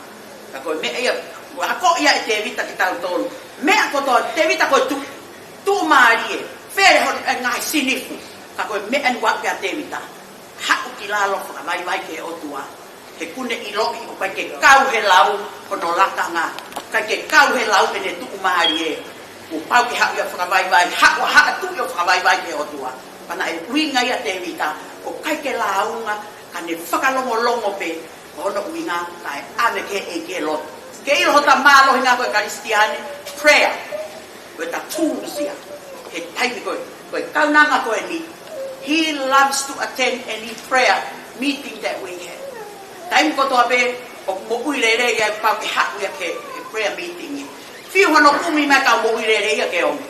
Ako me ia, ako ia e te vita ki tau tolu. Me ako to, te vita ko tu maarie. Fere hon ngai sinifu. Ako me en wake a te vita. Haku ki lalo whakamai vai ke otua. He kune iloki o kai ke kau he lau kono laka nga. Kai ke kau he lau pene tu maarie. O pau ke haku ia whakamai vai. Haku haka tu ia whakamai vai ke otua. Pana e uinga ia te vita. O kai ke lau nga. Kane whakalongo pe. Ono uinga kai ame ke e ke lot. Ke ilo hota malo hinga koe karistiane. Prayer. Koe ta tools ia. He taimi koe. Koe kaunanga koe ni. He loves to attend any prayer meeting that we have. Taimi ko toa pe. O mo uirere ia pau ke haku ia ke prayer meeting ia. Fiu hano kumi mai ka mo uirere ia ke ome.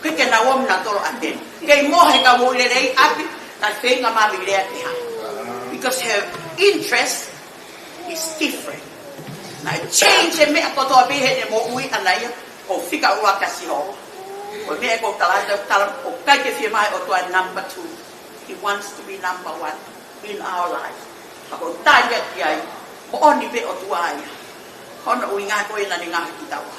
Koe ke na om na tolo attend. Kei mohe ka mo uirere ia api. Kai whenga mami rea ke ha. Because her interest is different. Na change me ako to be he mo ui anaya o fika ua kasi ho. O me ko tala o kai ke firma o to number 2. He wants to be number 1 in our life. Ako tanya kiai mo oni be o tuai. Kono ui nga ko ina ninga kitawa.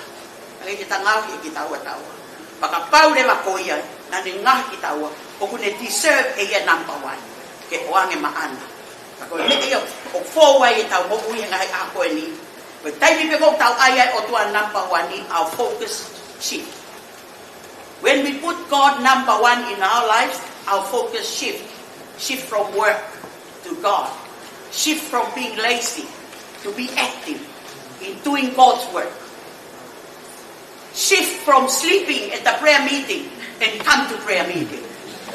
Ngai kita ngahi kitawa tawa. Paka pau le ko ia na ninga kitawa. O kune deserve e number 1. Ke oange maana. Ako me ia o forward tau mo ui nga ako ni. But taimi pe ko tau ai o tua number 1 ni our focus shift. When we put God number 1 in our lives, our focus shift. Shift from work to God. Shift from being lazy to be active in doing God's work. Shift from sleeping at the prayer meeting and come to prayer meeting.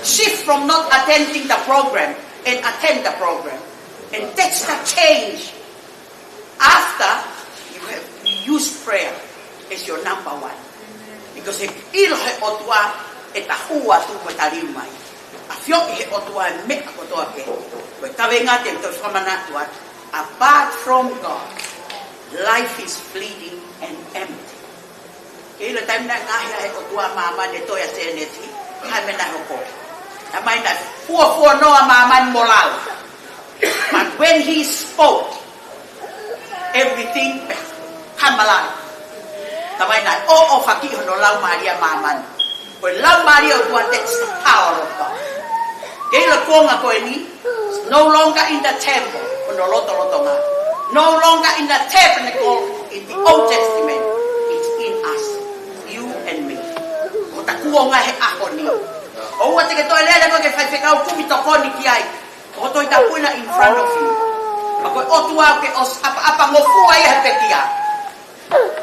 Shift from not attending the program and attend the program. And that's the change. After you have used prayer as your number 1. Because if ilo he otua e tahua tu ko tarimai. Afio he otua me ko to ke. Ko kavenga te to famana tu. Apart from God, life is fleeting and empty. Ilo time na ngahi he otua mama ne to ya seneti. Hai me na hoko. Amai na fuo no mama molal. But when he spoke, everything come alive. Tamay na, fakih no lau Maria maman. When lau Maria, that's the power of God. Kaya ko nga ko ni, no longer in the temple, no longer in the tabernacle in the Old Testament. It's in us, you and me. O takuo nga he ako ni. O wate ke to elele ko ke fai kumito ko ni kiai. O to itapuna in front of you. Ako otua ke os apa ngofua ia pekia.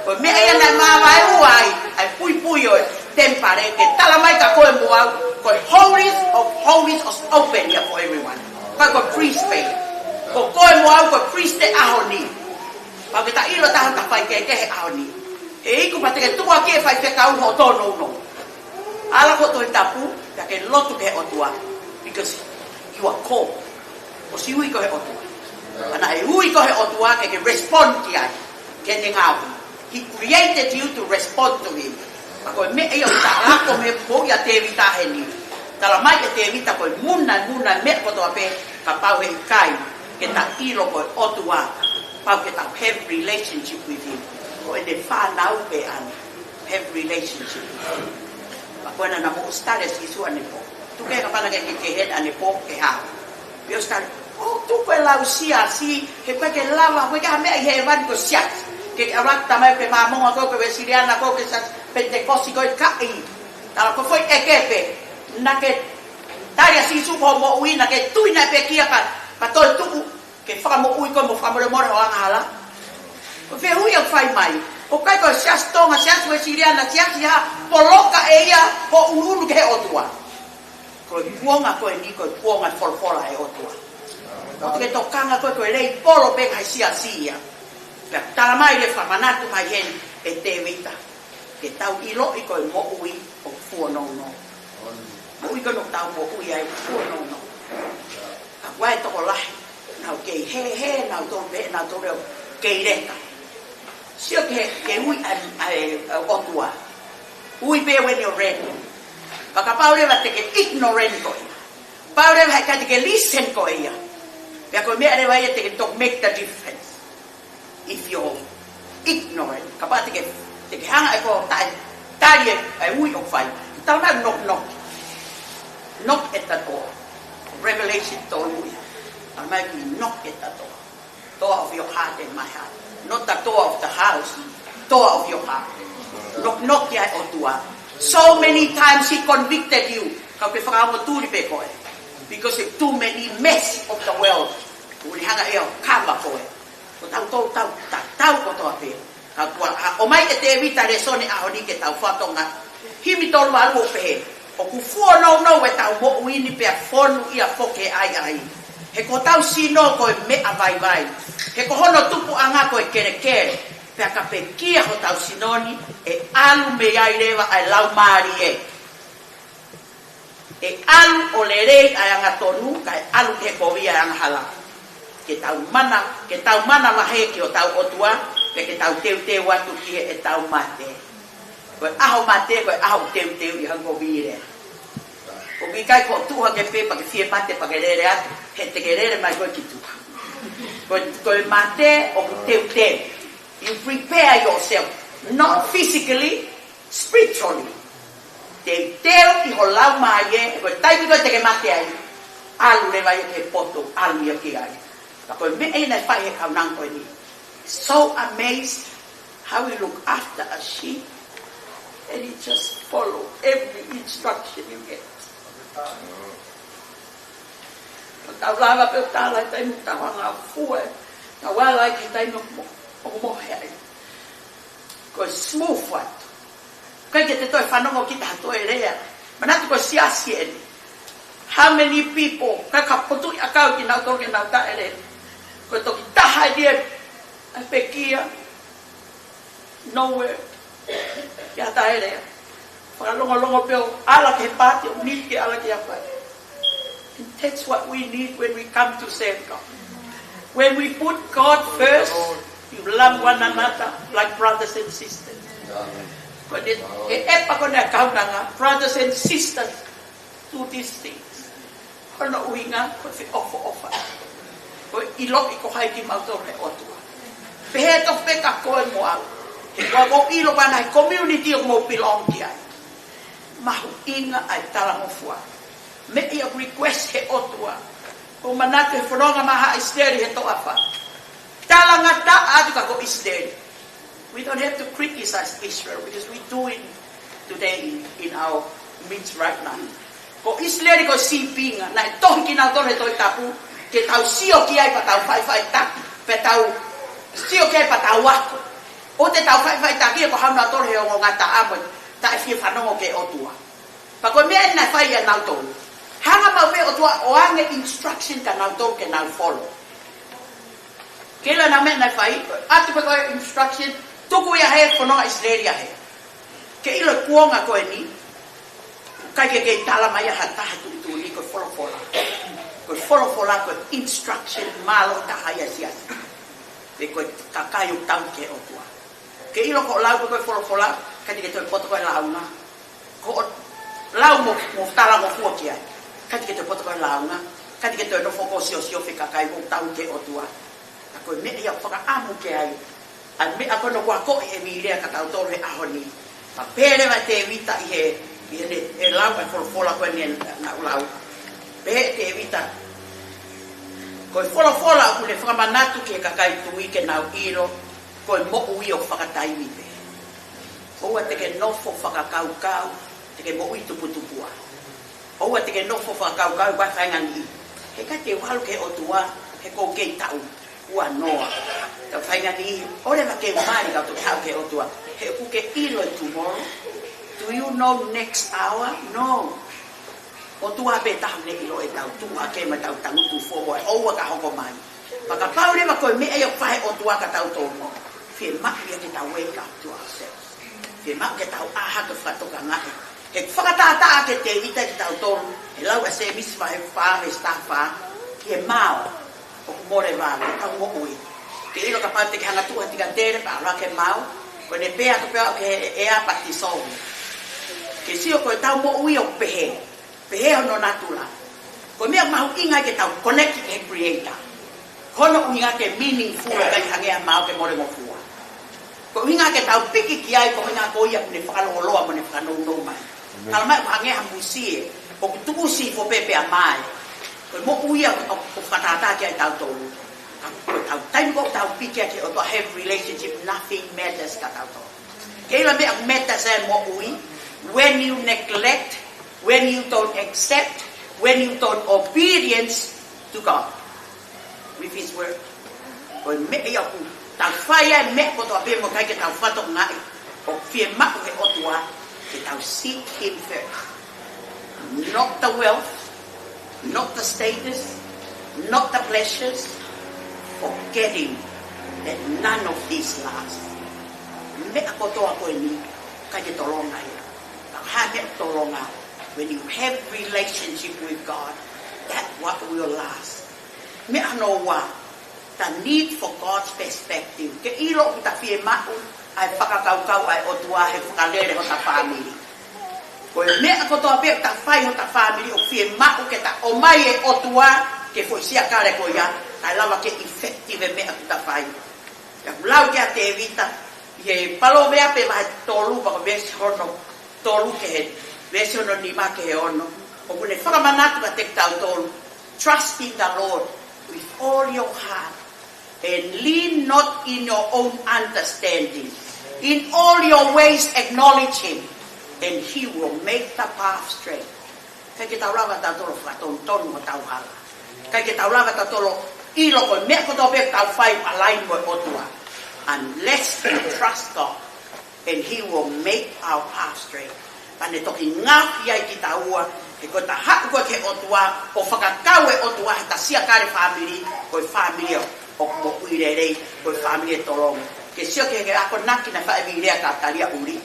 Ko me ia na mama uai ai pui oi tempare ke talamai ka ko embuau ko holies of holies is open here for everyone. Ko priest pay. Ko embuau ko priest te ahoni. Pa kita ilo tahan ka pai ke ahoni. E ku pate ke tua ke fai te ka ho to no. Ala ko to tapu ya ke lotu ke otua because you are called. O si ui ko he otua. Ana e ui ko he otua ke respond ki ai. Ke te ngau. He created you to respond to him. Ako me e o ta'ako me mo ia te vita he ni. Tala mai e te vita koe muna me kotoa pe ka pau he kai. Ke ta ilo koe otua. Pau ke ta have relationship with him. Ko e ne whanau pe ana. Have relationship with him. Ako e na mo stare si su ane po. Tu ke ka pana ke head ane po ke ha. Pio stare. Oh, tu koe lau sia si. He koe ke lava. Koe ka mea he evan ko siat. Ke arak tamai pe mamonga ko ke vesiriana ko ke sa pentekosi ko kai. Tala ko foi ekepe. Na ke taria si su ko mo ui na ke tuina pe kia pa tol tu ke fa mo ui ko mo fa mo le mora anga hala. Ko fe ui au fai mai. O kai ko sia stonga sia su vesiriana sia sia poloka eia ko unu ke otua. Ko puonga ko ni ko puonga folfola e otua. O ke tokanga ko lei polo pe kai sia sia. Pe tala mai le fa manatu mai hen e te vita. Ke tau ilo i ko mo ui o fu no. Mo ui ko no tau mo ui ai fu no. A wai to lahi. Nau ke he nau to be nau to ke reka. Sio ke ui ai otua. Ui be when you're ready. Paka paure va te ke ignorant ko. Paure va ka te ke listen ko ia. Pe ko me are vai te ke to make the difference. If you're ignorant, kapag te hanga ko talie ay ui o fai. Tao na knock at the door. Revelation told you, I might be knock at the door of your heart and my heart, not the door of the house, door of your heart. Knock ya o tua. So many times he convicted you. Kapag mo tuli pe ko because of too many mess of the world. Uli hanga eo kama ko tau ko toa pe. O mai e te vita resone a honi ke tau whatonga. Himi tolu alu o pe. O ku fua no e tau mo uini pe a fonu ia foke ai. He ko tau sino ko e me a vai. He ko hono tupu anga ko e kere. Pe a ka pe kia ho tau sinoni e alu me ai rewa ai lau maari e. E alu o le rei ai anga tonu ka e alu ke kovia anga hala. Ke tau mana lahe ki o tau otua, ke tau teu atu ki e tau mate. Koe aho mate, koe aho teu i hango vire. O mi kai ko tuha ke pe pa ke fie mate pa ke rere atu, he te ke rere mai koe ki tuha. Koe mate o teu. You prepare yourself, not physically, spiritually. Teu i ho lau mai e, koe taipi koe te ke mate ai. Alu le vai ke poto, alu ia ki ai. So amazed how we look after a sheep and he just follow every instruction you get. Tau lava pe tala tai tau nga fue. Tau wala ki tai no mo he. Ko smooth what. Kai ke te toi whanongo ki ta toi rea. Manatu ko siasien. How many people ka kaputu akau ki nau toke nau ta ere. Ko toki taha dia a pekia nowhere ya ta ere para longo peo ala ke pati ni ke ala ke apa. And that's what we need when we come to serve God. When we put God first, you love one another like brothers and sisters. But brothers and sisters do these things. Kono uinga ko fi offer. Ko ilo ko hai ki mautor he otua. Pehet of peka ko mo au. Ko mo ilo bana community mo belong ki ai. Mahu inga ai tala mo fua. Me ia request he otua. O manate fronga maha isteri he to afa. Tala ngata adu ka ko isteri. We don't have to criticize Israel because we do it today in our midst right now. Ko isteri ko sipinga na tohi kina to he to tapu. Ke tau sio ki ai pa tau fai tak pe tau sio ki ai pa tau wako o te tau fai tak ki ko hana tor he o ngata amo ta fi fanongo ke otua pa ko me na fai ya na to hanga ma we otua o anga instruction ka na to ke na follow ke la na me na fai atu ko instruction to ko ya he fono Israel ya he ke ilo kuonga ko ni kai ke tala mai hata tu ni ko follow Koe wholofola koe instruction malo tahaya sias. Te koe kakayo tau ke otua. Ke ilo ko lau koe wholofola, kati ke toi poto koe launga. Ko lau mo tala mo fua kia. Kati ke toi poto koe launga. Kati ke toi no foko sio fe kakayo mo tau ke otua. A koe me ia whaka amu ke ai. A me a kono kua koe e mi rea ka tau tolu he ahoni. Pa pere wa te vita i he lau e wholofola koe ni na ulau. Pe te vita. Koe wholofola u le whakamanatu ke kakai tui ke nau iro. Koe mo ui o whakataimi pe. Oua te ke nofo whakakaukau. Te ke mo ui tuputupua. Oua te ke nofo whakakaukau kwa whaingani. He ka te walu ke o tua. He kou kei tau. Ua noa. Tau whaingani. Ore ma ke umari kau tu tau ke o tua. He kuke ilo e tomorrow. Do you know next hour? No. O tua pe tahu ne ilo e tau. Tua ke ma tau tangutu fōua. Oua ka hoko mai. Paka paure ma koe me e o whahe o tua ka tau tōno. Fie maki e ke tau wake up to ourselves. Fie maki ke tau aha ke whatoka ngai. He whakatata ke te ita ki tau tōno. He lau a se miswa he wha, he stafa. He mao. O kumore wale. Tau mo ui. Ke ilo ka pate ke hanga tua tika tere pa ala ke mao. Koe ne pea ka pea ke ea pati sohu. Ke sio koe tau mo ui o pehe. Pehe hono natula. Koe mea mahu inga ke tau connect ke creator. Kono inga ke meaningful kai hangea mau ke more mo fua. Koe inga ke tau piki ki ai koe inga ko ia kune whakaloloa mo ne whakanounou mai. Kalamai ko hangea hambusie. O kutukusi fo pepe a mai. Koe mo uia o whakatata ki ai tau tolu. Koe tau time ko tau piki ki o to have relationship. Nothing matters ka tau tolu. Keila mea matters e mo ui. When you neglect, when you don't accept, when you don't obedience to God with His word. Koe me ia ku tau whaia me ko toa pe mo kai ke tau whatok ngai. O fie mako he otua ke tau seek Him first. Not the wealth, not the status, not the pleasures, forgetting that none of these last. Me ako toa koe ni kai ke tolonga ia. When you have relationship with God, that's what will last. Me ano wa, the need for God's perspective. Ke ilo kita fie mau ay pakakau-kau ay otua he whakalere ho ta family. Koe me ako toa pe ta whai ho ta family o fie mau ke ta omai e otua ke foi sia kare ko ia, kai lawa ke effective me ako ta whai. Ya lau ke a te evita, ye palo mea pe vai tolu pa ko vesi hono tolu ke he vesi ono ni ma ke he ono o kune whakamanatu ka tek tau tolu. Trust in the Lord with all your heart and lean not in your own understanding. In all your ways acknowledge Him and He will make the path straight. Kai ke tau lawa tau tolo whakatonu mo tau hala. Kai ke tau lawa tau tolo ilo ko mea ko tau pe tau whai alain mo otua. Unless we trust God and He will make our path straight. Pane toki ngāpi ai ki taua, he koe ta haku koe ke otua, o whakakau e otua, he ta sia kare family, koe family o mo uirerei, koe family e tolongo. Ke sio ke ako naki na whae virea ka taria uri.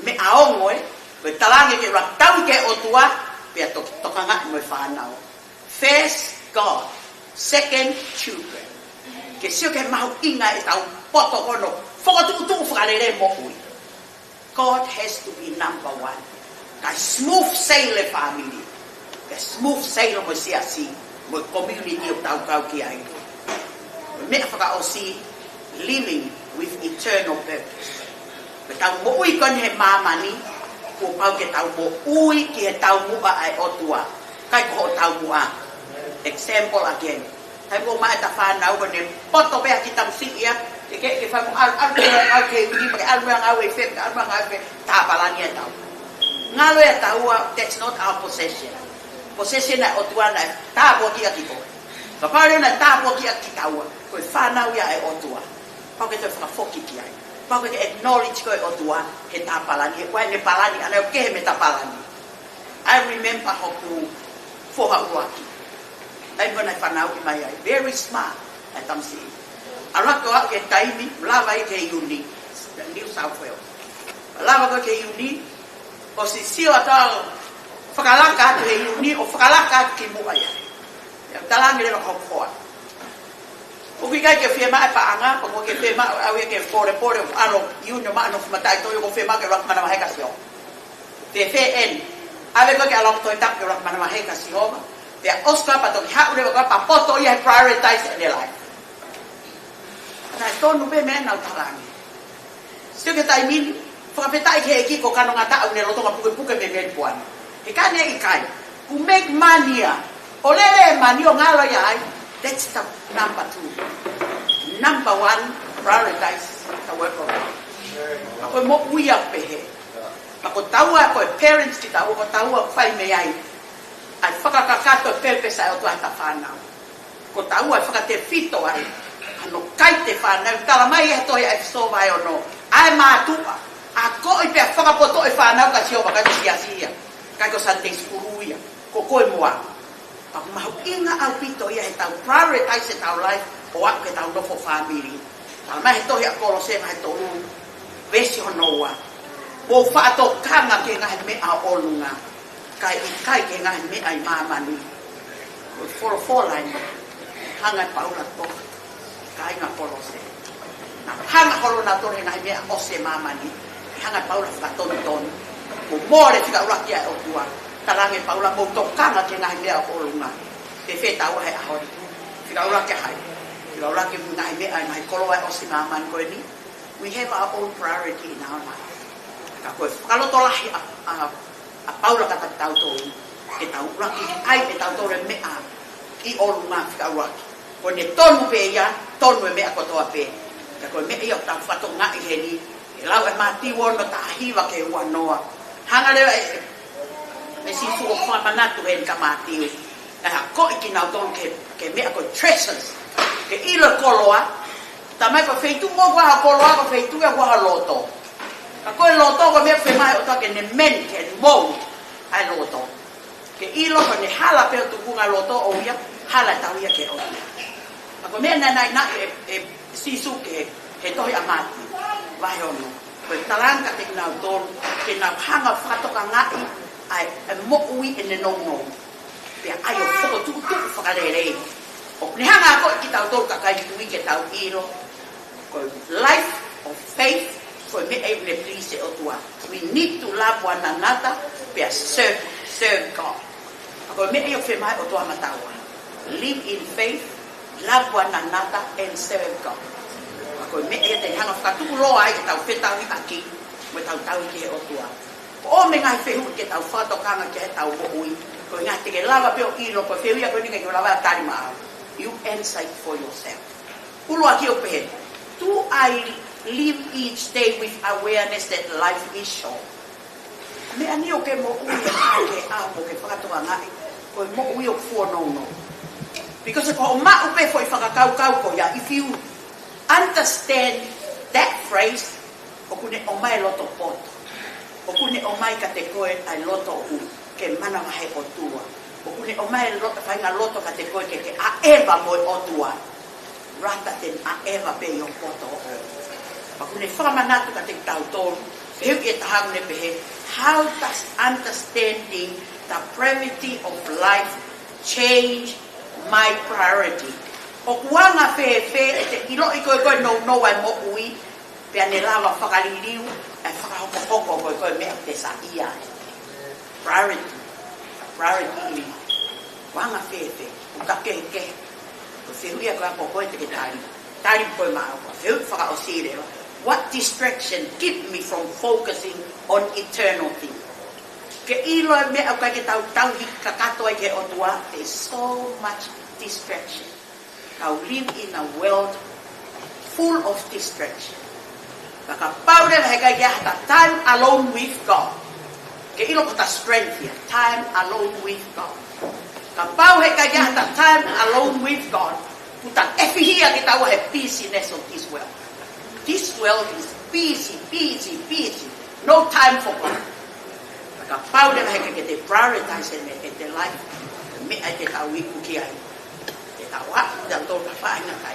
Me aongo koe talange ke raktau ke otua, pia toka ngāti mo e whanau. First, God. Second, children. Ke sio ke mahu inga e tau poto kono, whakatukutu whakarere mo ui. God has to be number one. Ka smooth sailor family. Ka smooth sailor mo siya si. Mo community o tau kau ki ai. Me whaka o si living with eternal purpose. Ka tau mo ui kon he mamani. Ko pau ke tau mo ui ki he tau mua ai otua. Kai ko tau mua. Example again. Kai mo maa ta whanau ko ne poto pea ki tam si ia. Ke fai mo al ke di pakai al yang awe fem al yang awe ta palani tau. Ngalo ya tau that's not our possession. Possession na otua na ta bo ki aki ko. Kapare na ta bo ki aki tau. Ko whanau ya e otua. Pa ke te fa foki ki ai. Pa ke acknowledge ko e otua he ta palani. Ko ne palani ana ke me ta palani. I remember how to for how lucky. I when I whanau i mai ai very smart. I tam si Ara ko ke taimi lava ke uni New South Wales. Lava ko ke uni o si sio ata whakalaka ke uni o whakalaka ki mua ia. talangi le ko ko o ki kai ke fema pa anga ko ke fema au ke pore ano yuno ma no matai to ko fema ke rak mana maheka sio te en ave ko ke alok to tap ke rak mana maheka sio te oscar pa to ha ure ko pa poto ia prioritize in their life na to no be men na talangi sio ke tai min fa petai ke ki ko kano ngata au ne lo to ka puke me ben puan e ka ne ikai ku make money olele money o ngalo ya that's the number 2 number 1 prioritize the work of God ako mo uya pehe ako tawa ko parents kita ko tawa fai me ai ai fakakakato pepe sa o tua tafana ko tawa fakate fito ai ano kai te fana tala mai e to ai so vai o no ai ma tu ako i pe fakapoto e fana ka sio ba ka sia kai ko Sunday school ya ko ko moa ako mahuinga au pito ia he tau prioritize tau life o aku ke tau nofo family tala mai he tohi a kolose mai tolu vesi honoa o whaato kanga ke ngahe me a olunga kai ke ngahe me ai mamani o line hanga paula to kai nga kolose na hanga holo na tore ngahe me a ose mamani hanga paula whakaton o more fika urakia o tua talange paula mo to kanga ke ngahe me a olunga te feta o hai ahori fika urakia hai fika urakia ngahe me ai mai koloa ose mamani ko ni we have our own priority in our life kalau tolahi a paula kata tau to ke tau raki ai ke tau to me a I olunga fika raki ko ne tonu pe ya tonu me a ko to pe ko me ia ta fato nga I heli e lau e mati wono ta hiwa ke wanoa hanga le me si fu ko manatu en kamati ko iki na to ke me a ko treasures ke ilo koloa tamai ko feitu mo wa koloa ko feitu ya wa loto ako loto ko me fe mai o to ke ne men ke mo ai loto ke ilo ko ne hala pe tu kunga loto o ya hala tau ya ke o ako me na sisu ke to ya mati vai ono ko talanga te na don ke na hanga fato ka ngai ai mo ui ene no pe ai o fo tu fakalere o ne hanga ko ki tau to ka kai tu ke tau ilo ko life of faith for me able to please the other. We need to love one another be serve God. Ako me ayo fe mai o tua matawa. Live in faith, love one another and serve God. Ako me ayo te hanga fatu lo ai tau fetau aki, mo tau ke o tua. O me ngai fe hu ke tau fato kanga ke tau ui. Ko ngai te ke lava pe o ilo ko fe ia ko ni ke lava tari ma. You answer for yourself. Ulo aki o pe. Do I live each day with awareness that life is short? Me ani o ke mo ui ke a mo ke whakatoa ngai ko mo ui o fuo no because ko ma upe foi whakakau ko ya if you understand that phrase o kune o mai loto poto o kune o mai kate koe ai loto u ke mana mahe o tua o kune o mai loto whainga loto kate koe ke a eva mo o tua rata ten a eva pe o poto o Pakune whakamanatu ka te tau tōru, heu e tahang ne pehe, how does understanding the brevity of life change my priority? O kuanga e te ilo I koe no ai mo ui, pia ne lawa whakaliriu, e whakahoko koe mea te sa ia. Priority. Kuanga uka kehe. Ko whiuia koe te ke tari koe maa koe, heu whakaosire. What distraction keep me from focusing on eternal things? Ke ilo me au kai ke tau hika katoa ke o tua, there's so much distraction. Kau live in a world full of distraction. Kaka paure me kai ke hata time alone with God. Ke ilo kota strength here, time alone with God. Ka pau he kai ke hata time alone with God. Puta efihia ke tau he busyness of this world. This world is busy. No time for God. Like a powder, I can get a prioritize in the life. Me, I get a week cookie. Get a what? Don't find a guy.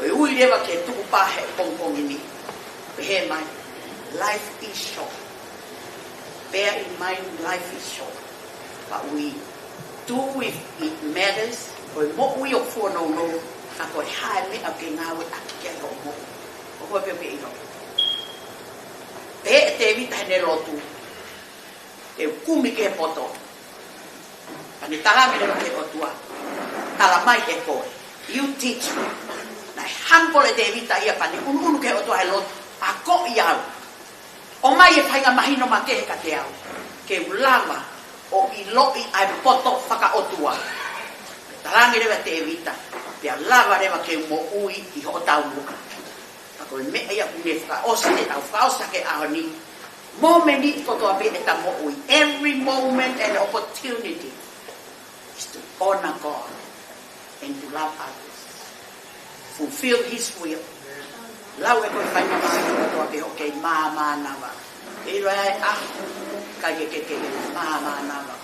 We never get to buy a pong in me. Bear in mind, life is short. Bear in mind, life is short. But we do if it matters. Koe mo ui o whanau no, ka koe hae me au ke ngāwe aki kia o mo. O koe pepe ino. Pe e te vita hene lotu. Te kumi ke poto. Pani talame lewa ke otua. Tala mai ke koe. You teach me. Nai hampole te vita ia pani unu ke otua he lotu. A ko i au. O mai e whainga mahino ma ke he ka te au. Ke ulama o i loi ai poto whaka otua. Tarangi rewa te evita. Pea lava rewa ke mo ui i ho tau muka. Kako e mea ia une whaka osa e tau whaka osa ke ahoni. Momenti kotoa pe e ta mo ui. Every moment and opportunity is to honor God and to love others. Fulfill His will. Lau e koe whainga mahi kotoa pe ho kei māma nawa. E roa e aho. Kai ke māma nawa.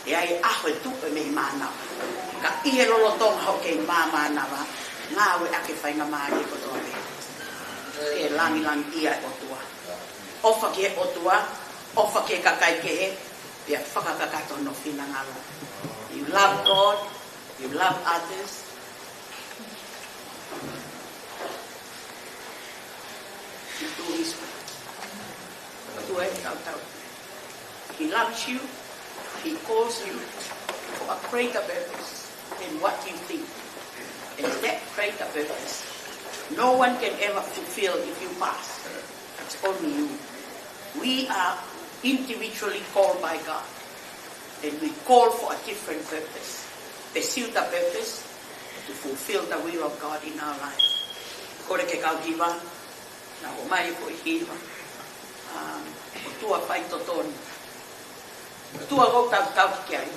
E ai aho e tupe me mānawa. Ka ihe lolo tonga ho kei māma nawa. Ngāwe ake whainga mahi kotoa pe. E langi ia e otua. Ofa ke otua. Ofa ke kakai ke he. Pia whakakakato no whina ngalo. You love God. You love others. You do His will. Otua e tau. He loves you. He calls you for a greater purpose than what you think. And that greater purpose, no one can ever fulfill if you pass. It's only you. We are individually called by God. And we call for a different purpose. Pursue the purpose to fulfill the will of God in our lives. Kore ke kau hiwa, na o mai ko i hiwa. O tua whai totonu. O tua gau tau ki ai.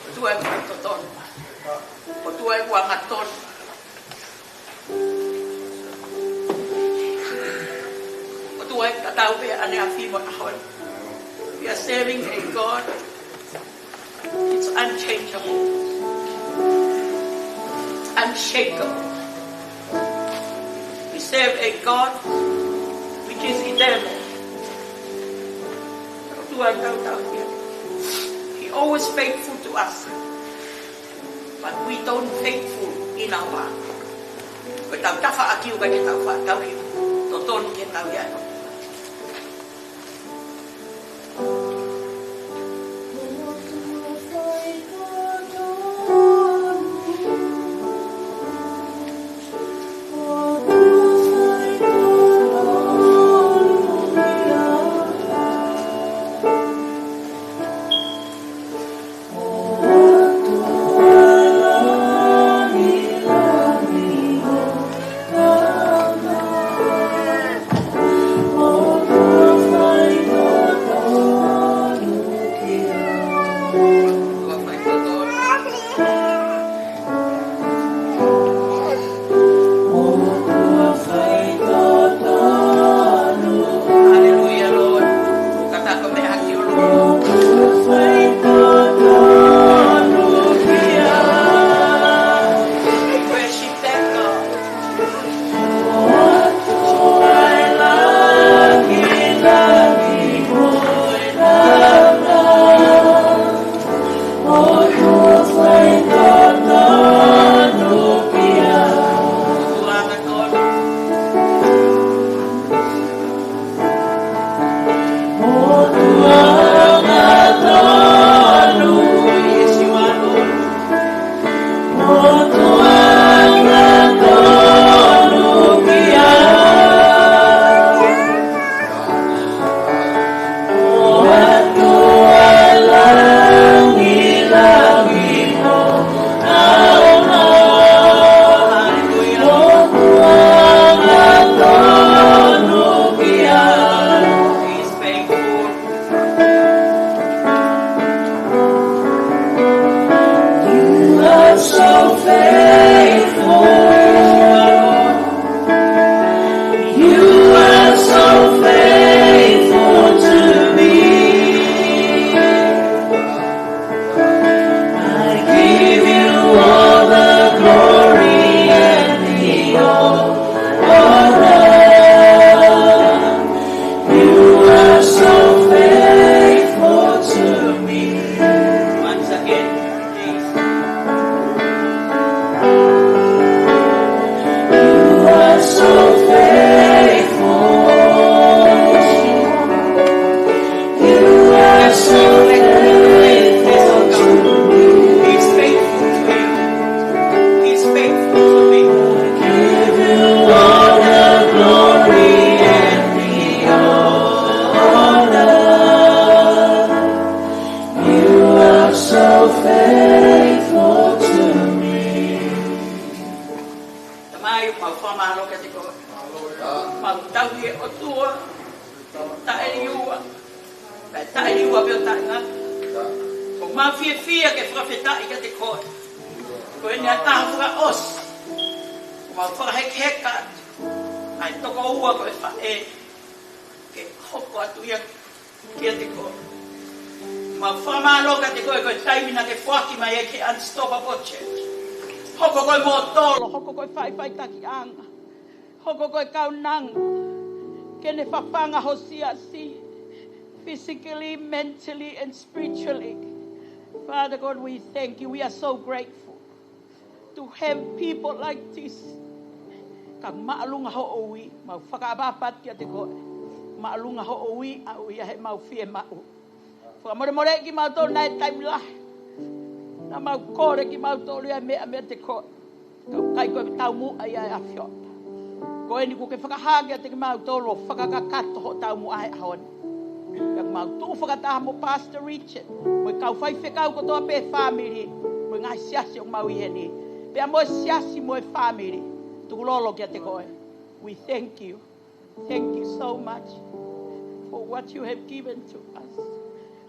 O tua e whai totonu. O tua e kua ngatonu. O tua e katau pe ane awhima ahoi. We are serving a God. It's unchangeable. Unshakable. We serve a God which is eternal. He always faithful to us. But we don't faithful in our heart. But tau tafa akiu ka ke tau wha, tau hiu. Totonu ke tau iano. Mau e o tua. Tae liua. Tae liua peo tae ngā. O mau fia ke whakawhetai ka te koe. Koe ni a tāwhaka os. O mau whakaheka. Ai toko ua koe whae. Ke hoko atu ia kia te koe. Ma whamalo ka te koe taimina ke whaki mai e ke Unstoppable Church. Hoko koe mō tolo, hoko koe whai taki anga. Hoko koe kaunanga. Kene whawhanga hosia si. Physically, mentally and spiritually. Father God, we thank you. We are so grateful to have people like this. Ka maalunga ho owi, mau whakaapapat kia te koe. Maalunga ho owi, au ia he mau fie mau. Whakamore ki mau tō nai taimi lahi. Na mau kore ki mau tō ria mea te koe. Kau kai koe tau mu ai ai awhio. Koe ni kuke whakahāgia te ki mau tō lo whakakakato ho tau mu ai ahoni. Kau mau tō whakataha mo Pastor Richard. Moi kau whai whekau ko tō pe family. Moi ngai siasi o mau iheni. Pea mo siasi mo family. Tukulolo kia te koe. We thank you. Thank you so much for what you have given to us.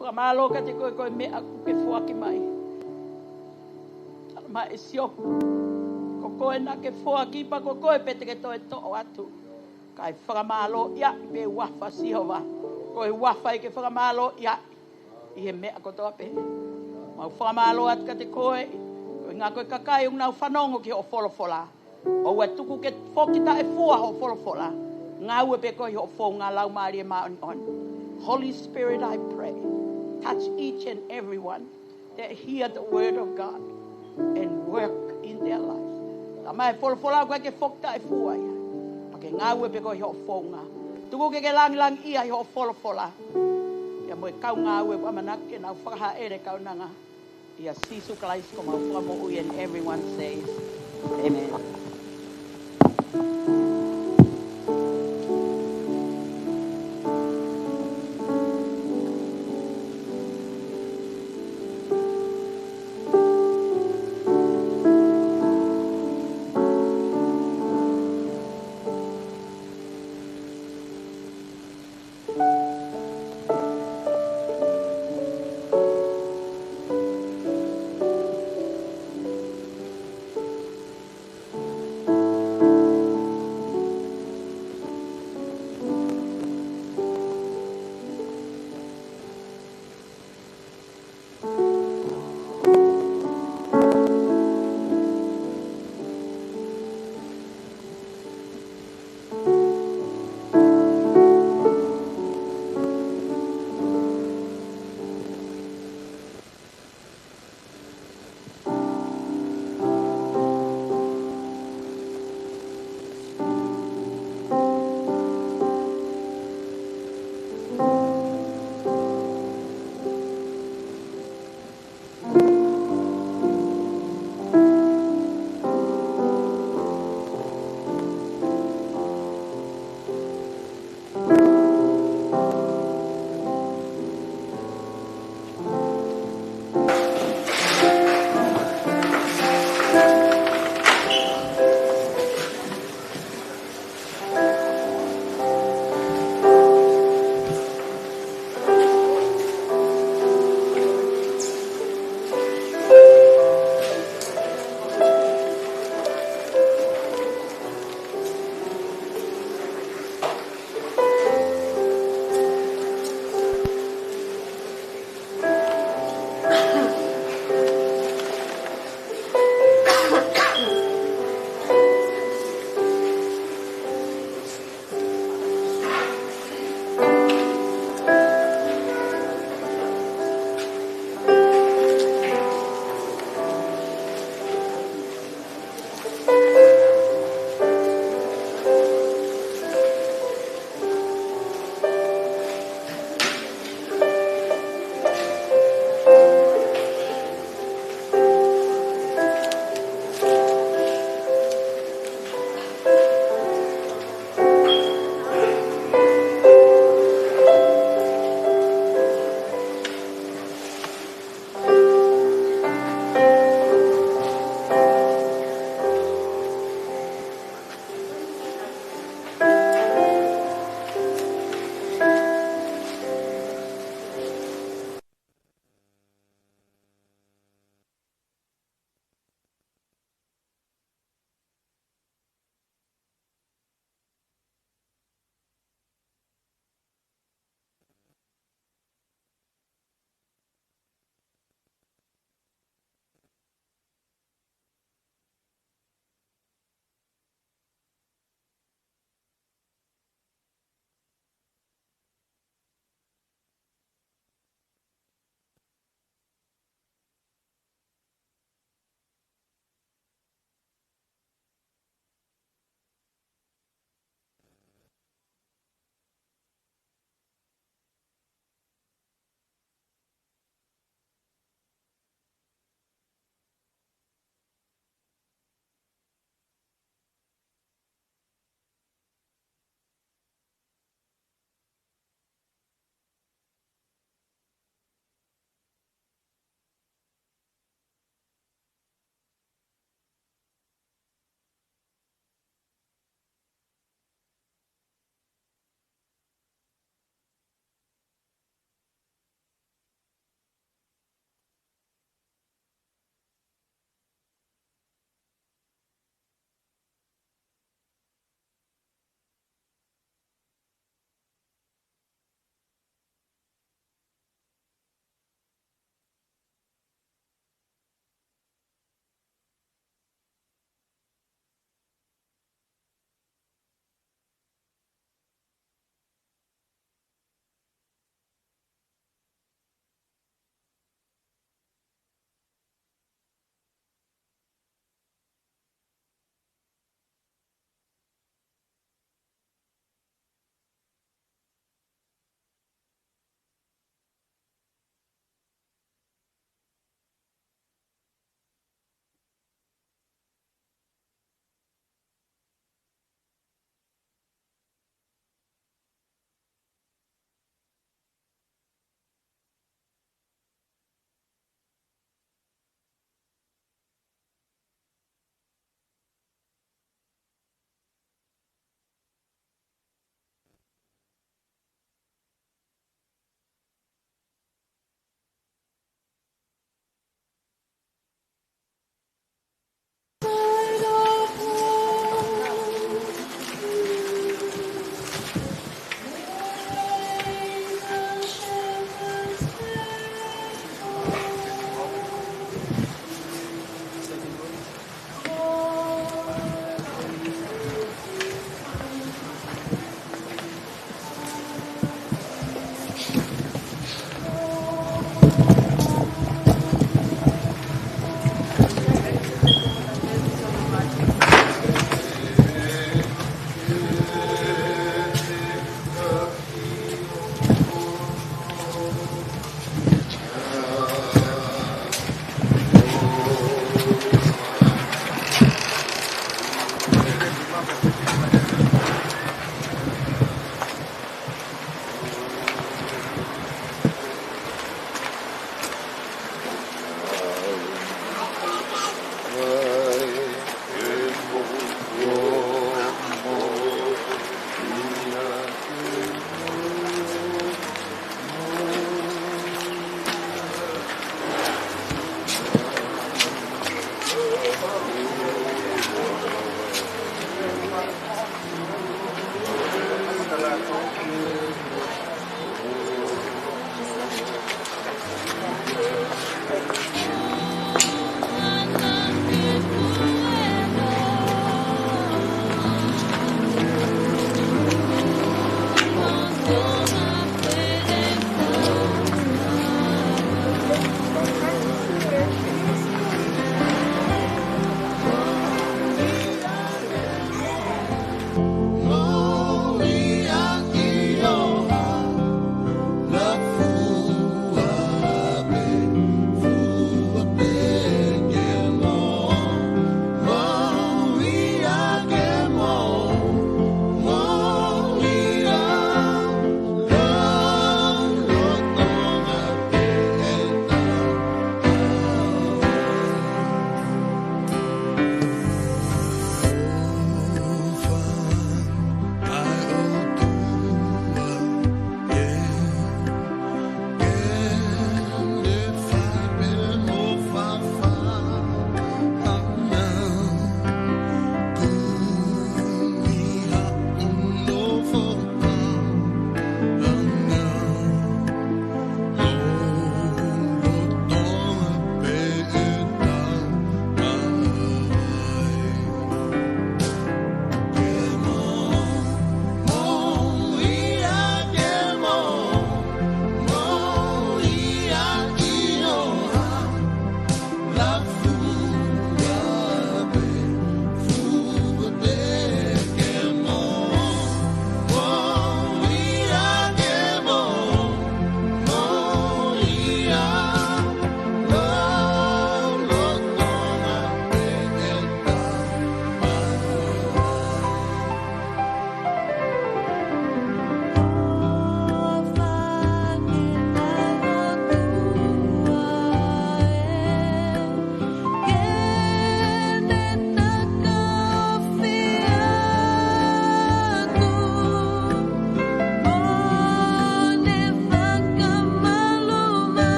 Whakamalo ka te koe koe mea kuke whuaki mai. Ma e siopu. Ko koe na ke whuaki pa ko koe pete ke toe to'o atu. Kai whakamalo ia me wafa sihova. Koe wafa i ke whakamalo ia. I he mea ko toa pe. Ma whakamalo atu ka te koe. Koe ngā koe kakai un nau whanongo ki o wholofola. O ua tuku ke whokita e fua ho wholofola. Ngā ue pe koe ho whou ngā lau maari e maoni on. Holy Spirit, I pray. Touch each and everyone that hear the word of God and work in their lives. Ta mai wholofola koe ke whokita e fua ia. Pake ngā ue pe koe ho whou ngā. Tuku ke lang ia ho wholofola. Ia moe kau ngā ue kwa manake nau whakaha ere kau nanga. Ia sisu Christ ko mau whakamo'u and everyone says, Amen.